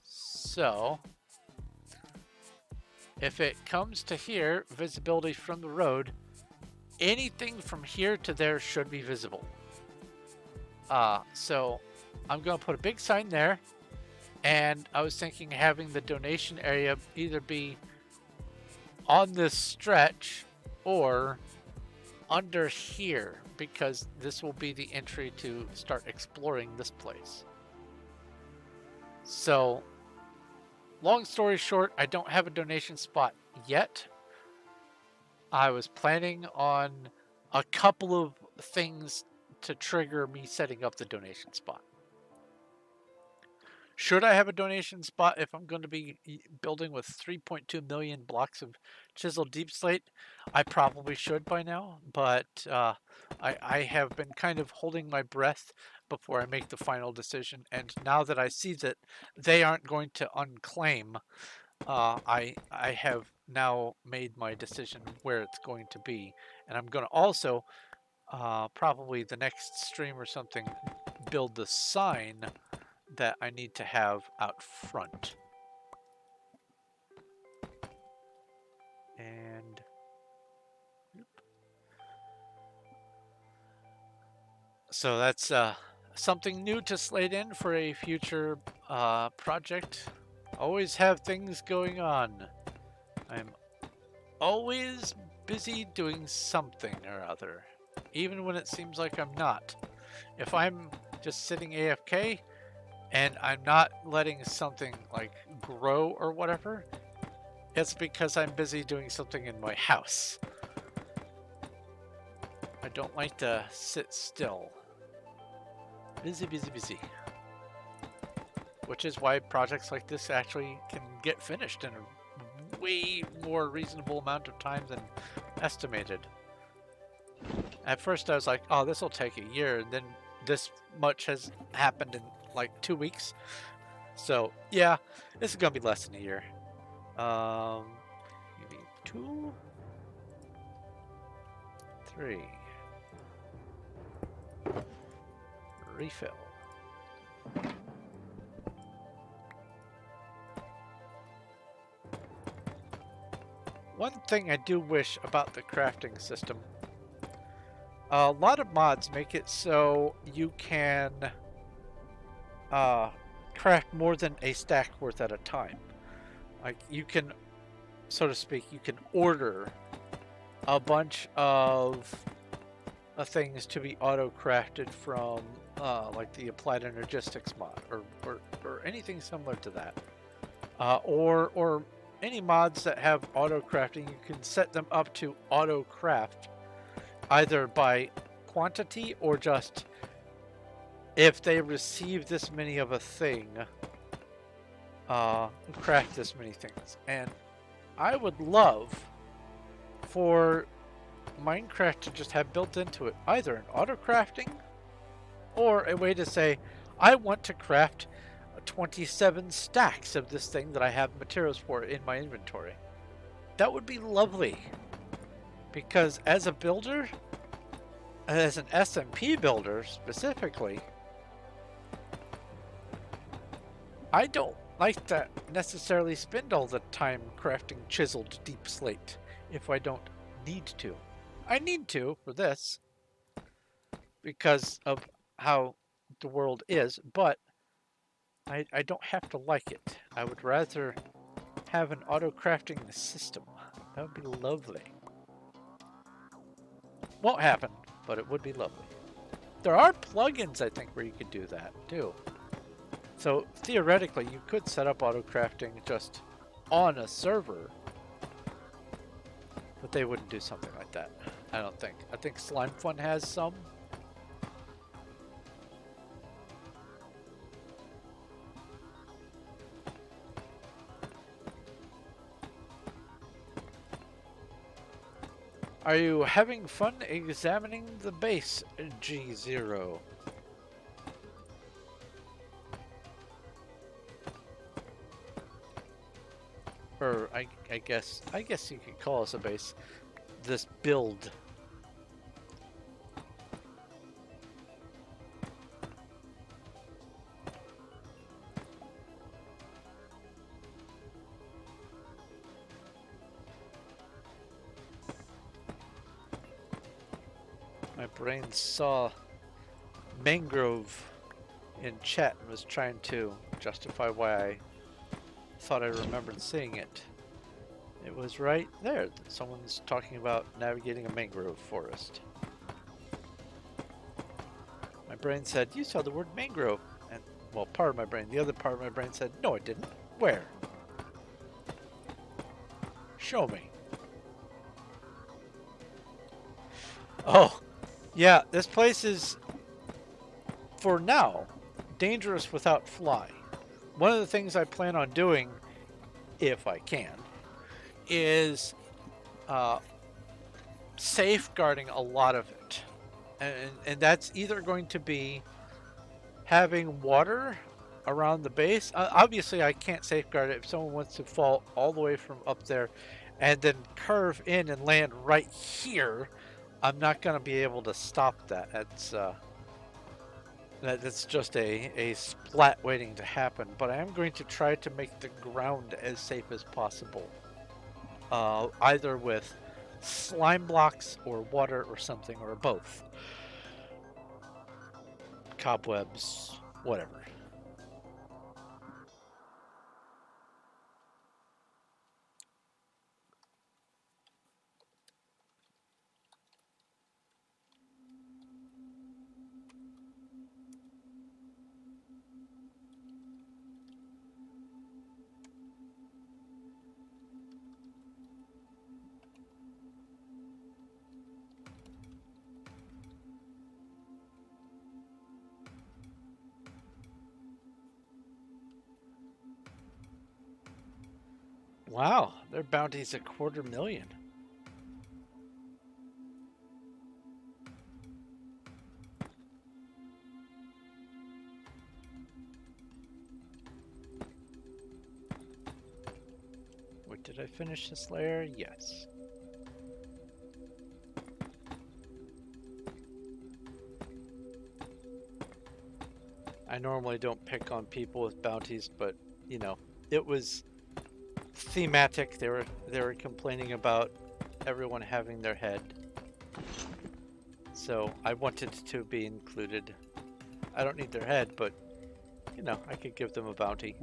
So if it comes to here, visibility from the road, anything from here to there should be visible. So I'm going to put a big sign there, and I was thinking having the donation area either be on this stretch or under here, because this will be the entry to start exploring this place. So long story short, I don't have a donation spot yet. I was planning on a couple of things to trigger me setting up the donation spot. Should I have a donation spot if I'm going to be building with 3.2 million blocks of chiseled Deepslate? I probably should by now, but I have been kind of holding my breath before I make the final decision. And now that I see that they aren't going to unclaim, I have now made my decision where it's going to be. And I'm going to also, probably the next stream or something, build the sign that I need to have out front. And so that's something new to slate in for a future project. Always have things going on. I'm always busy doing something or other, even when it seems like I'm not. If I'm just sitting AFK and I'm not letting something like grow or whatever, it's because I'm busy doing something in my house. I don't like to sit still. Busy, busy, busy. Which is why projects like this actually can get finished in a way more reasonable amount of time than estimated. At first I was like, oh, this will take a year, and then this much has happened in like 2 weeks. So yeah, this is gonna be less than a year. Maybe 2, 3. Refill. One thing I do wish about the crafting system, a lot of mods make it so you can craft more than a stack worth at a time. Like you can, so to speak, you can order a bunch of things to be auto crafted from like the Applied Energistics mod or anything similar to that, or any mods that have auto crafting. You can set them up to auto craft either by quantity or just if they receive this many of a thing, craft this many things. And I would love for Minecraft to just have built into it either an auto crafting or a way to say, I want to craft 27 stacks of this thing that I have materials for in my inventory. That would be lovely, because as a builder, as an SMP builder specifically, I don't like to necessarily spend all the time crafting chiseled Deepslate if I don't need to. I need to for this because of how the world is, but I don't have to like it. I would rather have an auto-crafting system. That would be lovely. Won't happen, but it would be lovely. There are plugins, I think, where you could do that, too. So, theoretically, you could set up auto-crafting just on a server, but they wouldn't do something like that, I don't think. I think Slime Fun has some. Are you having fun examining the base, G0? Or I guess you could call us a base. This build. My brain saw mangrove in chat and was trying to justify why I thought I remembered seeing it. It was right there. Someone's talking about navigating a mangrove forest. My brain said, you saw the word mangrove. And, well, part of my brain. The other part of my brain said, no, I didn't. Where? Show me. Oh, yeah, this place is, for now, dangerous without fly. One of the things I plan on doing, if I can, is safeguarding a lot of it. And that's either going to be having water around the base. Obviously, I can't safeguard it if someone wants to fall all the way from up there and then curve in and land right here. I'm not going to be able to stop that. That's just a splat waiting to happen. But I am going to try to make the ground as safe as possible. Either with slime blocks or water or something or both. Cobwebs, whatever. Wow, their bounty's 250,000. Wait, did I finish this layer? Yes. I normally don't pick on people with bounties, but you know, it was thematic. They were complaining about everyone having their head. So I wanted to be included. I don't need their head, but you know, I could give them a bounty.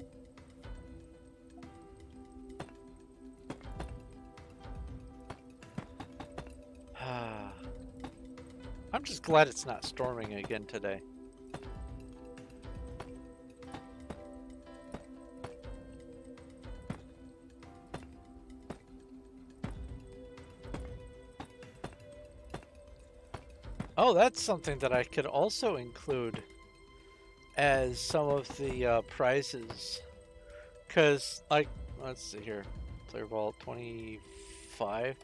I'm just glad it's not storming again today. Oh, that's something that I could also include as some of the prizes. Because, like, let's see here. Player Vault 25.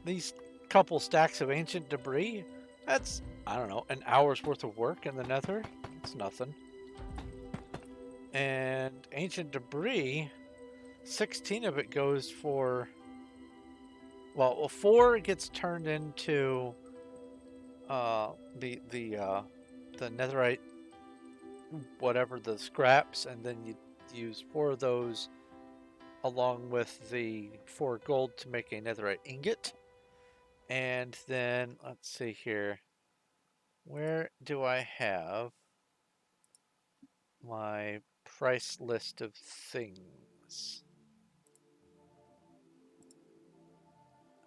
These couple stacks of ancient debris, that's, I don't know, an hour's worth of work in the nether. It's nothing. And ancient debris, 16 of it goes for, well, 4 gets turned into the netherite, whatever, the scraps, and then you use 4 of those along with the 4 gold to make a netherite ingot. And then let's see here. Where do I have my price list of things?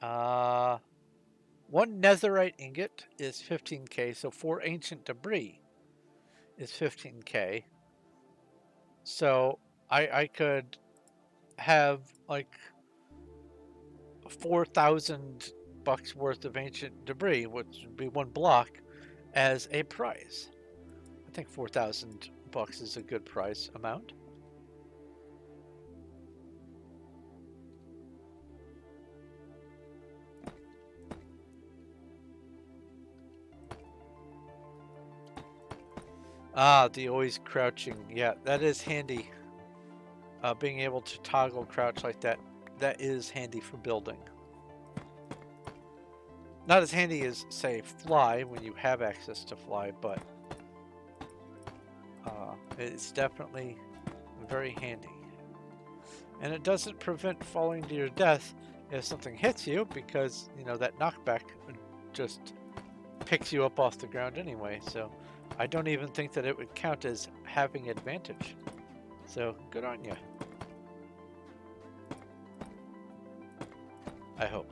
One netherite ingot is 15k, so 4 ancient debris is 15k. So I could have like 4,000 bucks worth of ancient debris, which would be one block, as a price. I think 4,000 bucks is a good price amount. Ah, the always crouching. Yeah, that is handy. Being able to toggle crouch like that, that is handy for building. Not as handy as, say, fly when you have access to fly, but it's definitely very handy. And it doesn't prevent falling to your death if something hits you, because, you know, that knockback just picks you up off the ground anyway. So I don't even think that it would count as having advantage. So good on you. I hope.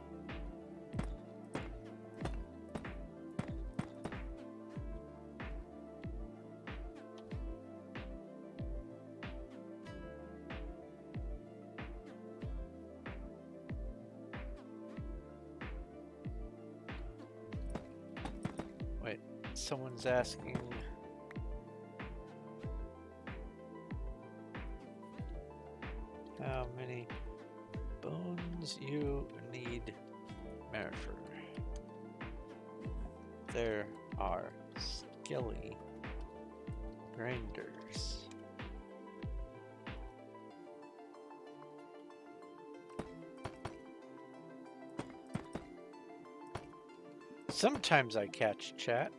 Wait, someone's asking. How many bones you need, Merfer? There are skilly grinders. Sometimes I catch chat.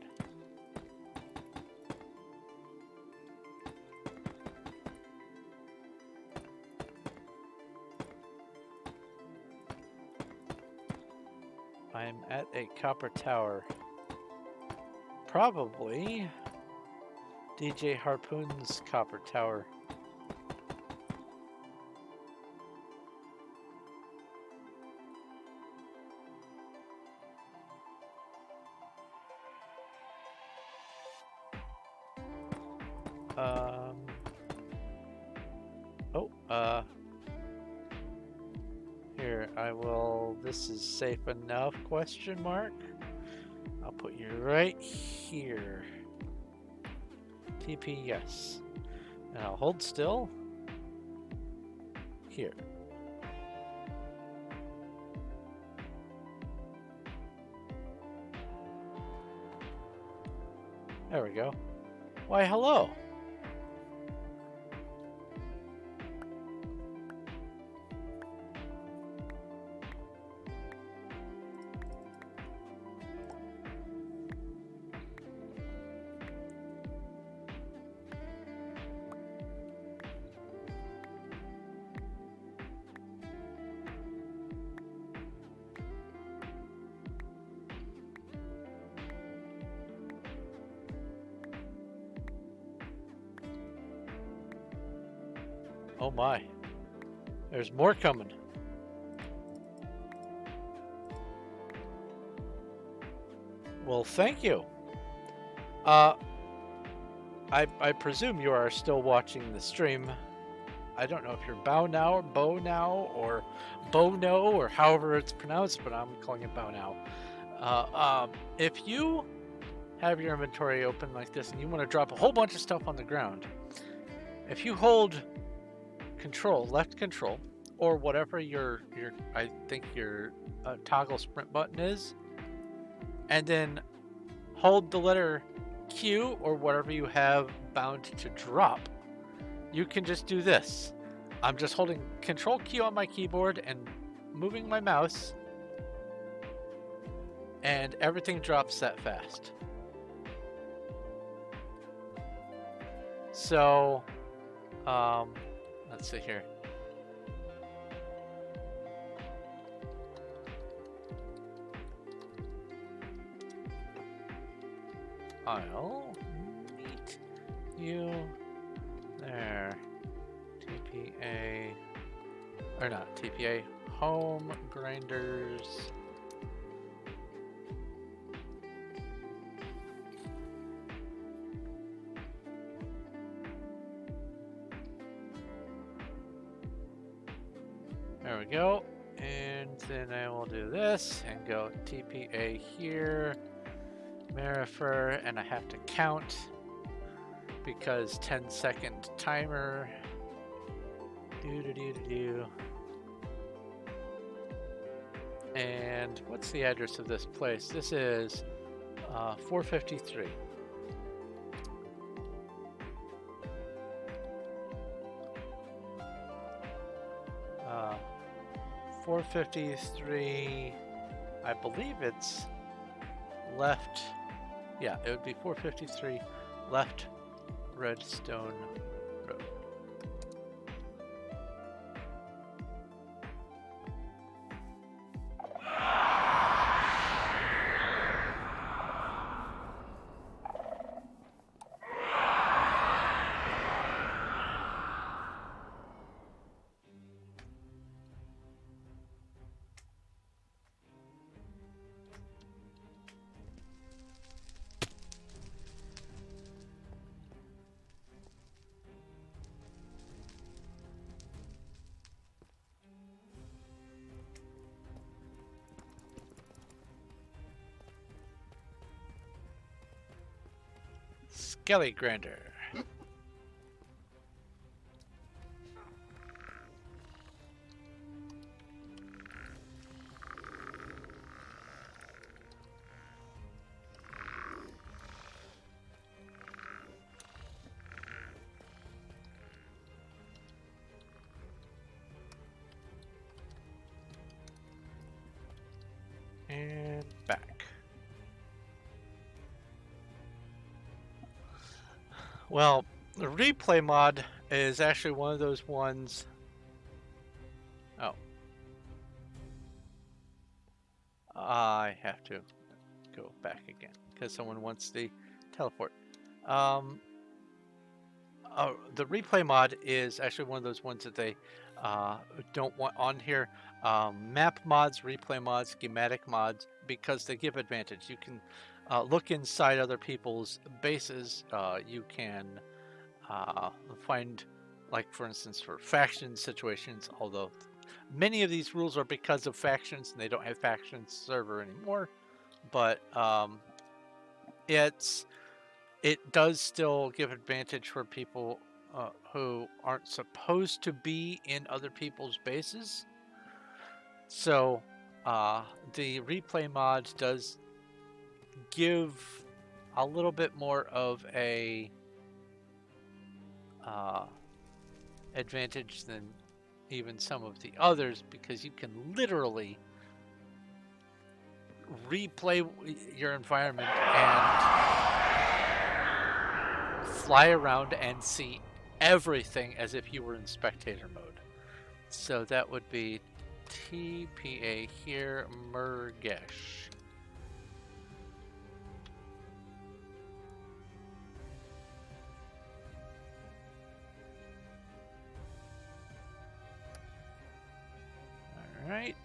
I'm at a copper tower. Probably DJ Harpoon's copper tower. Here, I will, this is safe enough, question mark. I'll put you right here. TP, yes. And I'll hold still. Here. There we go. Why, hello. Oh my. There's more coming. Well, thank you. I presume you are still watching the stream. I don't know if you're Bow Now or Bo Now or Bono or however it's pronounced, but I'm calling it Bow Now. If you have your inventory open like this and you want to drop a whole bunch of stuff on the ground, if you hold control, left control, or whatever your I think your toggle sprint button is, and then hold the letter Q or whatever you have bound to drop, you can just do this. I'm just holding Control Q on my keyboard and moving my mouse, and everything drops that fast. So, let's see here. I'll meet you there. TPA, or not TPA, home grinders. There we go. And then I will do this and go TPA here, Marifer, and I have to count because 10-second timer. Do. And what's the address of this place? This is 453. 453, I believe it's left, yeah, it would be 453 left Redstone Road. Skelly Grinder. And back. Well, the replay mod is actually one of those ones. Oh. I have to go back again because someone wants the teleport. The replay mod is actually one of those ones that they don't want on here. Map mods, replay mods, schematic mods, because they give advantage. You can look inside other people's bases. You can find, like for instance, for faction situations, although many of these rules are because of factions and they don't have factions server anymore, but it does still give advantage for people who aren't supposed to be in other people's bases. So the replay mod does give a little bit more of a advantage than even some of the others, because you can literally replay your environment and fly around and see everything as if you were in spectator mode. So that would be TPA here, Murgesh. All right.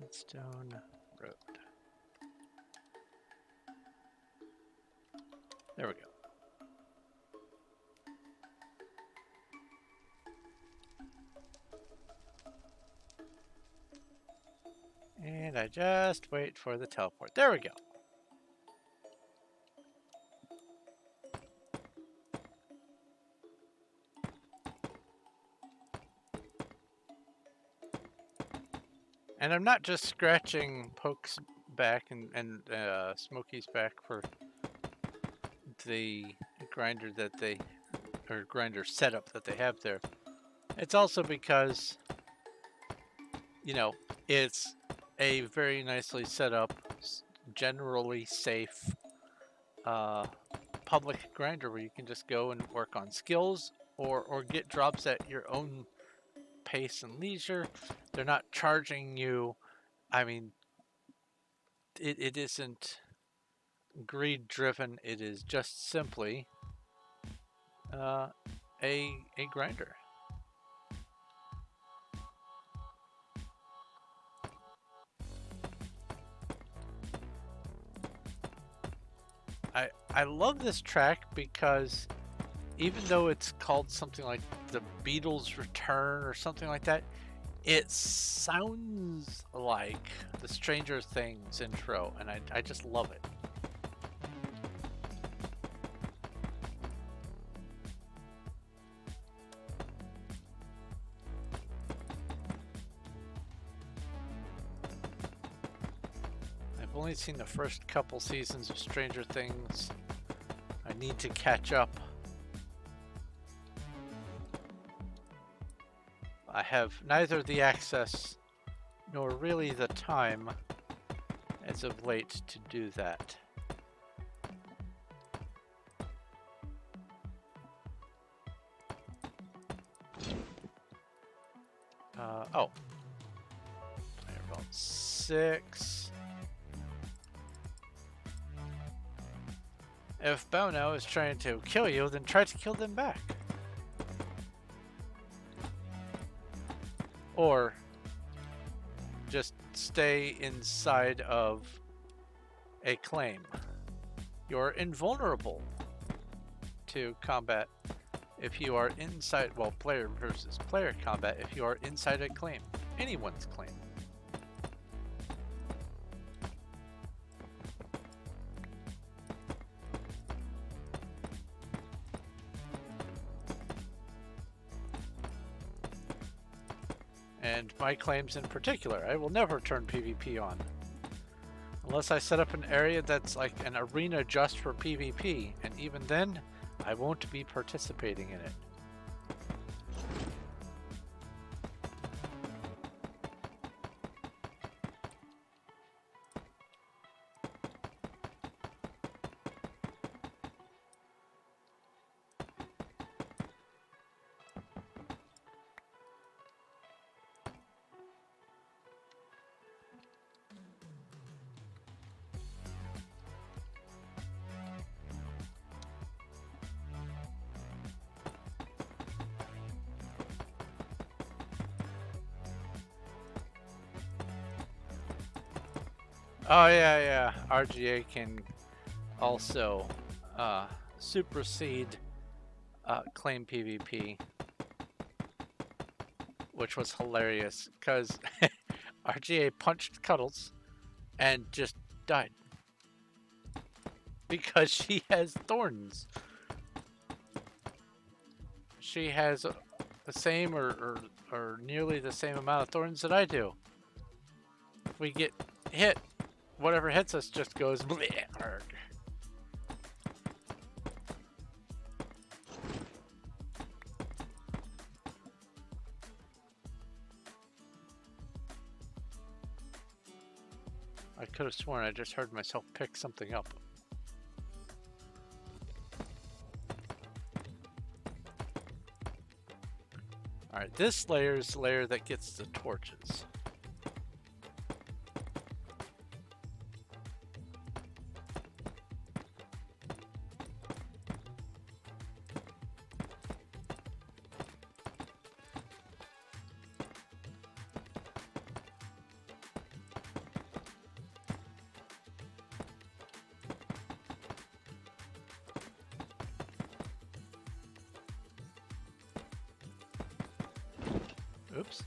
Stone Road. There we go. And And I just wait for the teleport. There we go. And I'm not just scratching Poke's back and Smokey's back for the grinder that they, or grinder setup that they have there. It's also because, you know, it's a very nicely set up, generally safe public grinder where you can just go and work on skills or get drops at your own pace and leisure. They're not charging you. I mean, it isn't greed driven. It is just simply a grinder. I love this track because even though it's called something like the Beatles Return or something like that, it sounds like the Stranger Things intro, and I just love it. I've only seen the first couple seasons of Stranger Things. I need to catch up. I have neither the access nor really the time as of late to do that. Oh. Player belt 6. If Bono is trying to kill you, then try to kill them back. Or just stay inside of a claim. You're invulnerable to combat if you are inside, well, player versus player combat if you are inside a claim, anyone's claim. And my claims in particular, I will never turn PvP on. Unless I set up an area that's like an arena just for PvP, and even then, I won't be participating in it. Oh yeah, RGA can also supersede claim PvP, which was hilarious because RGA punched Cuddles and just died because she has thorns. She has the same or nearly the same amount of thorns that I do. If we get hit, whatever hits us just goes bleh. I could have sworn I just heard myself pick something up. Alright, this layer is the layer that gets the torches. Oops.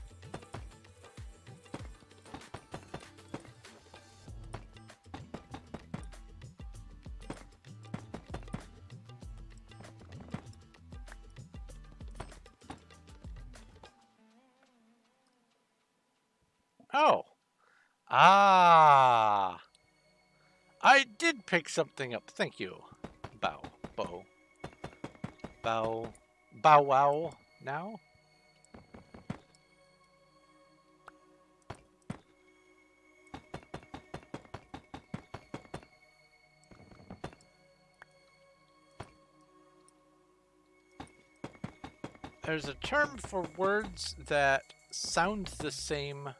Oh. Ah. I did pick something up. Thank you. Bow. Bow. Bow. Bow wow. Now? There's a term for words that sound the same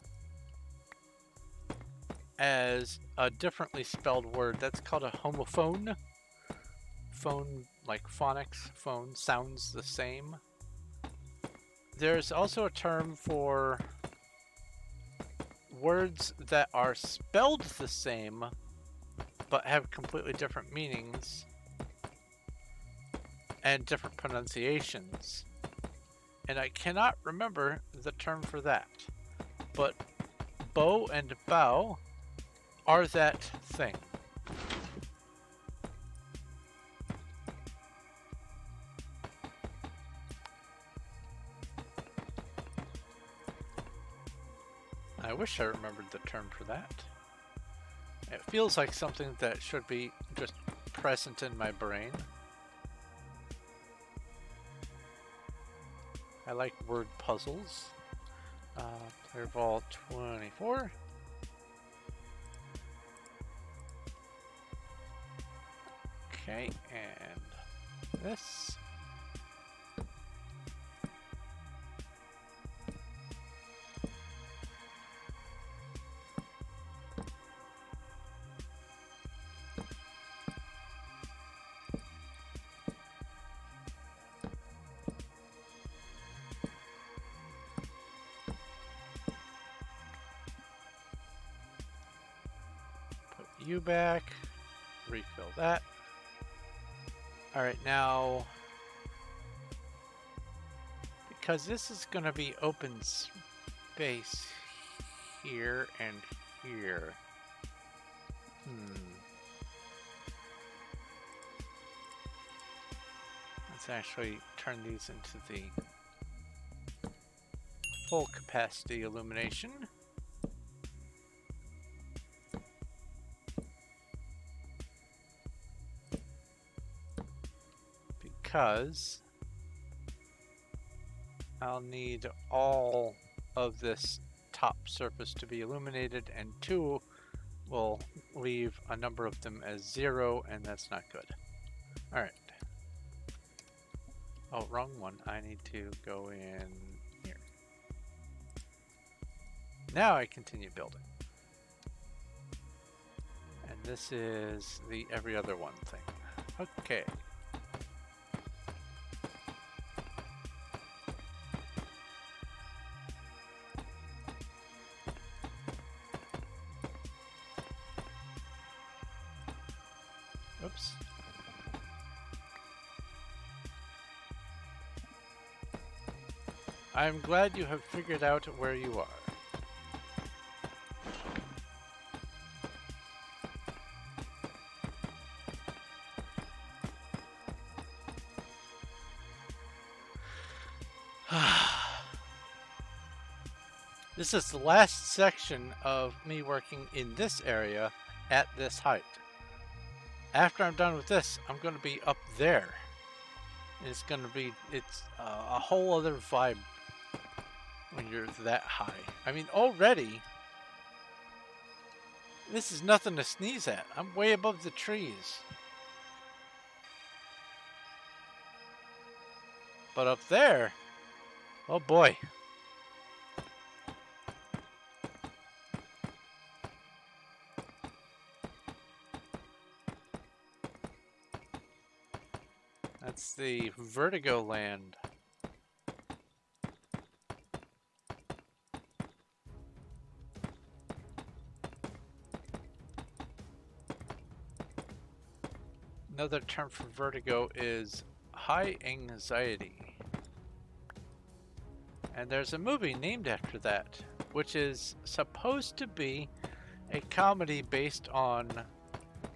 as a differently spelled word. That's called a homophone. Phone, like phonics, phone, sounds the same. There's also a term for words that are spelled the same but have completely different meanings and different pronunciations. And I cannot remember the term for that. But bow and bow are that thing. I wish I remembered the term for that. It feels like something that should be just present in my brain. I like word puzzles. Player ball 24. Okay, and this. You back, refill that. All right, now, because this is going to be open space here and here. Let's actually turn these into the full capacity illumination. Because I'll need all of this top surface to be illuminated, and 2 will leave a number of them as 0, and that's not good. Alright. Oh, wrong one. I need to go in here. Now I continue building. And this is the every other one thing. Okay. Oops. I'm glad you have figured out where you are. This is the last section of me working in this area at this height. After I'm done with this, I'm going to be up there. It's going to be, it's a whole other vibe when you're that high. I mean, already, this is nothing to sneeze at. I'm way above the trees. But up there, oh boy. That's the Vertigo land. Another term for vertigo is high anxiety. And there's a movie named after that, which is supposed to be a comedy based on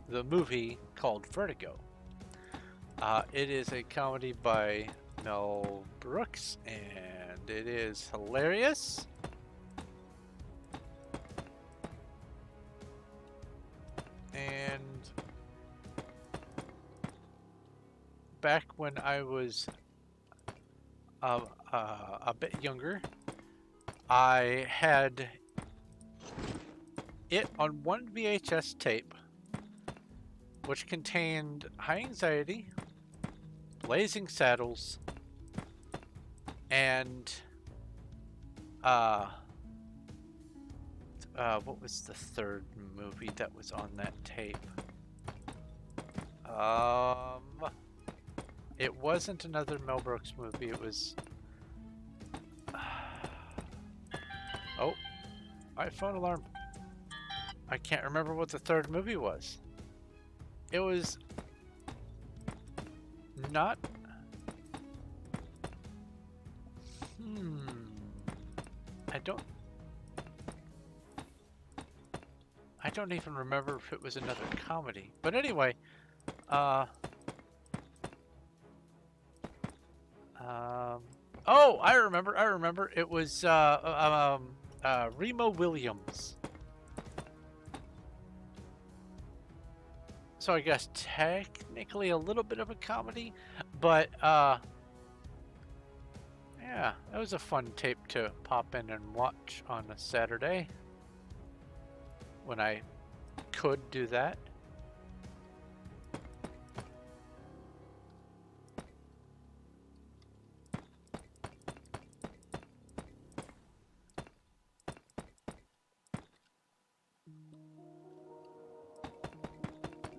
the movie called Vertigo. It is a comedy by Mel Brooks, and it is hilarious. back when I was a bit younger, I had it on one VHS tape, which contained High Anxiety, Blazing Saddles, and what was the third movie that was on that tape? It wasn't another Mel Brooks movie. It was. Oh, my phone alarm. I can't remember what the third movie was. It was not. I don't even remember if it was another comedy. But anyway, oh, I remember. It was Remo Williams. So I guess technically a little bit of a comedy, but yeah, that was a fun tape to pop in and watch on a Saturday when I could do that.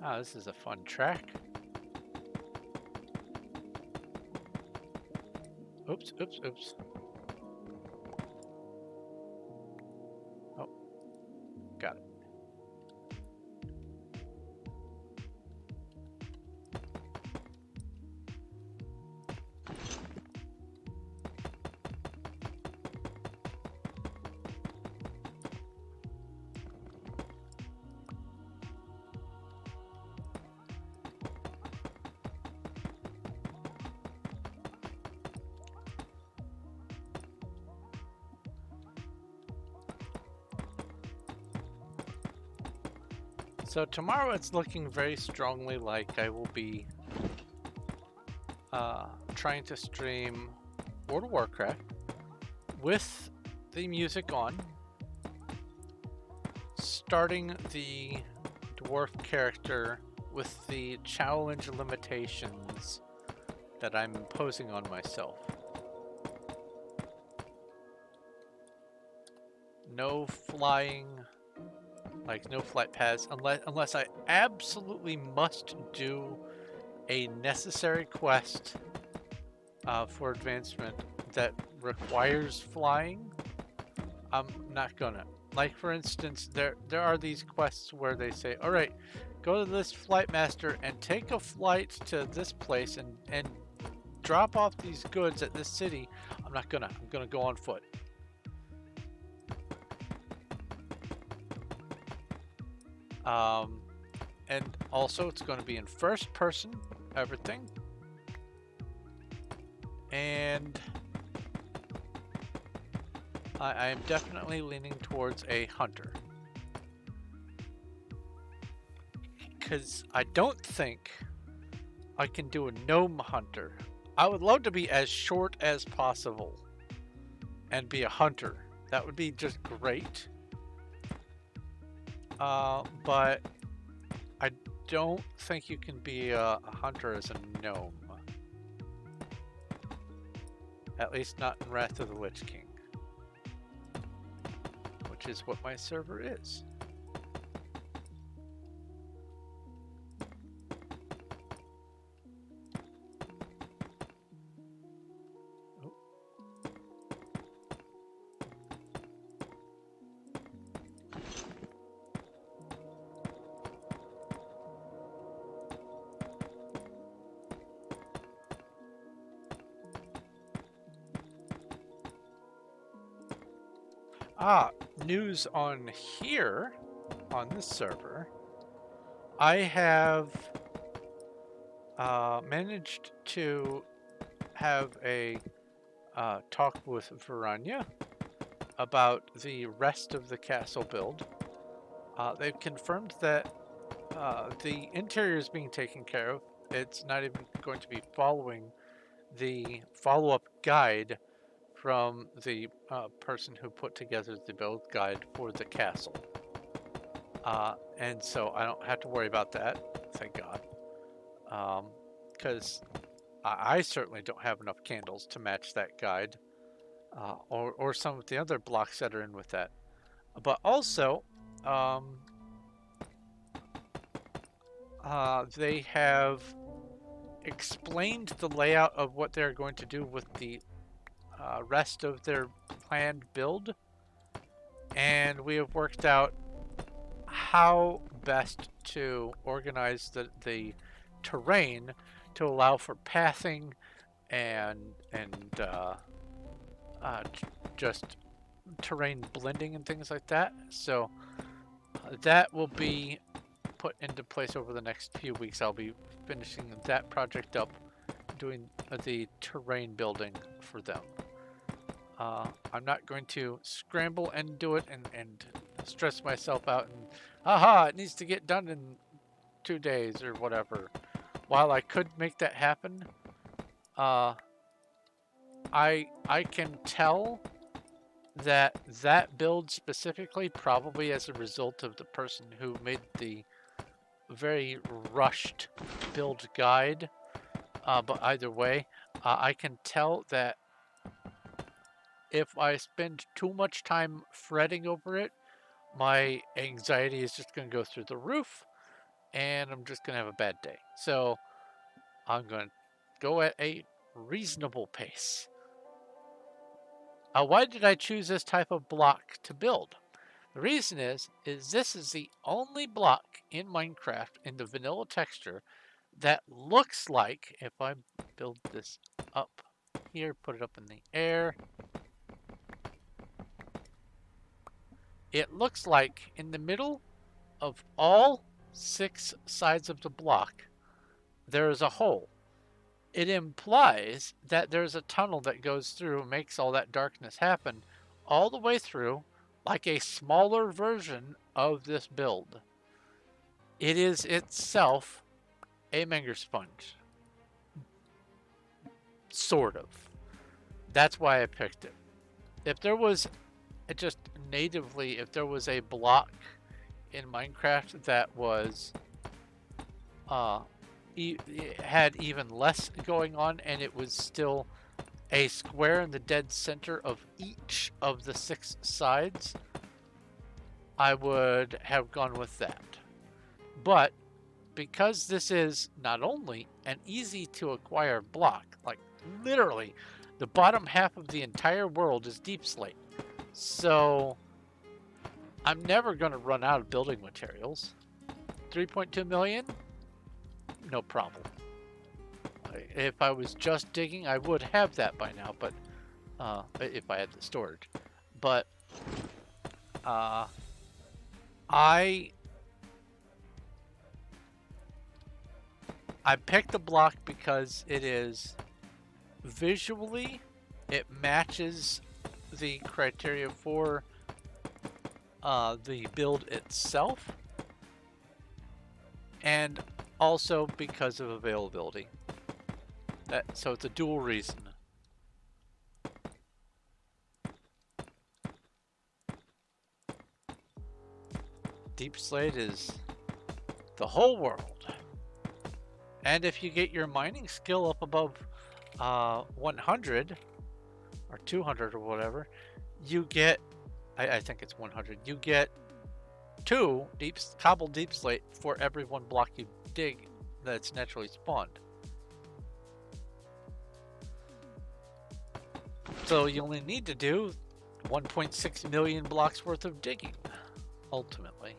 Ah, this is a fun track. Oops. Oh, got it. So tomorrow it's looking very strongly like I will be trying to stream World of Warcraft with the music on, starting the dwarf character with the challenge limitations that I'm imposing on myself. No flying, like no flight paths, unless I absolutely must do a necessary quest for advancement that requires flying. I'm not gonna. Like for instance, there are these quests where they say, all right, go to this flight master and take a flight to this place and drop off these goods at this city. I'm not gonna. I'm gonna go on foot. And also it's going to be in first person, everything. And I am definitely leaning towards a hunter. Because I don't think I can do a gnome hunter. I would love to be as short as possible and be a hunter. That would be just great. But I don't think you can be a hunter as a gnome. At least not in Wrath of the Lich King. Which is what my server is. News on here, on this server, I have managed to have a talk with Verania about the rest of the castle build. They've confirmed that the interior is being taken care of. it's not even going to be following the follow-up guide from the person who put together the build guide for the castle. And so I don't have to worry about that, thank God. Because I certainly don't have enough candles to match that guide, or some of the other blocks that are in with that. But also, they have explained the layout of what they're going to do with the rest of their planned build, and we have worked out how best to organize the terrain to allow for pathing and just terrain blending and things like that. So that will be put into place over the next few weeks. I'll be finishing that project up, doing the terrain building for them. I'm not going to scramble and do it and stress myself out and it needs to get done in 2 days or whatever. While I could make that happen, I can tell that build specifically, probably as a result of the person who made the very rushed build guide, but either way, I can tell that if I spend too much time fretting over it, my anxiety is just going to go through the roof, and I'm just going to have a bad day. So I'm going to go at a reasonable pace. Why did I choose this type of block to build? The reason is this is the only block in Minecraft in the vanilla texture that looks like, if I build this up here, put it up in the air, it looks like in the middle of all 6 sides of the block, there is a hole. It implies that there's a tunnel that goes through and makes all that darkness happen all the way through, like a smaller version of this build. It is itself a Menger Sponge. Sort of. That's why I picked it. If there was just natively, if there was a block in Minecraft that was it had even less going on and it was still a square in the dead center of each of the 6 sides, I would have gone with that. But because this is not only an easy to acquire block, like literally the bottom half of the entire world is Deepslate, so I'm never going to run out of building materials. 3.2 million? No problem. If I was just digging, I would have that by now, but if I had the storage. But I picked the block because it is visually, it matches the criteria for the build itself, and also because of availability. So it's a dual reason. Deepslate is the whole world. And if you get your mining skill up above 100 or 200 or whatever, you get, I think it's 100, you get 2 cobbled Deepslate for every 1 block you dig that's naturally spawned. So you only need to do 1.6 million blocks worth of digging, ultimately.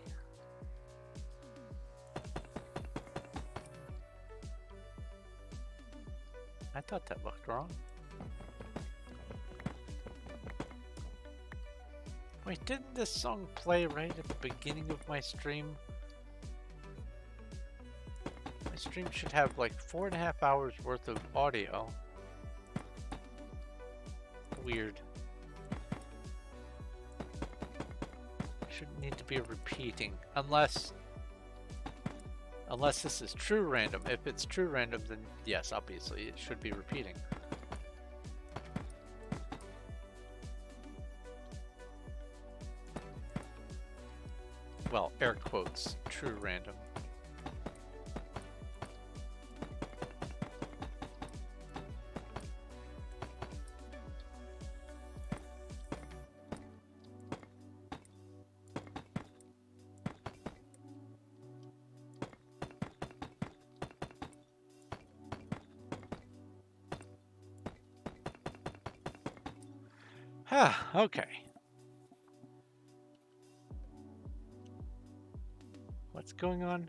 I thought that looked wrong. Wait, didn't this song play right at the beginning of my stream? My stream should have like 4.5 hours worth of audio. Weird. Shouldn't need to be repeating, unless Unless this is true random. If it's true random, then yes, obviously it should be repeating. Well, air quotes, true random. Ah, okay. What's going on?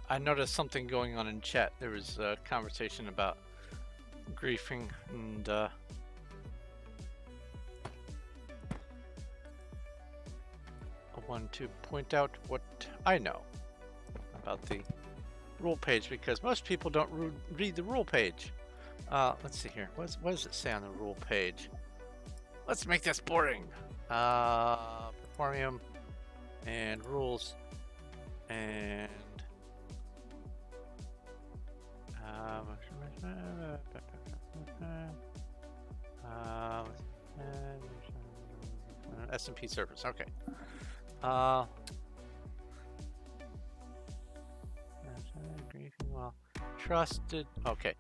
I noticed something going on in chat. There was a conversation about griefing, and I wanted to point out what I know about the rule page, because most people don't read the rule page. Let's see here. What does it say on the rule page? Let's make this boring. Performium and rules and SMP servers. Okay. Well, trusted. Okay.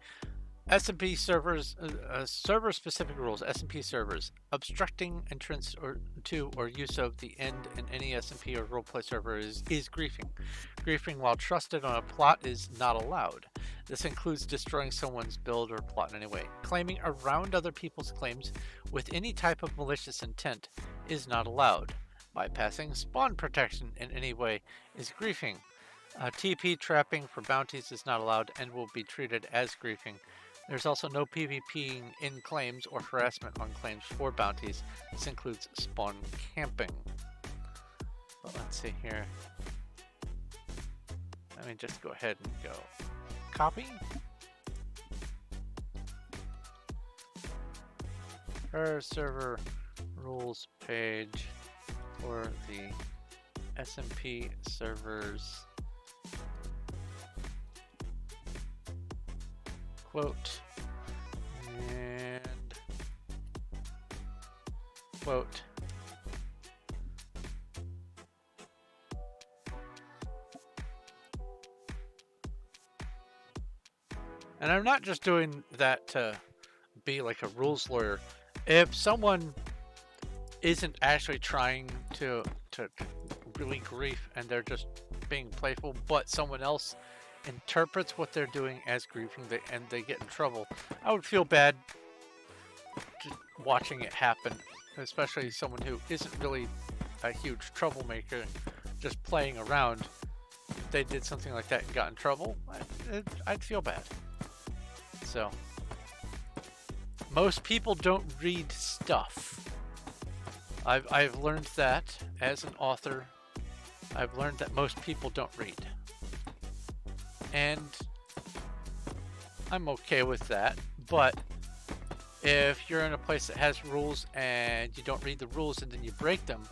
SMP servers, server-specific rules. SMP servers obstructing entrance to or use of the end in any SMP or roleplay server is griefing. Griefing while trusted on a plot is not allowed. This includes destroying someone's build or plot in any way. Claiming around other people's claims with any type of malicious intent is not allowed. Bypassing spawn protection in any way is griefing. TP trapping for bounties is not allowed and will be treated as griefing. There's also no PvPing in claims or harassment on claims for bounties. This includes spawn camping. But let's see here. Let me just go ahead and go copy. Her server rules page for the SMP servers. Quote and quote. And I'm not just doing that to be like a rules lawyer. If someone isn't actually trying to really grief and they're just being playful, but someone else interprets what they're doing as griefing and they get in trouble, I would feel bad just watching it happen, especially someone who isn't really a huge troublemaker, just playing around. If they did something like that and got in trouble, I'd feel bad. So most people don't read stuff. I've learned that as an author. I've learned that most people don't read. And I'm okay with that, but if you're in a place that has rules and you don't read the rules and then you break them,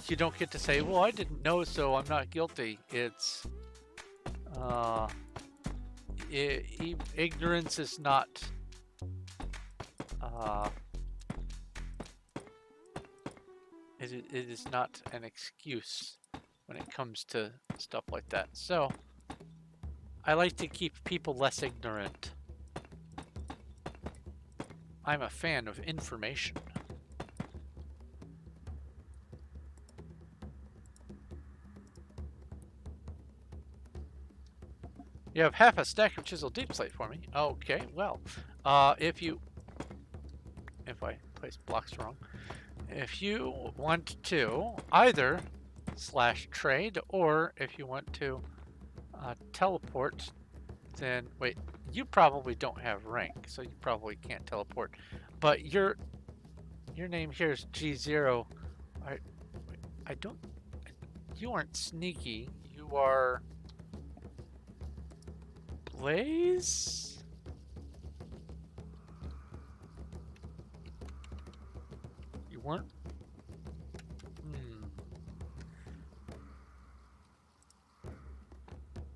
you don't get to say, well, I didn't know, so I'm not guilty. It's ignorance is not it is not an excuse when it comes to stuff like that. So I like to keep people less ignorant. I'm a fan of information. You have half a stack of chiseled deepslate for me. Okay, well, if I place blocks wrong, if you want to either /trade, or if you want to teleport, then wait, you probably don't have rank, so you probably can't teleport. But your name here is G0. I don't. You aren't sneaky. You are Blaze? You weren't?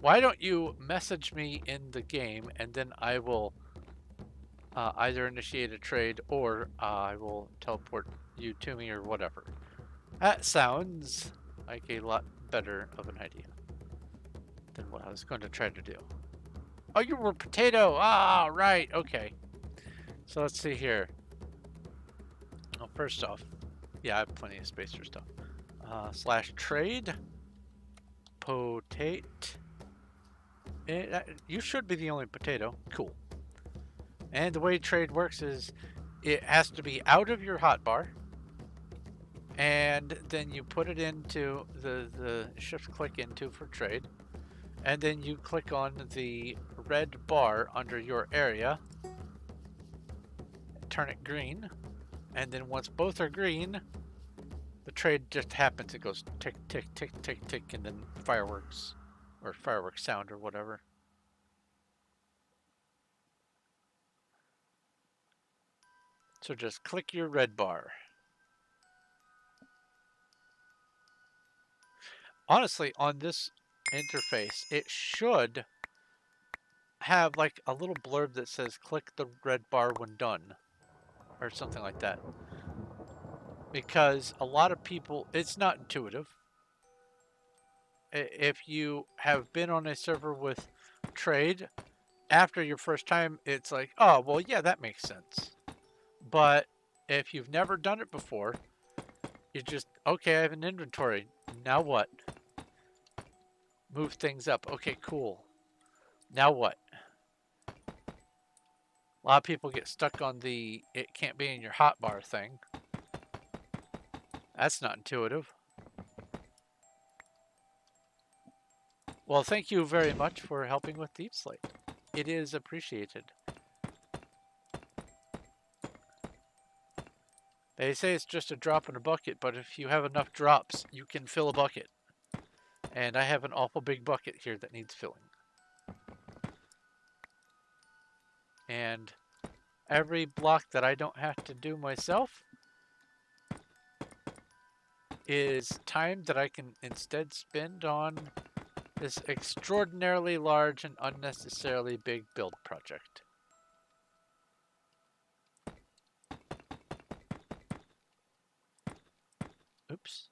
Why don't you message me in the game, and then I will either initiate a trade, or I will teleport you to me, or whatever. That sounds like a lot better of an idea than what I was going to try to do. Oh, you were potato! Ah, right, okay. So let's see here. Well, first off, yeah, I have plenty of space for stuff. /trade. Potate. You should be the only potato. Cool. And the way trade works is it has to be out of your hotbar, and then you put it into the shift click into for trade, and then you click on the red bar under your area, turn it green, and then once both are green, the trade just happens. It goes tick, tick, tick, tick, tick, and then fireworks, or fireworks sound, or whatever. So just click your red bar. Honestly, on this interface, it should have like a little blurb that says click the red bar when done, or something like that. Because a lot of people, it's not intuitive. If you have been on a server with trade, after your first time, it's like, oh, well, yeah, that makes sense. But if you've never done it before, you just, okay, I have an inventory. Now what? Move things up. Okay, cool. Now what? A lot of people get stuck on the it can't be in your hotbar thing. That's not intuitive. Well, thank you very much for helping with Deepslate. It is appreciated. They say it's just a drop in a bucket, but if you have enough drops, you can fill a bucket. And I have an awful big bucket here that needs filling. And every block that I don't have to do myself is time that I can instead spend on this extraordinarily large and unnecessarily big build project. Oops.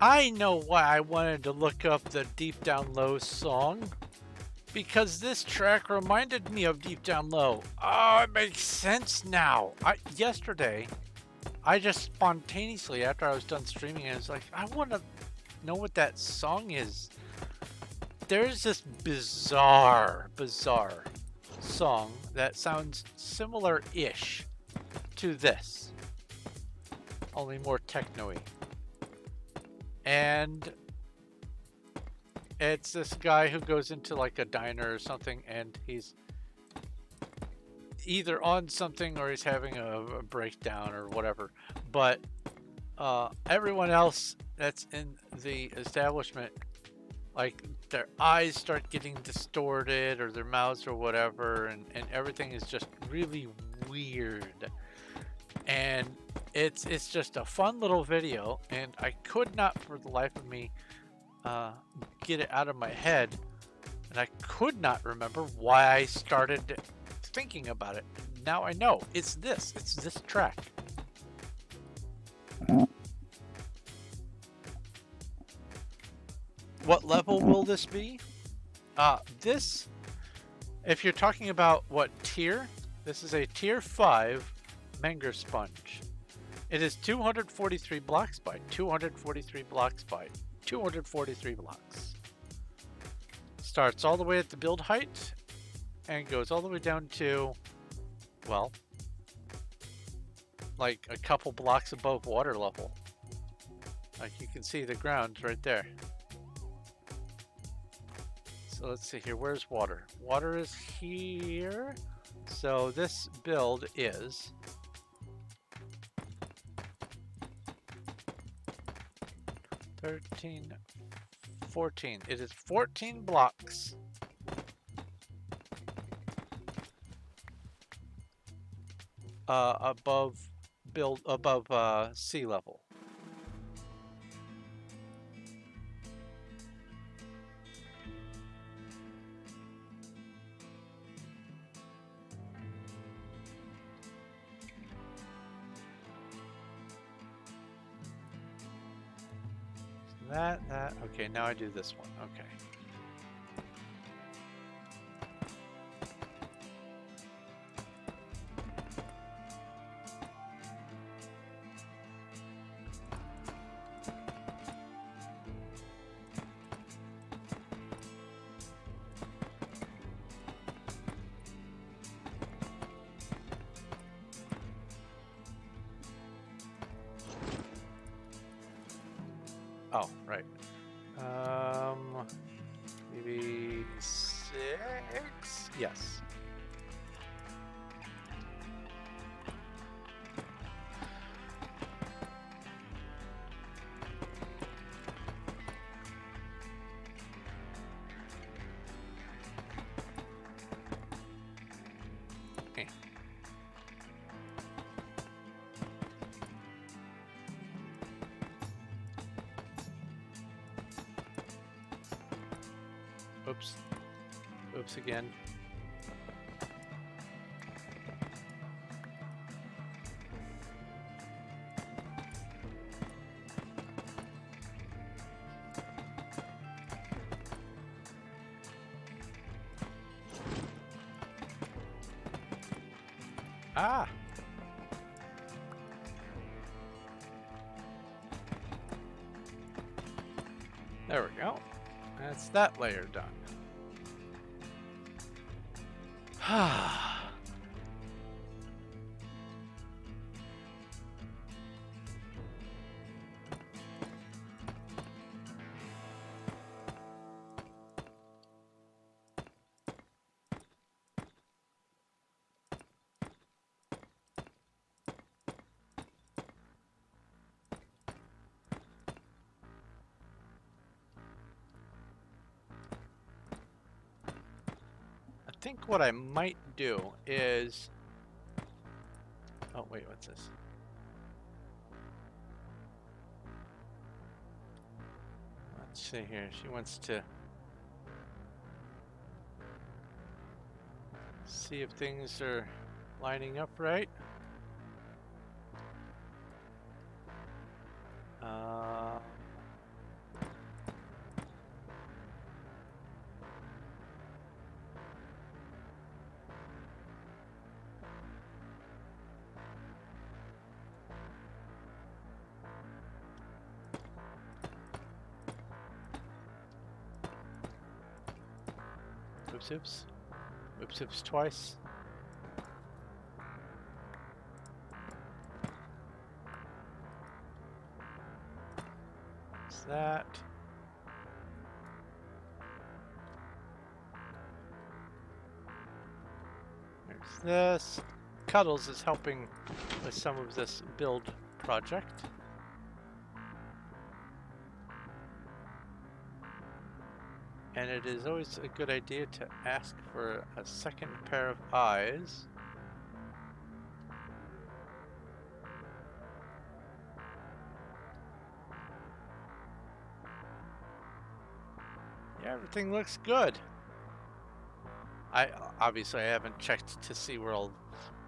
I know why I wanted to look up the Deep Down Low song. Because this track reminded me of Deep Down Low. Oh, it makes sense now. Yesterday, I just spontaneously, after I was done streaming, I was like, I want to know what that song is. There's this bizarre song that sounds similar-ish to this. Only more techno-y. And it's this guy who goes into like a diner or something, and he's either on something or he's having a breakdown or whatever. But everyone else that's in the establishment, like their eyes start getting distorted, or their mouths or whatever, and everything is just really weird. And It's just a fun little video, and I could not for the life of me get it out of my head, and I could not remember why I started thinking about it. Now I know. It's this track. What level will this be? This, if you're talking about what tier, this is a tier 5 Menger Sponge. It is 243 blocks by 243 blocks by 243 blocks. Starts all the way at the build height and goes all the way down to, well, like a couple blocks above water level. Like you can see the ground right there. So let's see here, where's water? Water is here. So this build is 13, 14. It is 14 blocks. Above sea level. That, okay, now I do this one, okay. Oh, right. Maybe 6? Yes. Okay. Oops. Oops again. Ah! There we go. That's that layer done. I think what I might do is, oh wait, what's this? Let's see here. She wants to see if things are lining up right. Oops, oops. Oops, oops twice. That's that. There's this. Cuddles is helping with some of this build project. And it is always a good idea to ask for a second pair of eyes. everything looks good. I obviously I haven't checked to see where all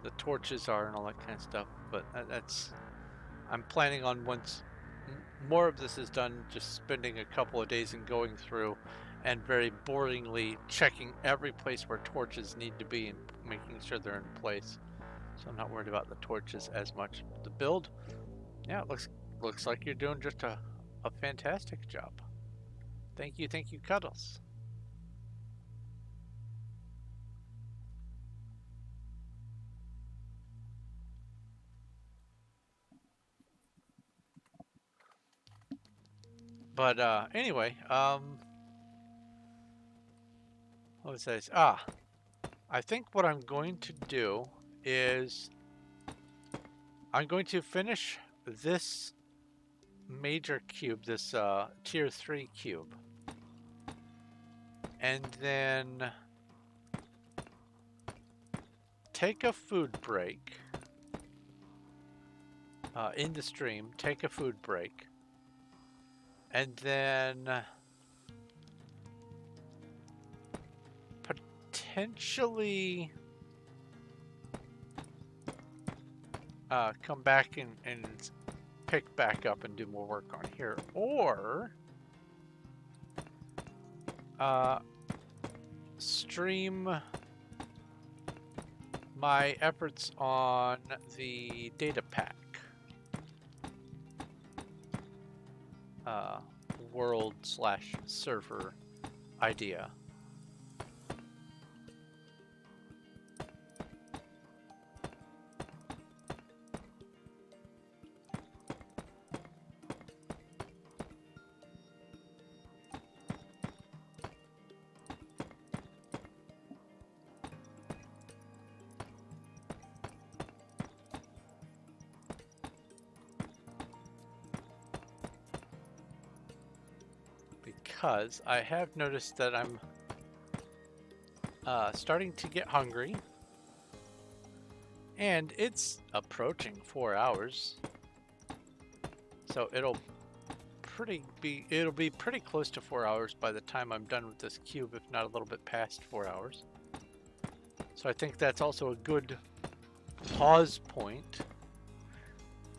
the torches are and all that kind of stuff, but that's I'm planning on once more of this is done, just spending a couple of days and going through and very boringly checking every place where torches need to be and making sure they're in place. So I'm not worried about the torches as much. The build, yeah, it looks like you're doing just a fantastic job. Thank you, Cuddles. But anyway, what was this? I think what I'm going to do is I'm going to finish this major cube, this tier 3 cube, and then take a food break in the stream, take a food break, and then potentially come back and pick back up and do more work on here, or stream my efforts on the data pack world/server idea. Because I have noticed that I'm starting to get hungry, and it's approaching 4 hours, so it'll be pretty close to 4 hours by the time I'm done with this cube, if not a little bit past 4 hours. So I think that's also a good pause point,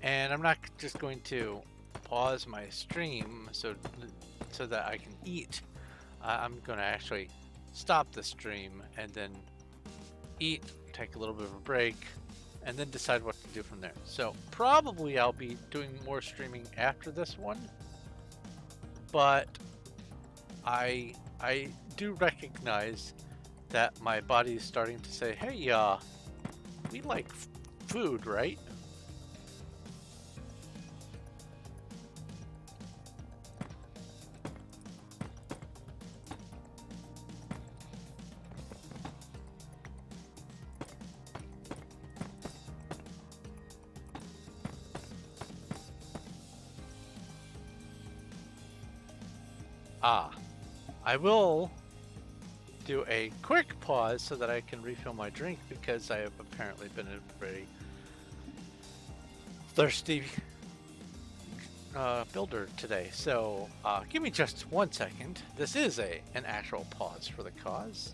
and I'm not just going to pause my stream so that I can eat. I'm going to actually stop the stream and then eat, take a little bit of a break, and then decide what to do from there. So probably I'll be doing more streaming after this one, but I do recognize that my body is starting to say, hey, we like food, right? I will do a quick pause so that I can refill my drink, because I have apparently been a very thirsty builder today. So give me just 1 second. This is an actual pause for the cause.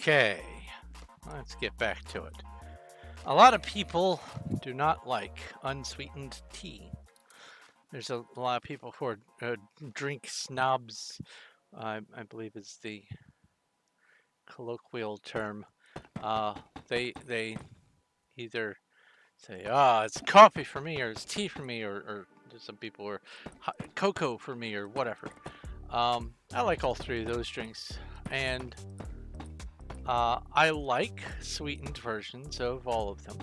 Okay, let's get back to it. A lot of people do not like unsweetened tea. There's a lot of people who are drink snobs, I believe is the colloquial term. They either say, it's coffee for me, or it's tea for me, or some people are cocoa for me, or whatever. I like all three of those drinks, and I like sweetened versions of all of them.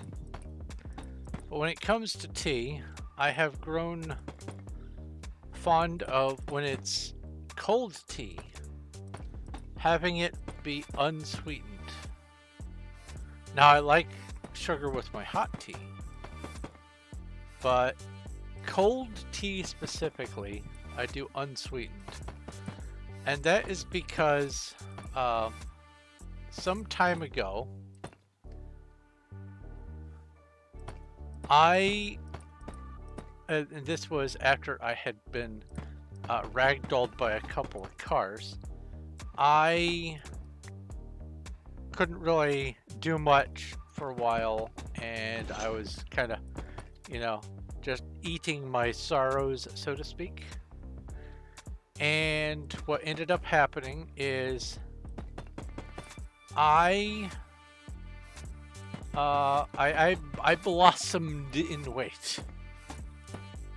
But when it comes to tea, I have grown fond of when it's cold tea, having it be unsweetened. Now, I like sugar with my hot tea, but cold tea specifically, I do unsweetened. And that is because some time ago, and this was after I had been ragdolled by a couple of cars, I couldn't really do much for a while, and I was kind of, just eating my sorrows, so to speak. And what ended up happening is I blossomed in weight,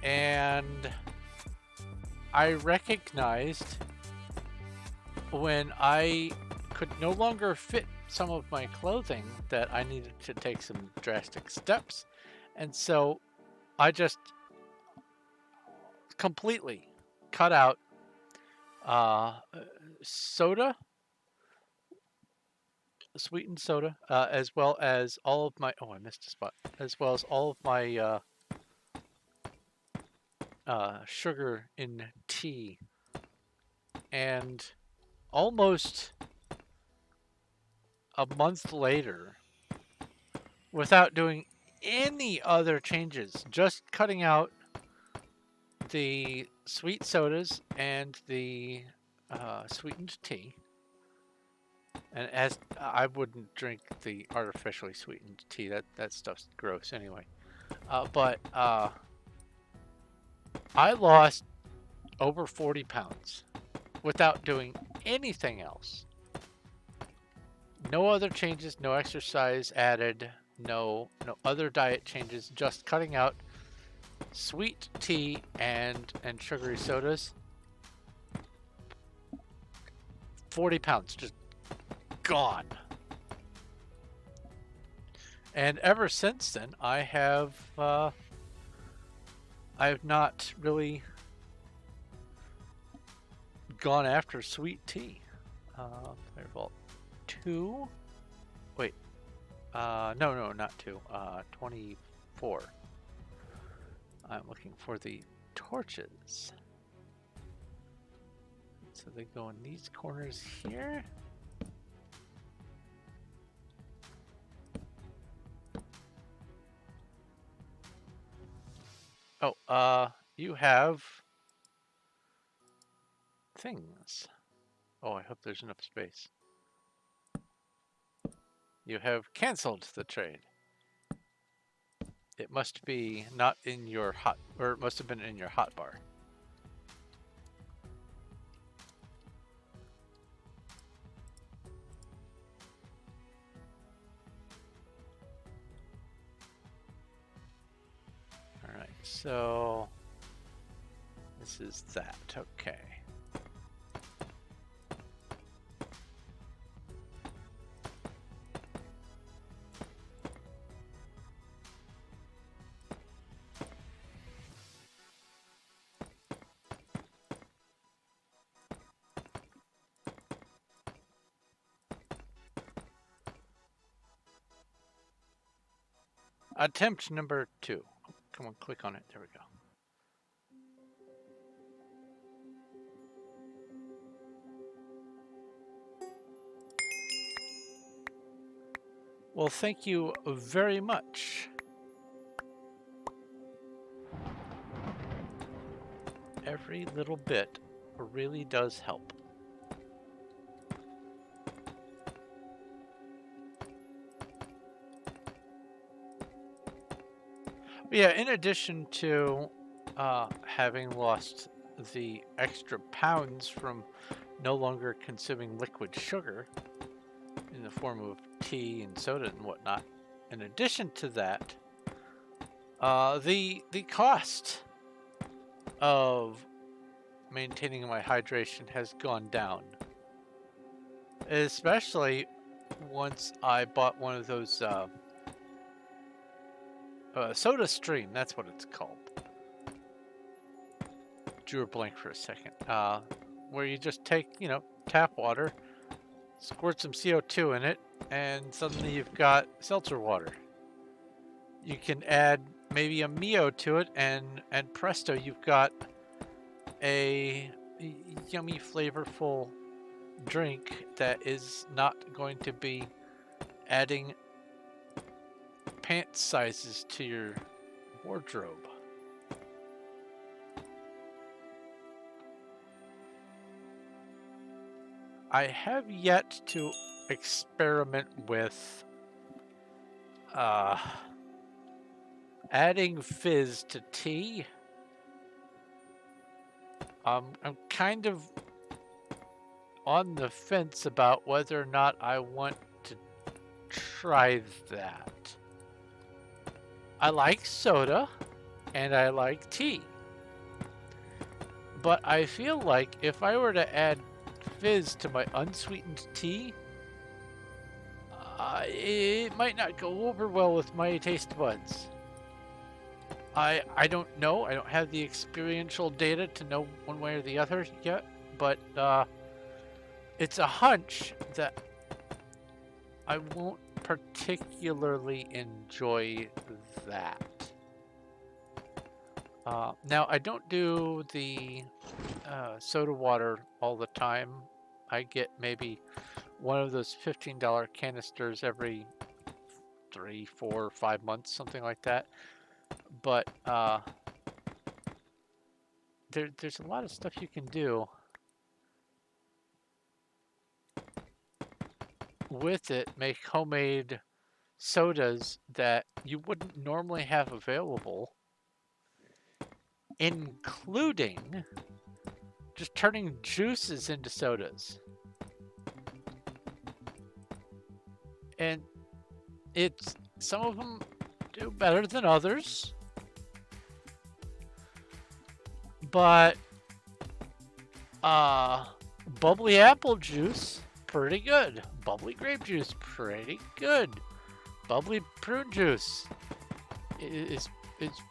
and I recognized when I could no longer fit some of my clothing that I needed to take some drastic steps, and so I just completely cut out soda, sweetened soda, as well as all of my, I missed a spot, as well as all of my sugar in tea. And almost a month later, without doing any other changes, just cutting out the sweet sodas and the sweetened tea. And as I wouldn't drink the artificially sweetened tea, that stuff's gross anyway. But I lost over 40 pounds without doing anything else. No other changes, no exercise added, no other diet changes, just cutting out sweet tea and sugary sodas. 40 pounds just gone. And ever since then, I have not really gone after sweet tea. Vault 2. Wait. No, not 2. 24. I'm looking for the torches. So they go in these corners here. Oh, you have things. Oh, I hope there's enough space. You have canceled the trade. It must be not in your hot, or it must have been in your hotbar. All right, so this is that. Okay. Attempt number 2. Oh, come on, click on it. There we go. Well, thank you very much. Every little bit really does help. Yeah, in addition to having lost the extra pounds from no longer consuming liquid sugar in the form of tea and soda and whatnot, in addition to that, the cost of maintaining my hydration has gone down, especially once I bought one of those Soda Stream. That's what it's called. Drew a blank for a second. Where you just take, tap water, squirt some CO2 in it, and suddenly you've got seltzer water. You can add maybe a Mio to it, and presto, you've got a yummy, flavorful drink that is not going to be adding pant sizes to your wardrobe. I have yet to experiment with adding fizz to tea. I'm kind of on the fence about whether or not I want to try that. I like soda and I like tea, but I feel like if I were to add fizz to my unsweetened tea, it might not go over well with my taste buds. I don't know. I don't have the experiential data to know one way or the other yet, but it's a hunch that I won't particularly enjoy that. Now, I don't do the soda water all the time. I get maybe one of those $15 canisters every 3, 4, 5 months, something like that. But there's a lot of stuff you can do with it. Make homemade sodas that you wouldn't normally have available, including just turning juices into sodas. And some of them do better than others, but bubbly apple juice, pretty good. Bubbly grape juice, pretty good. Bubbly prune juice is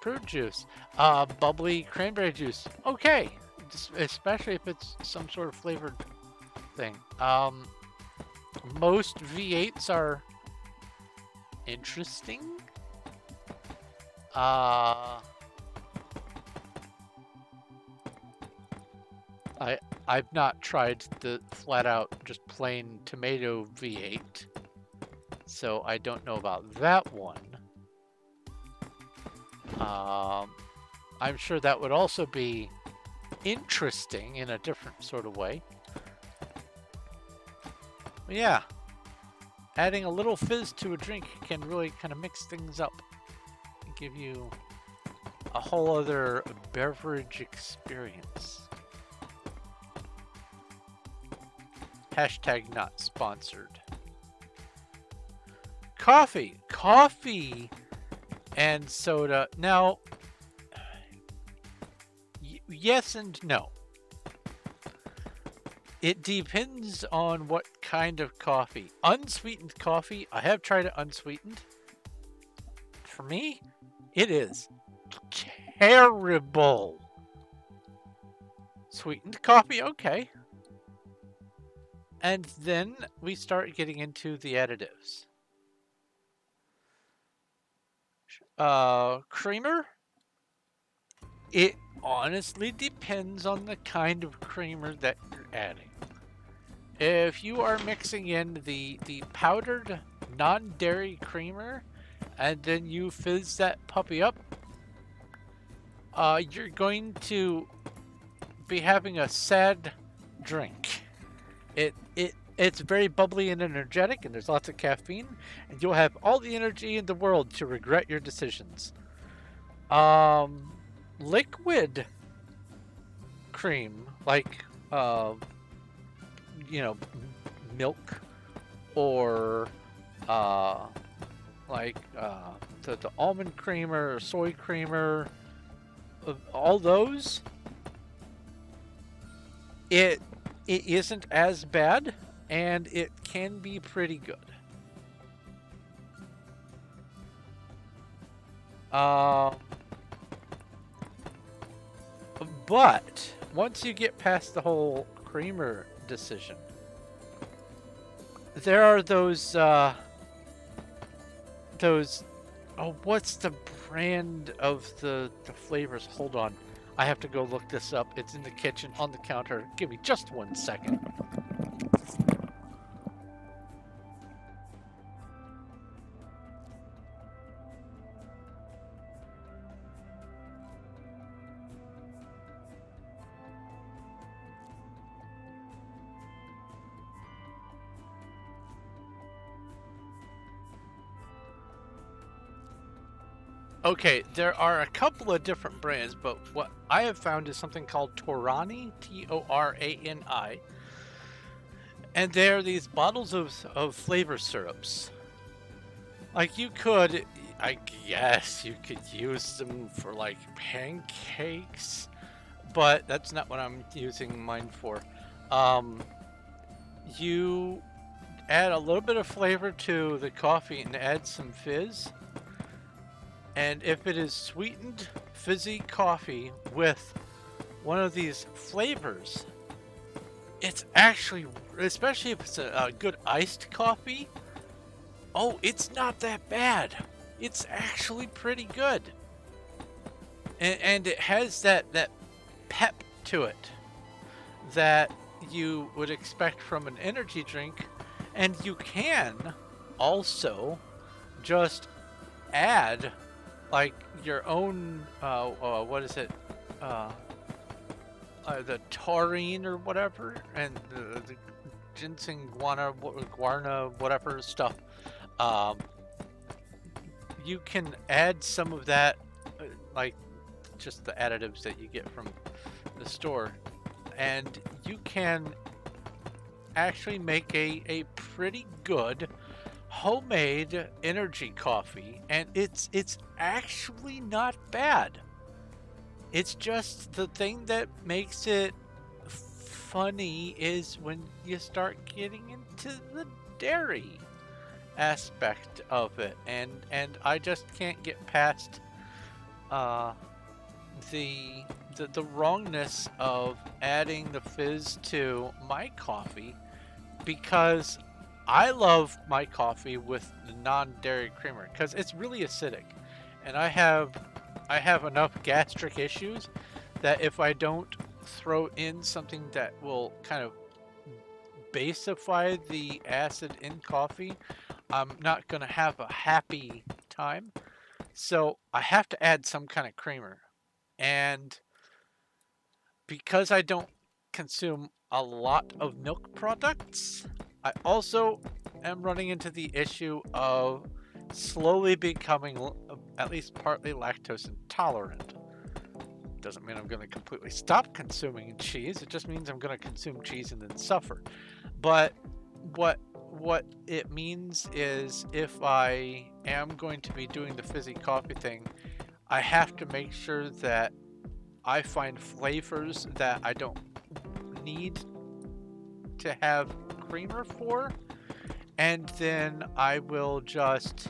prune juice. Bubbly cranberry juice, okay, especially if it's some sort of flavored thing. Most V8s are interesting. I've not tried the flat out just plain tomato V8, so I don't know about that one. I'm sure that would also be interesting in a different sort of way. But yeah, adding a little fizz to a drink can really kind of mix things up and give you a whole other beverage experience. Hashtag not sponsored. Coffee and soda. Now, yes and no. It depends on what kind of coffee. Unsweetened coffee, I have tried it unsweetened. For me, it is terrible. Sweetened coffee, okay. And then we start getting into the additives. Creamer? It honestly depends on the kind of creamer that you're adding. If you are mixing in the powdered non-dairy creamer and then you fizz that puppy up, you're going to be having a sad drink. It's very bubbly and energetic, and there's lots of caffeine, and you'll have all the energy in the world to regret your decisions. Um, liquid cream, like you know, milk or uh, like the almond creamer, soy creamer, all those. It it isn't as bad, and it can be pretty good. Um, but once you get past the whole creamer decision, there are those. Oh, what's the brand of the flavors? Hold on, I have to go look this up. It's in the kitchen on the counter. Give me just 1 second. Okay, there are a couple of different brands, but what I have found is something called Torani, Torani, and they're these bottles of flavor syrups. Like you could, I guess you could use them for like pancakes, but that's not what I'm using mine for. Um, you add a little bit of flavor to the coffee and add some fizz. And if it is sweetened, fizzy coffee with one of these flavors, it's actually, especially if it's a good iced coffee, oh, it's not that bad. It's actually pretty good. And it has that pep to it that you would expect from an energy drink. And you can also just add like your own what is it, the taurine or whatever, and the ginseng guarana whatever stuff. um, you can add some of that, like just the additives that you get from the store, and you can actually make a pretty good homemade energy coffee, and it's actually not bad. It's just the thing that makes it funny is when you start getting into the dairy aspect of it, and I just can't get past uh the the wrongness of adding the fizz to my coffee, because I love my coffee with the non-dairy creamer because it's really acidic, and I have enough gastric issues that if I don't throw in something that will kind of basify the acid in coffee, I'm not going to have a happy time. So I have to add some kind of creamer. And because I don't consume a lot of milk products, I also am running into the issue of slowly becoming at least partly lactose intolerant. Doesn't mean I'm going to completely stop consuming cheese. It just means I'm going to consume cheese and then suffer. But what it means is if I am going to be doing the fizzy coffee thing, I have to make sure that I find flavors that I don't need to have creamer for, and then I will just,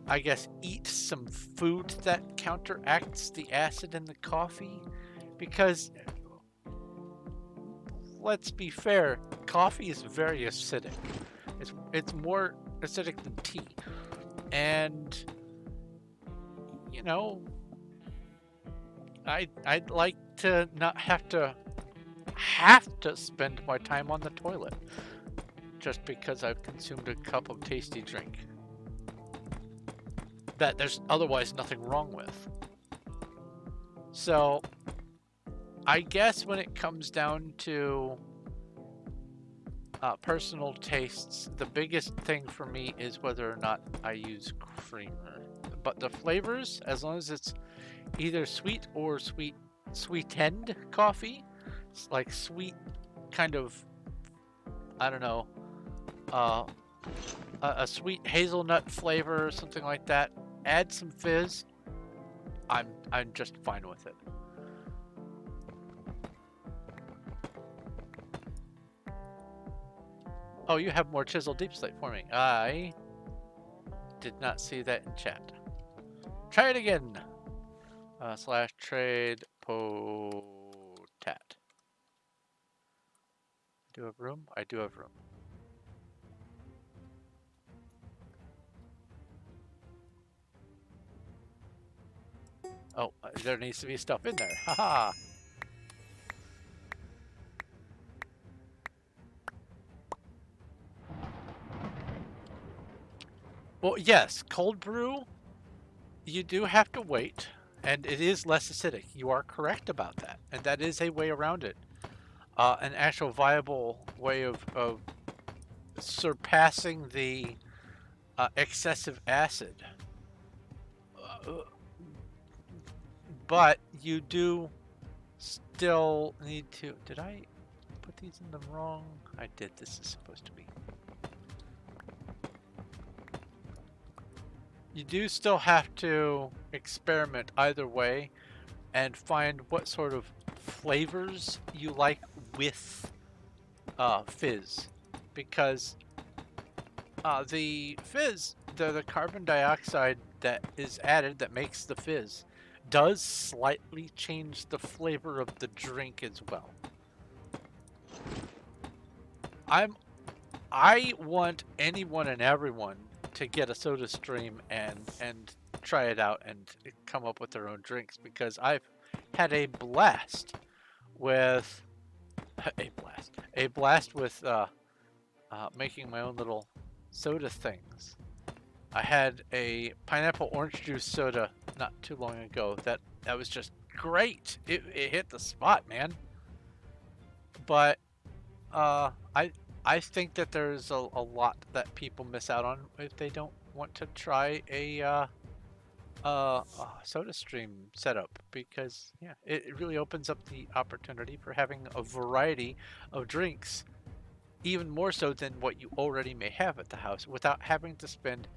I guess, eat some food that counteracts the acid in the coffee, because let's be fair, coffee is very acidic. It's more acidic than tea, and you know, I'd like to not have to spend my time on the toilet just because I've consumed a cup of tasty drink that there's otherwise nothing wrong with. So I guess when it comes down to personal tastes. The biggest thing for me is whether or not I use creamer. But the flavors, as long as it's either sweet or sweetened coffee, like sweet kind of, I don't know, uh, a sweet hazelnut flavor or something like that. Add some fizz. I'm just fine with it. Oh, you have more chiseled deep slate for me. I did not see that in chat. Try it again. Slash trade potat. Do you have room? I do have room. Oh, there needs to be stuff in there. Haha. Well, yes, cold brew, you do have to wait, and it is less acidic. You are correct about that, and that is a way around it. An actual viable way of surpassing the excessive acid. But you do still need to... Did I put these in the wrong? I did. This is supposed to be... You do still have to experiment either way and find what sort of flavors you like with fizz, because the fizz, the carbon dioxide that is added that makes the fizz, does slightly change the flavor of the drink as well. I want anyone and everyone to get a soda stream and try it out and come up with their own drinks, because I've had a blast with a blast with making my own little soda things. I had a pineapple orange juice soda not too long ago that was just great. It hit the spot, man. But I think that there's a lot that people miss out on if they don't want to try a soda stream setup, because yeah, it really opens up the opportunity for having a variety of drinks, even more so than what you already may have at the house, without having to spend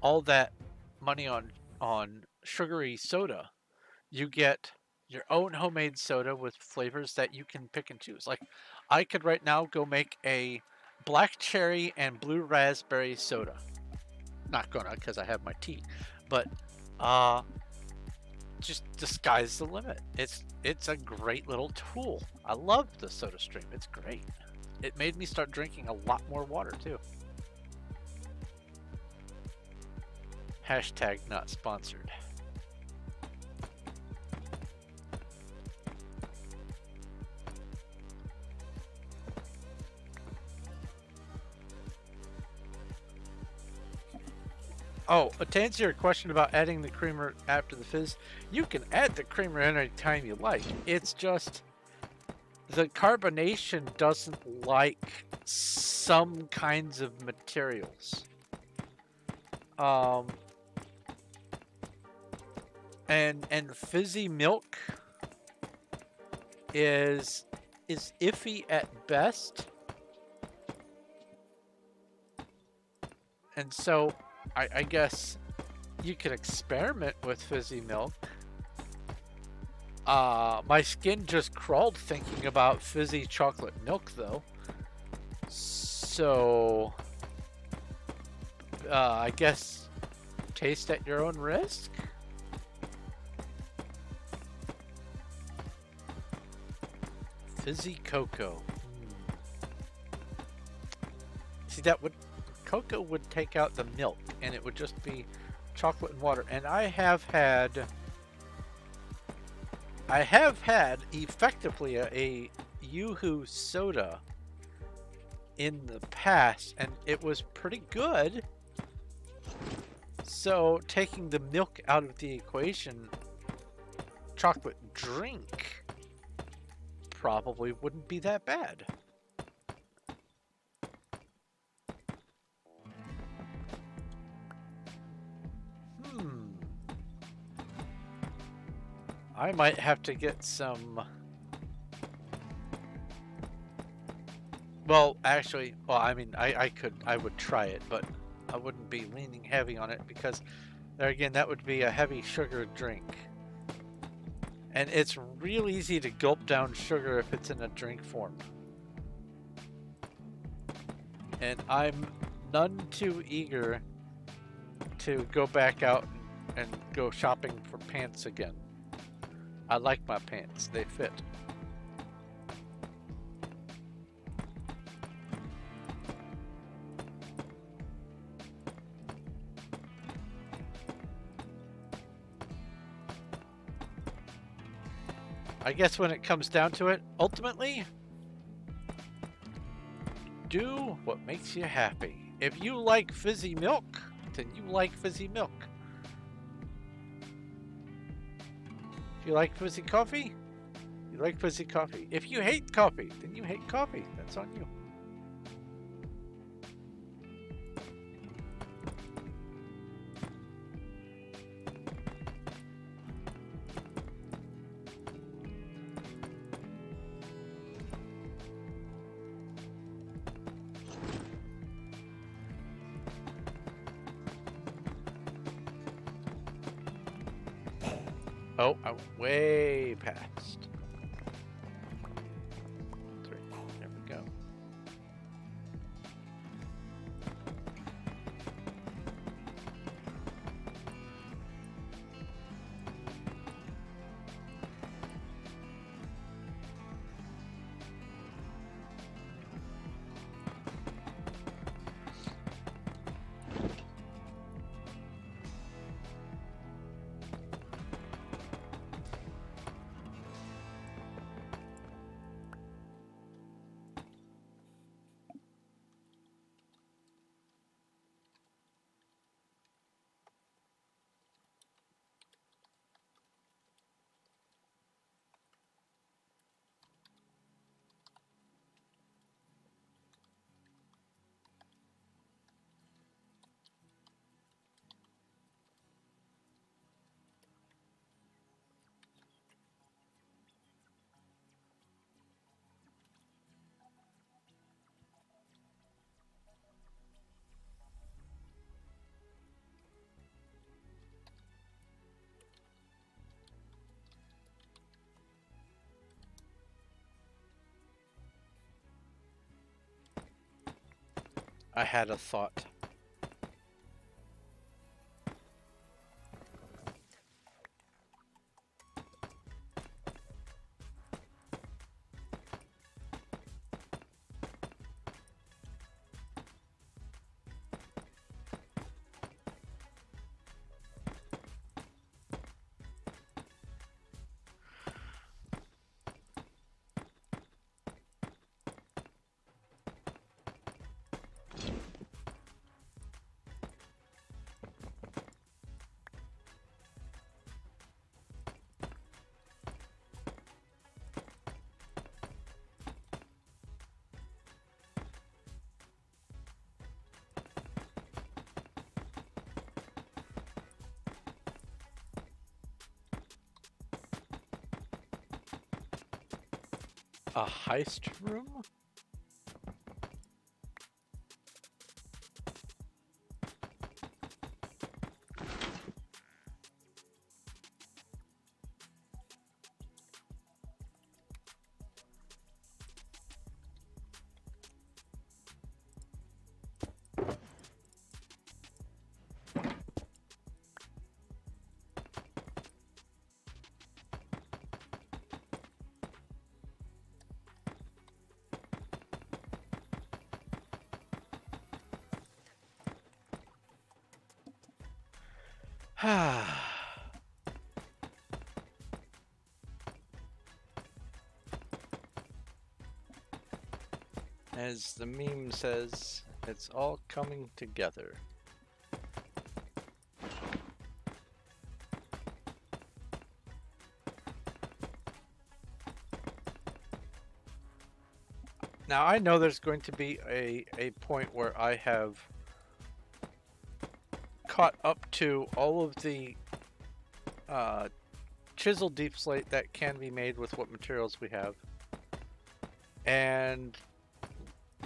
all that money on sugary soda. You get your own homemade soda with flavors that you can pick and choose. Like, I could right now go make a black cherry and blue raspberry soda. Not gonna, because I have my tea. But just the sky's the limit. It's a great little tool. I love the soda stream. It's great. It made me start drinking a lot more water too. Hashtag not sponsored. Oh, to answer your question about adding the creamer after the fizz, you can add the creamer any time you like. It's just the carbonation doesn't like some kinds of materials. And fizzy milk is iffy at best. And so I guess you could experiment with fizzy milk. My skin just crawled thinking about fizzy chocolate milk, though. So, I guess taste at your own risk? Fizzy cocoa. See, that would... Cocoa would take out the milk, and it would just be chocolate and water. And I have had effectively a Yoo-hoo soda in the past, and it was pretty good. So taking the milk out of the equation, chocolate drink probably wouldn't be that bad. I might have to get some... Well, actually, well, I mean, I would try it, but I wouldn't be leaning heavy on it because there again, that would be a heavy sugar drink. And it's real easy to gulp down sugar if it's in a drink form. And I'm none too eager to go back out and go shopping for pants again. I like my pants, they fit. I guess when it comes down to it, ultimately, do what makes you happy. If you like fizzy milk, then you like fizzy milk. If you like fizzy coffee, you like fizzy coffee. If you hate coffee, then you hate coffee. That's on you. Oh, I'm way past. 3. There we go. I had a thought. A heist room? As the meme says, it's all coming together. Now I know there's going to be a point where I have caught up to all of the chiseled deep slate that can be made with what materials we have, and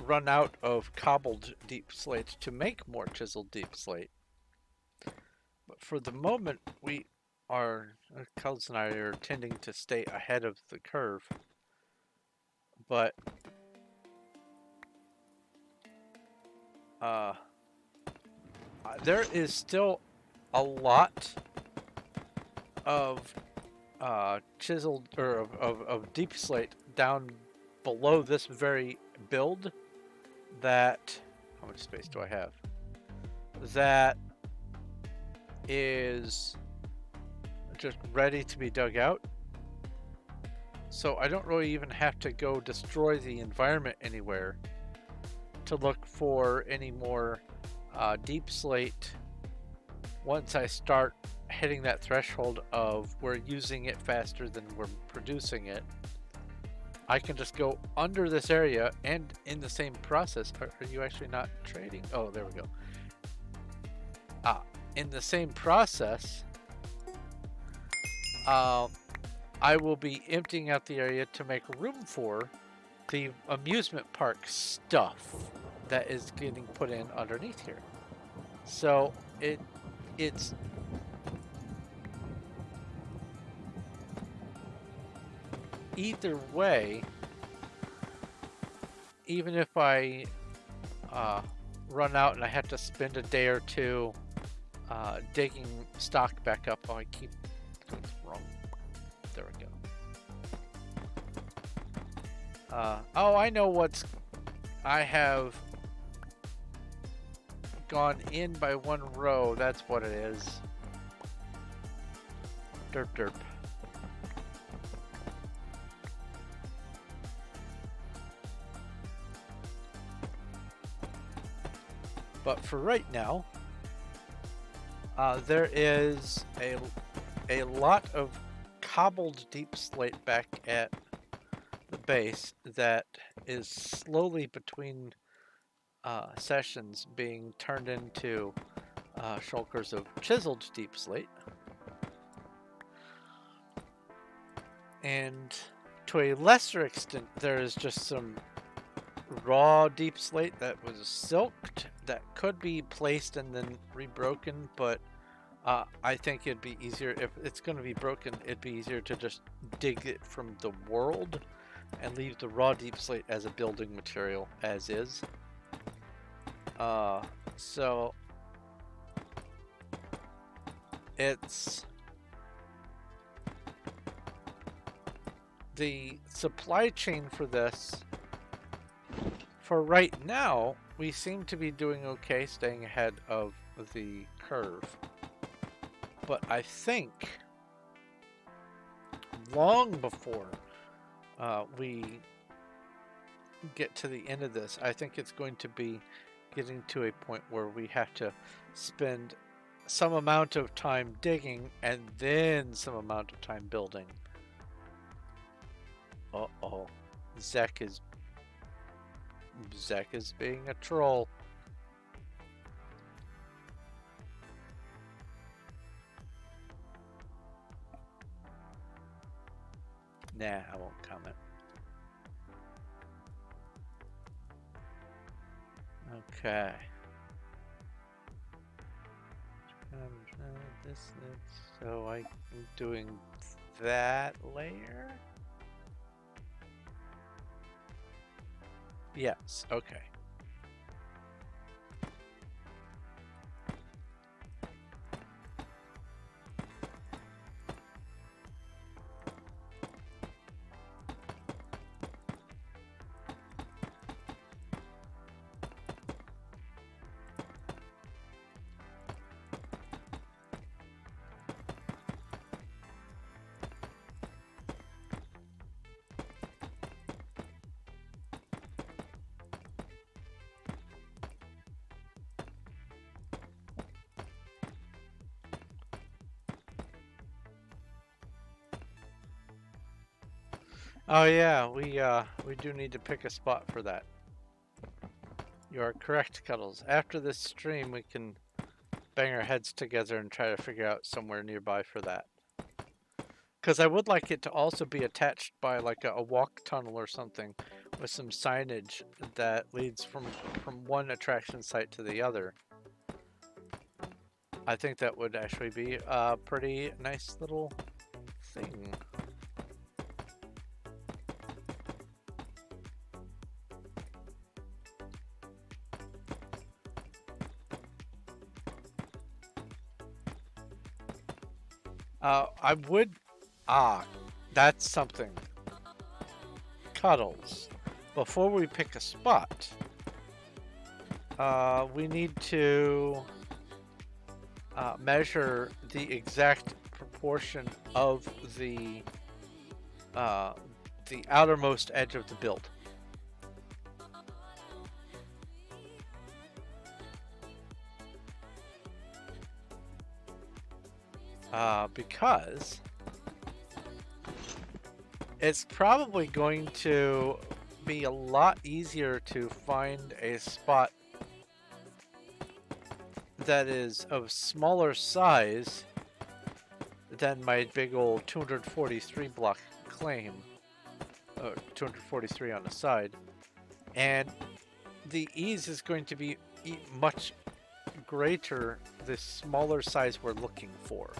run out of cobbled deep slate to make more chiseled deep slate. But for the moment, Kels and I are tending to stay ahead of the curve. But there is still a lot of chiseled or of deep slate down below this very build that, how much space do I have? That is just ready to be dug out. So I don't really even have to go destroy the environment anywhere to look for any more deep slate once I start hitting that threshold of we're using it faster than we're producing it. I can just go under this area, and in the same process, are you actually not trading? Oh, there we go. In the same process, I will be emptying out the area to make room for the amusement park stuff that is getting put in underneath here. So it's either way, even if I run out and I have to spend a day or two digging stock back up. Oh, I keep doing this wrong. There we go. Oh, I know what's... I have gone in by one row. That's what it is. Derp derp. But for right now, there is a lot of cobbled deep slate back at the base that is slowly between sessions being turned into shulkers of chiseled deep slate. And to a lesser extent, there is just some raw deep slate that was silked that could be placed and then rebroken, but I think it'd be easier if it's going to be broken. It'd be easier to just dig it from the world and leave the raw deep slate as a building material as is. So it's the supply chain for this. For right now, we seem to be doing okay, staying ahead of the curve. But I think long before we get to the end of this, I think it's going to be getting to a point where we have to spend some amount of time digging and then some amount of time building. Uh-oh. Zek is being a troll. Nah, I won't comment. Okay. So I'm doing that layer? Yes, okay. Oh yeah, we do need to pick a spot for that. You are correct, Cuddles. After this stream, we can bang our heads together and try to figure out somewhere nearby for that. Because I would like it to also be attached by like a walk tunnel or something with some signage that leads from one attraction site to the other. I think that would actually be a pretty nice little thing. I would... Ah, that's something. Cuddles. Before we pick a spot, we need to measure the exact proportion of the outermost edge of the build. Because it's probably going to be a lot easier to find a spot that is of smaller size than my big old 243 block claim. 243 on the side. And the ease is going to be much greater the smaller size we're looking for.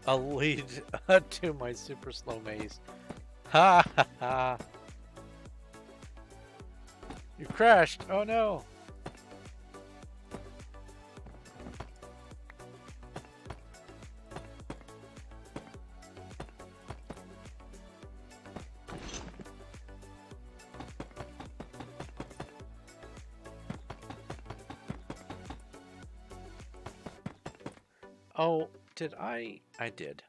A lead to my super slow maze. Ha ha ha. You crashed. Oh no. Oh, did I? I did.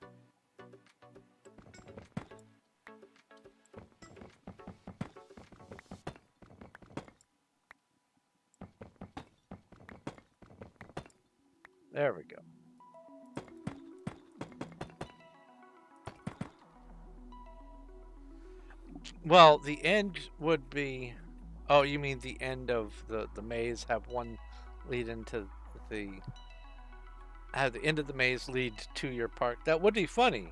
There we go. Well, the end would be... Oh, you mean the end of the maze have one lead into the... Have the end of the maze lead to your park. That would be funny.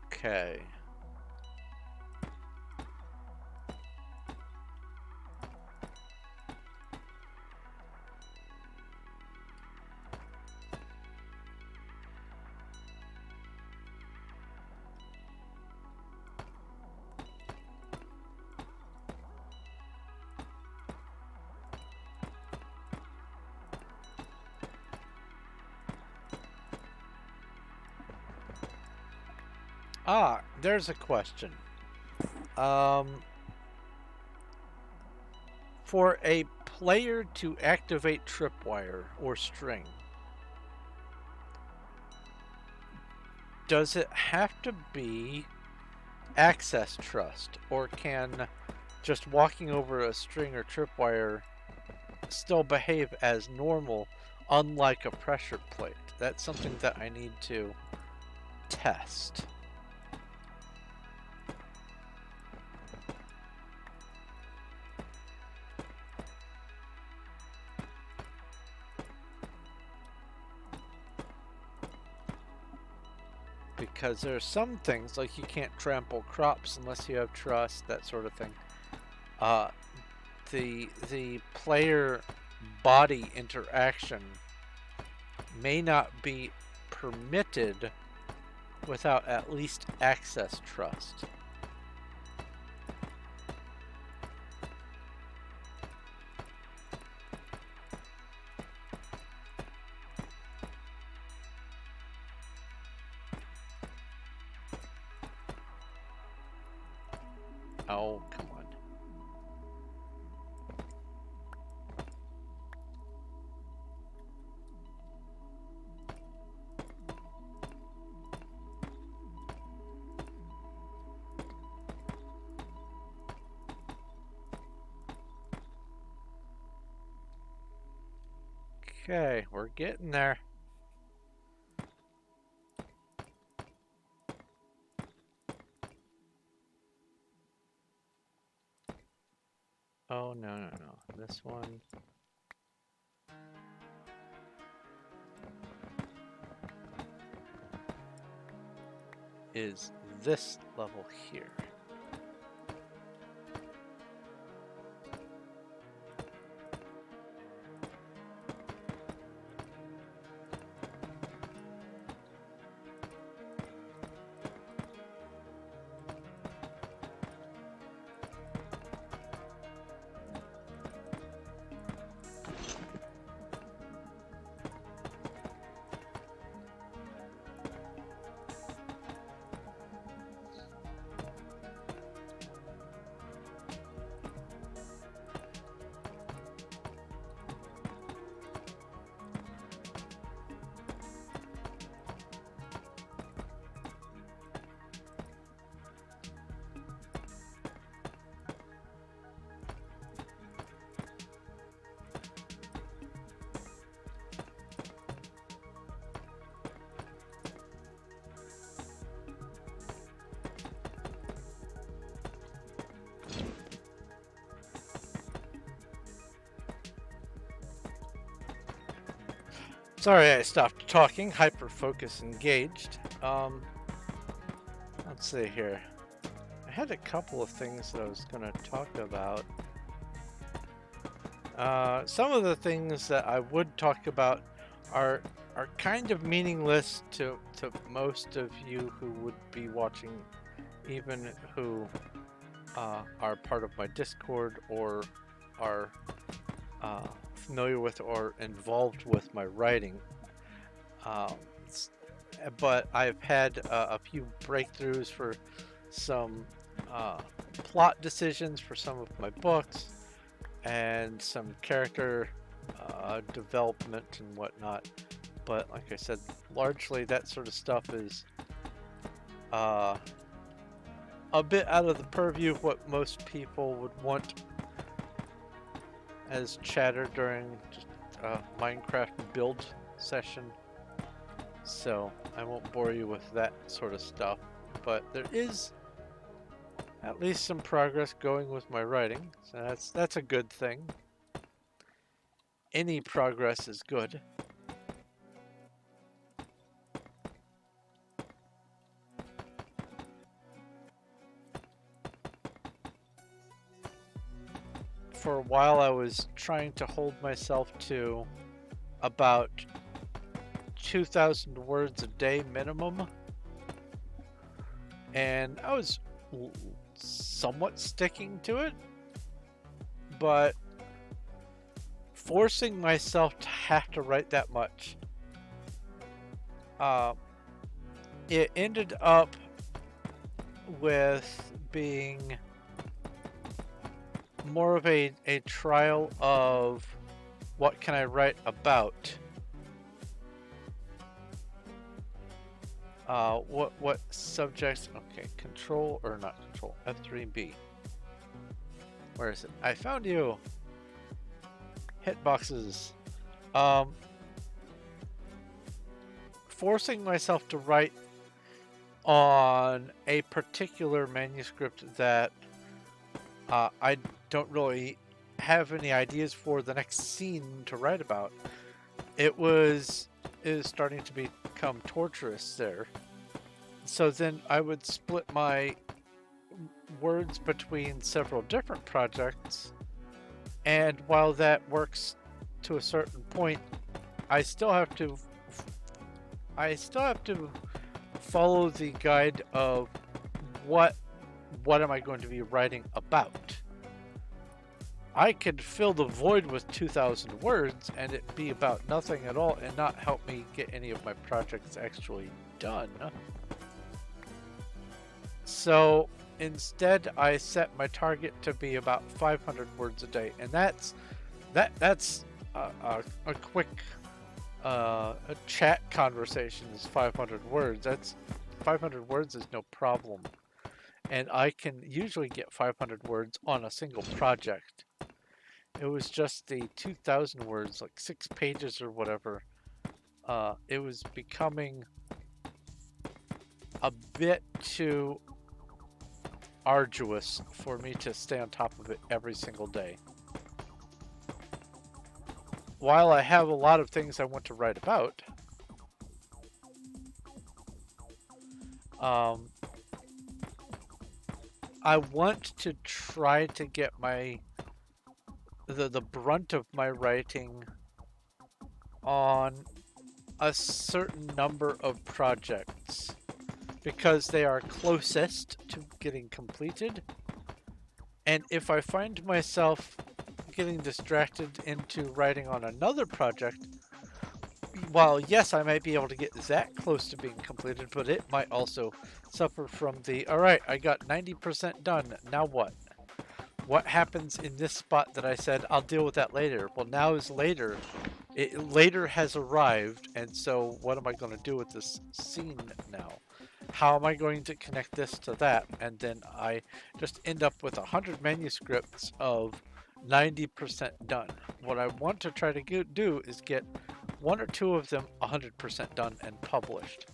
Okay. Ah, there's a question. For a player to activate tripwire or string, does it have to be access trust, or can just walking over a string or tripwire still behave as normal, unlike a pressure plate? That's something that I need to test. Because there are some things, like you can't trample crops unless you have trust, that sort of thing. The player body interaction may not be permitted without at least access trust. Oh, come on. Okay, we're getting there. Oh, no, no, no. This one. Is this level here. Sorry, I stopped talking. Hyper-focus engaged. Let's see here. I had a couple of things that I was going to talk about. Some of the things that I would talk about are kind of meaningless to most of you who would be watching, even who are part of my Discord or are familiar with or involved with my writing. But I've had a few breakthroughs for some plot decisions for some of my books and some character development and whatnot. But like I said, largely that sort of stuff is a bit out of the purview of what most people would want as chatter during just a Minecraft build session. So I won't bore you with that sort of stuff, but there is at least some progress going with my writing, so that's a good thing. Any progress is good. For a while I was trying to hold myself to about 2,000 words a day minimum, and I was somewhat sticking to it, but forcing myself to have to write that much, it ended up with being more of a trial of what can I write about. What subjects? Okay, control or not control? F3B. Where is it? I found you. Hitboxes. Forcing myself to write on a particular manuscript that I don't really have any ideas for the next scene to write about. It is starting to become torturous there. So then I would split my words between several different projects, and while that works to a certain point, I still have to follow the guide of what am I going to be writing about. I could fill the void with 2,000 words and it be about nothing at all and not help me get any of my projects actually done. So instead I set my target to be about 500 words a day, and that's a quick a chat conversation is 500 words. That's 500 words is no problem, and I can usually get 500 words on a single project. It was just the 2,000 words, like 6 pages or whatever. It was becoming a bit too arduous for me to stay on top of it every single day. While I have a lot of things I want to write about, I want to try to get the brunt of my writing on a certain number of projects because they are closest to getting completed. And if I find myself getting distracted into writing on another project, while yes, I might be able to get that close to being completed, but it might also suffer from the, all right, I got 90% done, now what? What happens in this spot that I said I'll deal with that later? Well, now is later. Later has arrived, and so what am I going to do with this scene now? How am I going to connect this to that? And then I just end up with 100 manuscripts of 90% done. What I want to try to do is get one or two of them 100% done and published.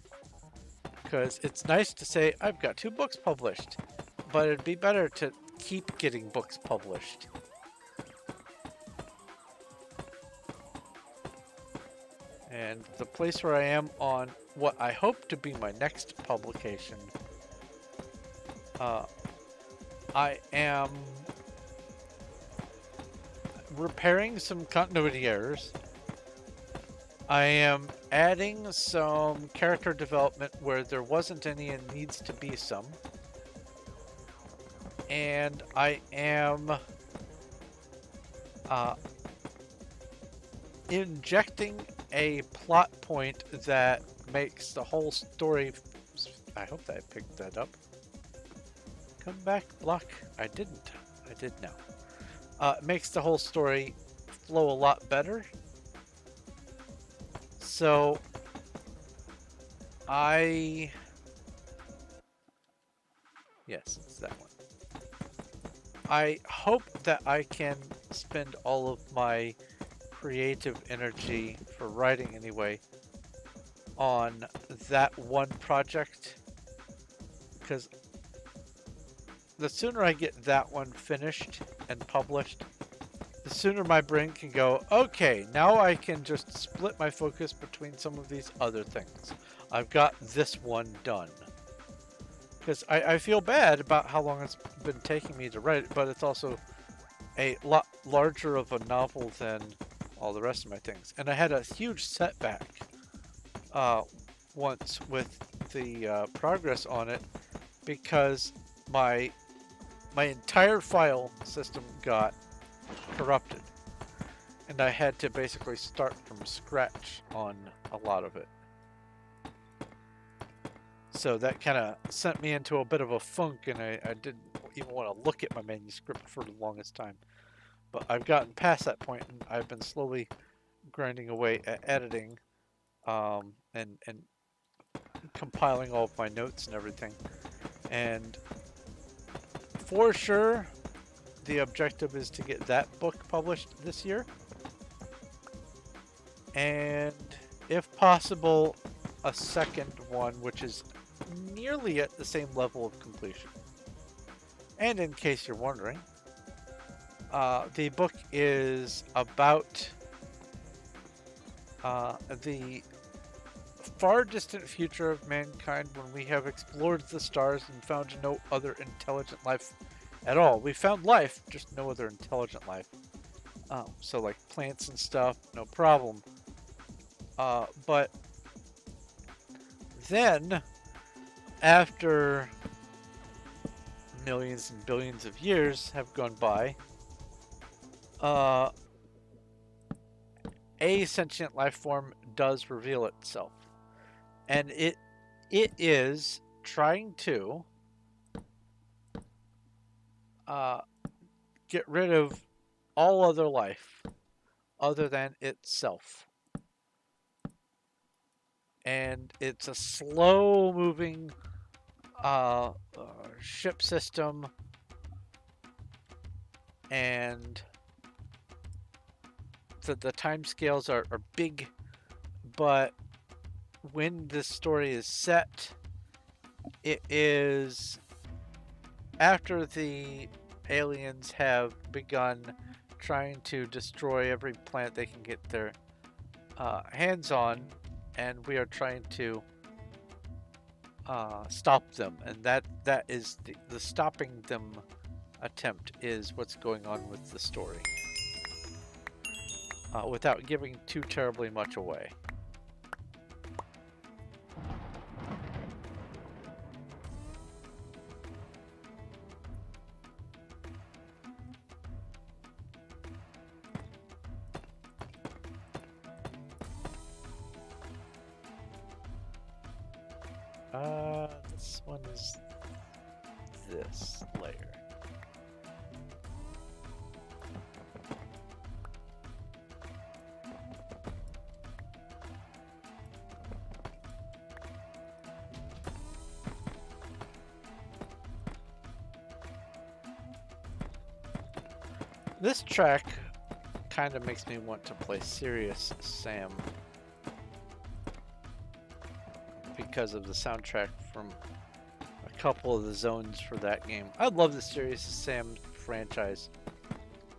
Because it's nice to say, I've got 2 books published, but it'd be better to keep getting books published. And the place where I am on what I hope to be my next publication, I am repairing some continuity errors. I am adding some character development where there wasn't any and needs to be some. And I am injecting a plot point that makes the whole story... I hope that I picked that up. Come back, block. I didn't. I did now. Makes the whole story flow a lot better. So yes, it's that one. I hope that I can spend all of my creative energy, for writing anyway, on that one project, because the sooner I get that one finished and published, the sooner my brain can go, okay, now I can just split my focus between some of these other things. I've got this one done. Because I feel bad about how long it's been taking me to write it, but it's also a lot larger of a novel than all the rest of my things. And I had a huge setback once with the progress on it, because my entire file system got corrupted, and I had to basically start from scratch on a lot of it. So that kind of sent me into a bit of a funk, and I didn't even want to look at my manuscript for the longest time. But I've gotten past that point, and I've been slowly grinding away at editing and compiling all of my notes and everything. And for sure, the objective is to get that book published this year. And if possible, a second one, which is nearly at the same level of completion. And in case you're wondering, the book is about the far distant future of mankind when we have explored the stars and found no other intelligent life at all. We found life, just no other intelligent life. So like plants and stuff, no problem. But then, after millions and billions of years have gone by, a sentient life form does reveal itself. And it is trying to get rid of all other life other than itself. And it's a slow-moving ship system, and the time scales are big, but when this story is set, it is after the aliens have begun trying to destroy every plant they can get their hands on, and we are trying to stop them, and that is the stopping them attempt is what's going on with the story, without giving too terribly much away. This one is this layer. This track kind of makes me want to play Serious Sam because of the soundtrack from a couple of the zones for that game. I love the Serious Sam franchise.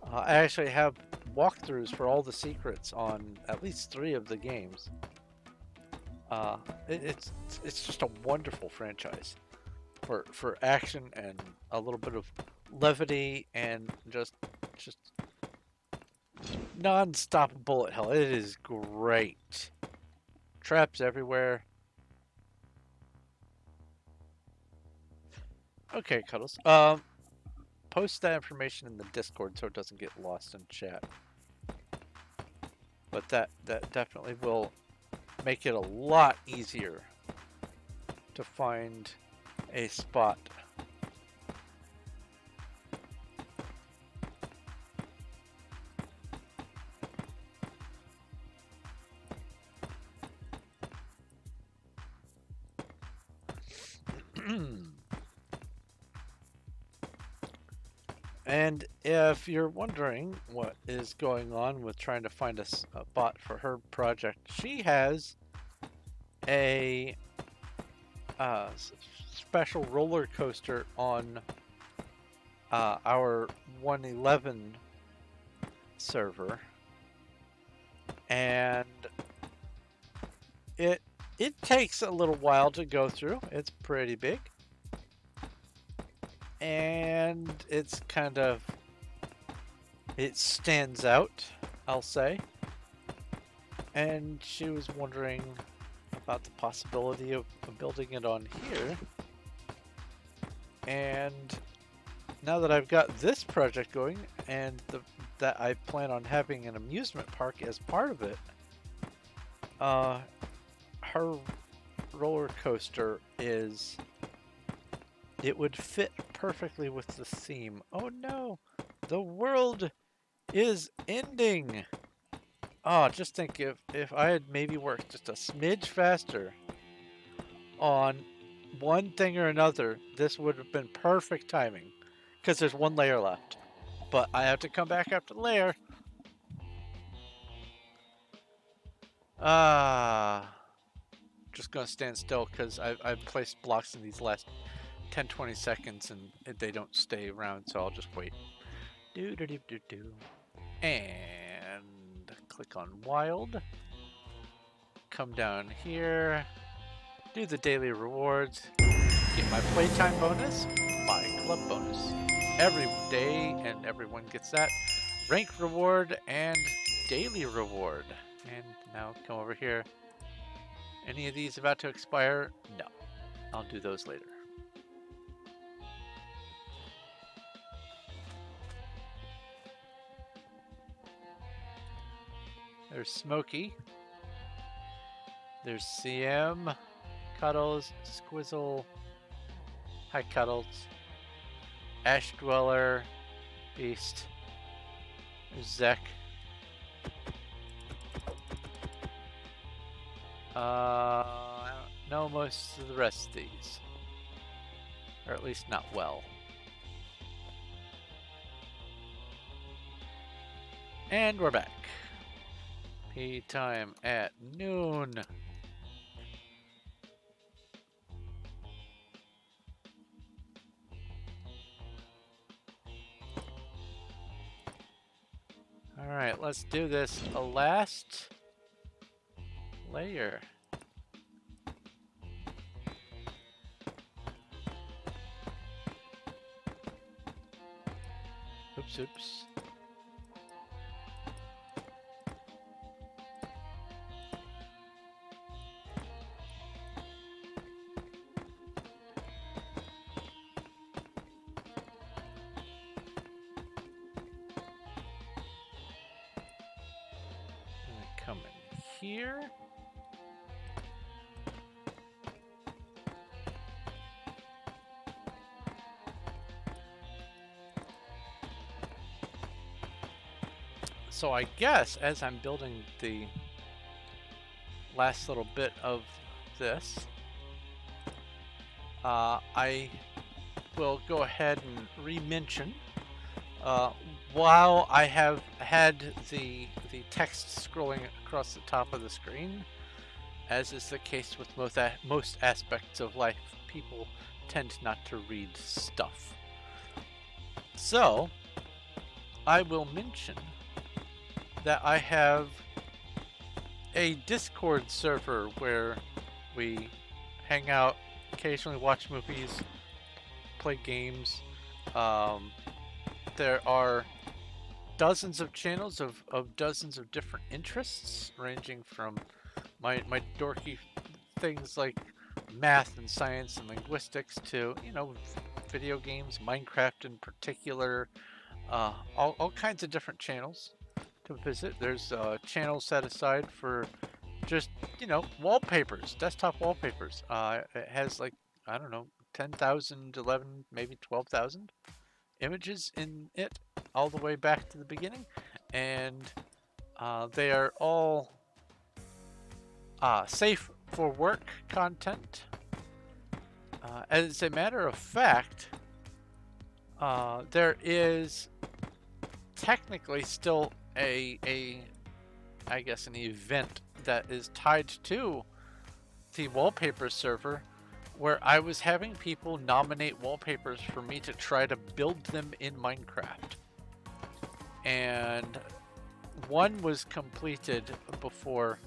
I actually have walkthroughs for all the secrets on at least 3 of the games. It's just a wonderful franchise for action and a little bit of levity and just non-stop bullet hell. It is great. Traps everywhere. Okay, Cuddles. Post that information in the Discord so it doesn't get lost in chat. But that definitely will make it a lot easier to find a spot. And if you're wondering what is going on with trying to find a bot for her project, she has a special roller coaster on our 111 server, and it takes a little while to go through. It's pretty big. And it's kind of, it stands out, I'll say. And she was wondering about the possibility of building it on here. And now that I've got this project going and that I plan on having an amusement park as part of it, her roller coaster it would fit perfectly with the theme. Oh no, the world is ending. Oh, just think if I had maybe worked just a smidge faster on one thing or another, this would have been perfect timing. Because there's one layer left. But I have to come back after the layer. Just gonna stand still because I've placed blocks in these last 10-20 seconds and they don't stay around, so I'll just wait. And click on Wild. Come down here. Do the daily rewards. Get my playtime bonus, my club bonus. Every day, and everyone gets that. Rank reward and daily reward. And now come over here. Any of these about to expire? No. I'll do those later. There's Smokey. There's CM. Cuddles. Squizzle. Hi, Cuddles. Ash Dweller. Beast. There's Zek. I don't know most of the rest of these. Or at least not well. And we're back. P time at noon. Alright, let's do this. A last layer. Oops, oops. Come in here. So I guess as I'm building the last little bit of this, I will go ahead and re-mention while I have had the text scrolling across the top of the screen, as is the case with most aspects of life, people tend not to read stuff. So I will mention that I have a Discord server where we hang out, occasionally watch movies, play games. There are dozens of channels of dozens of different interests, ranging from my dorky things like math and science and linguistics to, you know, video games, Minecraft in particular, all kinds of different channels to visit. There's a channel set aside for just, you know, wallpapers, desktop wallpapers. It has like, I don't know, 10,000, 11, maybe 12,000 images in it, all the way back to the beginning, and they are all safe for work content. As a matter of fact, there is technically still I guess an event that is tied to the wallpaper server, where I was having people nominate wallpapers for me to try to build them in Minecraft. And one was completed before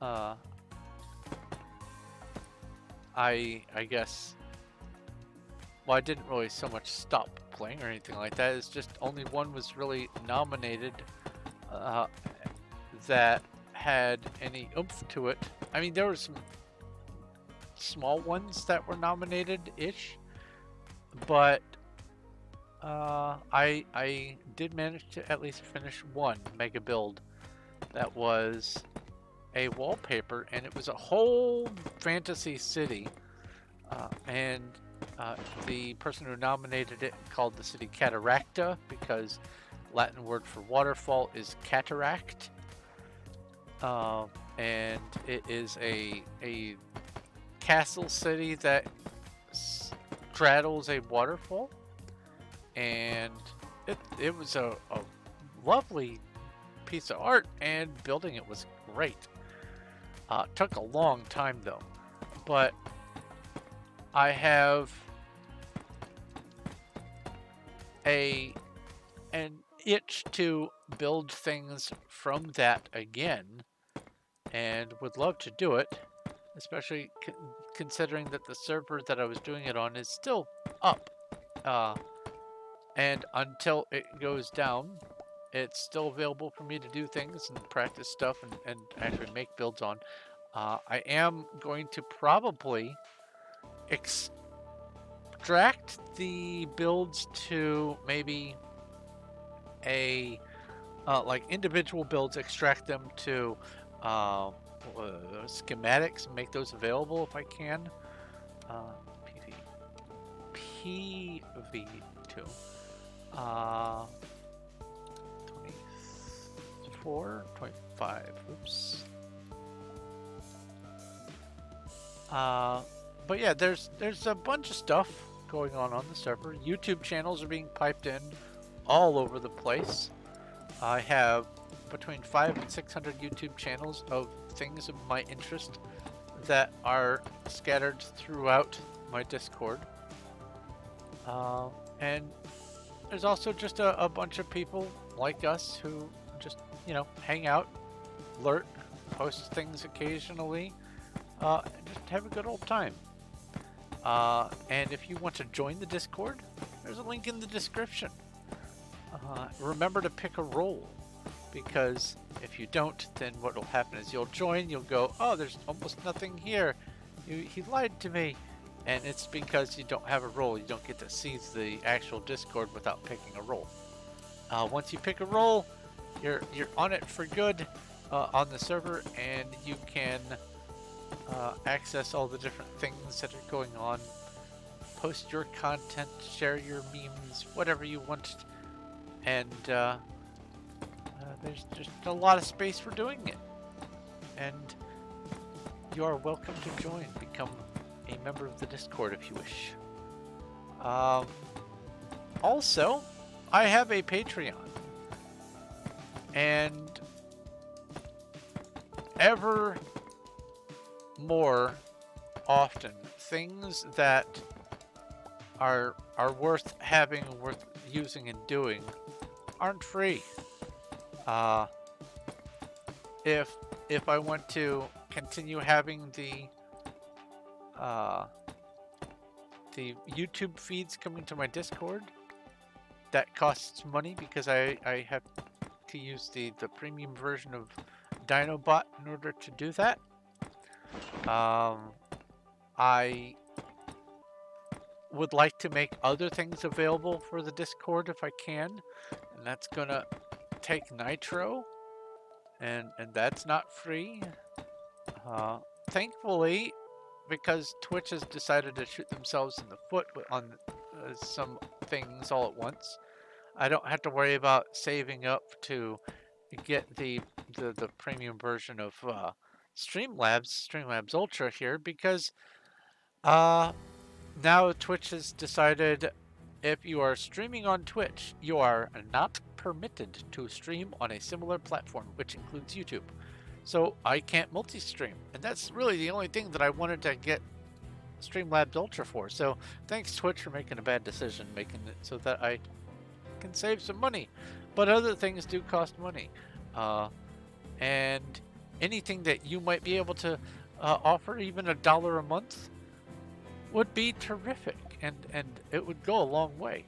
I guess, well, I didn't really so much stop playing or anything like that. It's just only one was really nominated that had any oomph to it. I mean, there were some small ones that were nominated-ish, but I did manage to at least finish one mega build that was a wallpaper, and it was a whole fantasy city, and the person who nominated it called the city Cataracta, because Latin word for waterfall is cataract. And it is a castle city that straddles a waterfall, and it was a lovely piece of art, and building it was great. Took a long time though, but I have an itch to build things from that again, and would love to do it, especially considering that the server that I was doing it on is still up, and until it goes down, it's still available for me to do things and practice stuff and actually make builds on. I am going to probably extract the builds to maybe a like individual builds, extract them to schematics and make those available if I can. PV2 24, 25, oops. But yeah, there's a bunch of stuff going on the server. YouTube channels are being piped in all over the place. I have between 500 and 600 YouTube channels of things of my interest that are scattered throughout my Discord. And there's also just a bunch of people like us who just, you know, hang out, lurk, post things occasionally, and just have a good old time. And if you want to join the Discord, there's a link in the description. Remember to pick a role, because if you don't, then what will happen is you'll join, you'll go, oh, there's almost nothing here. He lied to me. And it's because you don't have a role. You don't get to see the actual Discord without picking a role. Once you pick a role, you're on it for good on the server, and you can access all the different things that are going on, post your content, share your memes, whatever you want, and there's just a lot of space for doing it. And you are welcome to join. Become a member of the Discord if you wish. Also, I have a Patreon, and ever more often, things that are worth having, worth using and doing, aren't free. If I want to continue having the YouTube feeds coming to my Discord, that costs money because I have to use the premium version of Dinobot in order to do that. I would like to make other things available for the Discord if I can, and that's gonna take nitro, and that's not free. Thankfully, because Twitch has decided to shoot themselves in the foot on some things all at once, I don't have to worry about saving up to get the premium version of Streamlabs Ultra here, because now Twitch has decided if you are streaming on Twitch, you are not permitted to stream on a similar platform, which includes YouTube. So I can't multi-stream, and that's really the only thing that I wanted to get Streamlabs Ultra for. So thanks Twitch for making a bad decision, making it so that I can save some money. But other things do cost money, and anything that you might be able to offer, even $1 a month, would be terrific, and it would go a long way.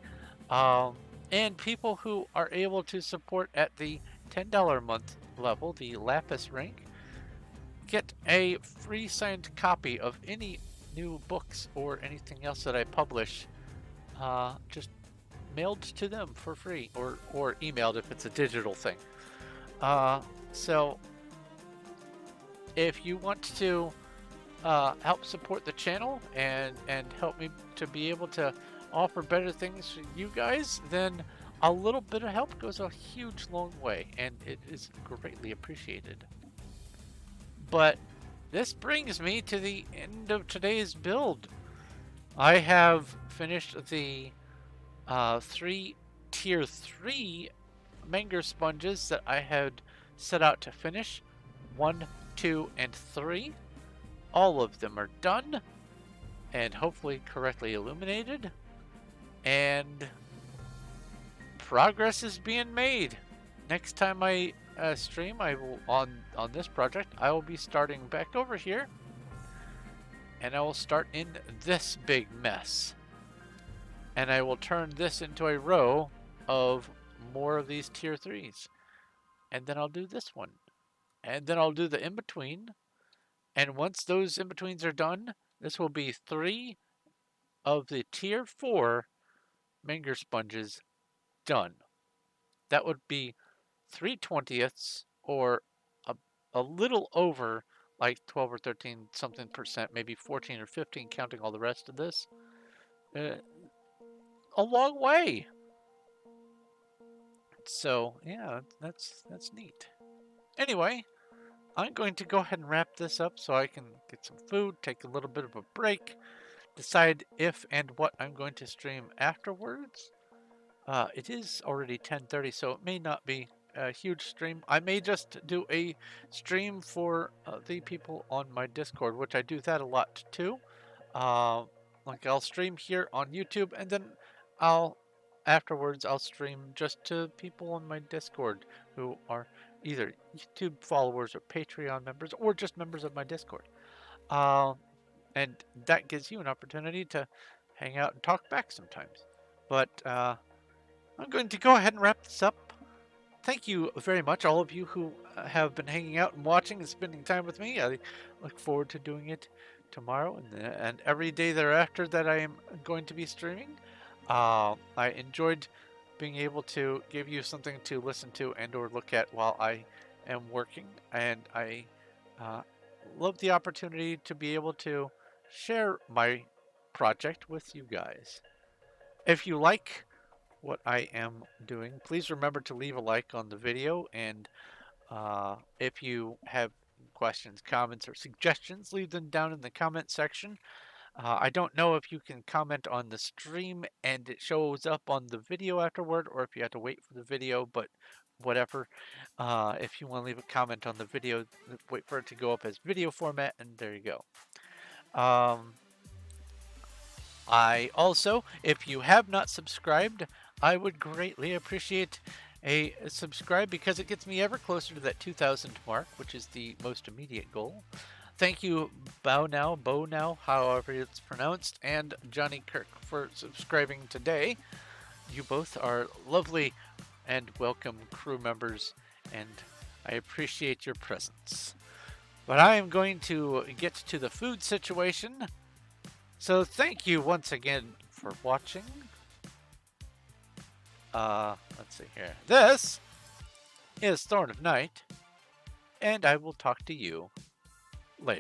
And people who are able to support at the $10 a month level, the Lapis rank, get a free signed copy of any new books or anything else that I publish, just mailed to them for free, or emailed if it's a digital thing. So if you want to help support the channel and help me to be able to offer better things for you guys, then a little bit of help goes a huge long way, and it is greatly appreciated. But this brings me to the end of today's build. I have finished the 3 tier 3 Menger Sponges that I had set out to finish. 1, 2, and 3. All of them are done and hopefully correctly illuminated, and progress is being made. Next time I stream, I will on this project, I will be starting back over here, and I will start in this big mess, and I will turn this into a row of more of these tier 3s, and then I'll do this one, and then I'll do the in-between, and once those in-betweens are done, this will be 3 of the tier 4 Menger Sponges done. That would be 3/20ths, or a little over like 12 or 13 something percent, maybe 14 or 15 counting all the rest of this. A long way. So yeah, that's neat. Anyway, I'm going to go ahead and wrap this up so I can get some food, take a little bit of a break, decide if and what I'm going to stream afterwards. It is already 10:30, so it may not be a huge stream. I may just do a stream for the people on my Discord, which I do that a lot too. Like I'll stream here on YouTube, and then I'll afterwards I'll stream just to people on my Discord who are either YouTube followers or Patreon members or just members of my Discord. Um, and that gives you an opportunity to hang out and talk back sometimes. But I'm going to go ahead and wrap this up. Thank you very much, all of you who have been hanging out and watching and spending time with me. I look forward to doing it tomorrow and every day thereafter that I am going to be streaming. I enjoyed being able to give you something to listen to and or look at while I am working, and I uh, love the opportunity to be able to share my project with you guys. If you like what I am doing, please remember to leave a like on the video, and if you have questions, comments, or suggestions, leave them down in the comment section. I don't know if you can comment on the stream and it shows up on the video afterward, or if you have to wait for the video, but whatever. If you want to leave a comment on the video, wait for it to go up as video format, and there you go. I also, if you have not subscribed, I would greatly appreciate a subscribe because it gets me ever closer to that 2,000 mark, which is the most immediate goal. Thank you, Bow Now, however it's pronounced, and Johnny Kirk for subscribing today. You both are lovely and welcome crew members, and I appreciate your presence. But I am going to get to the food situation. So thank you once again for watching. Let's see here. This is Thorn of Night, and I will talk to you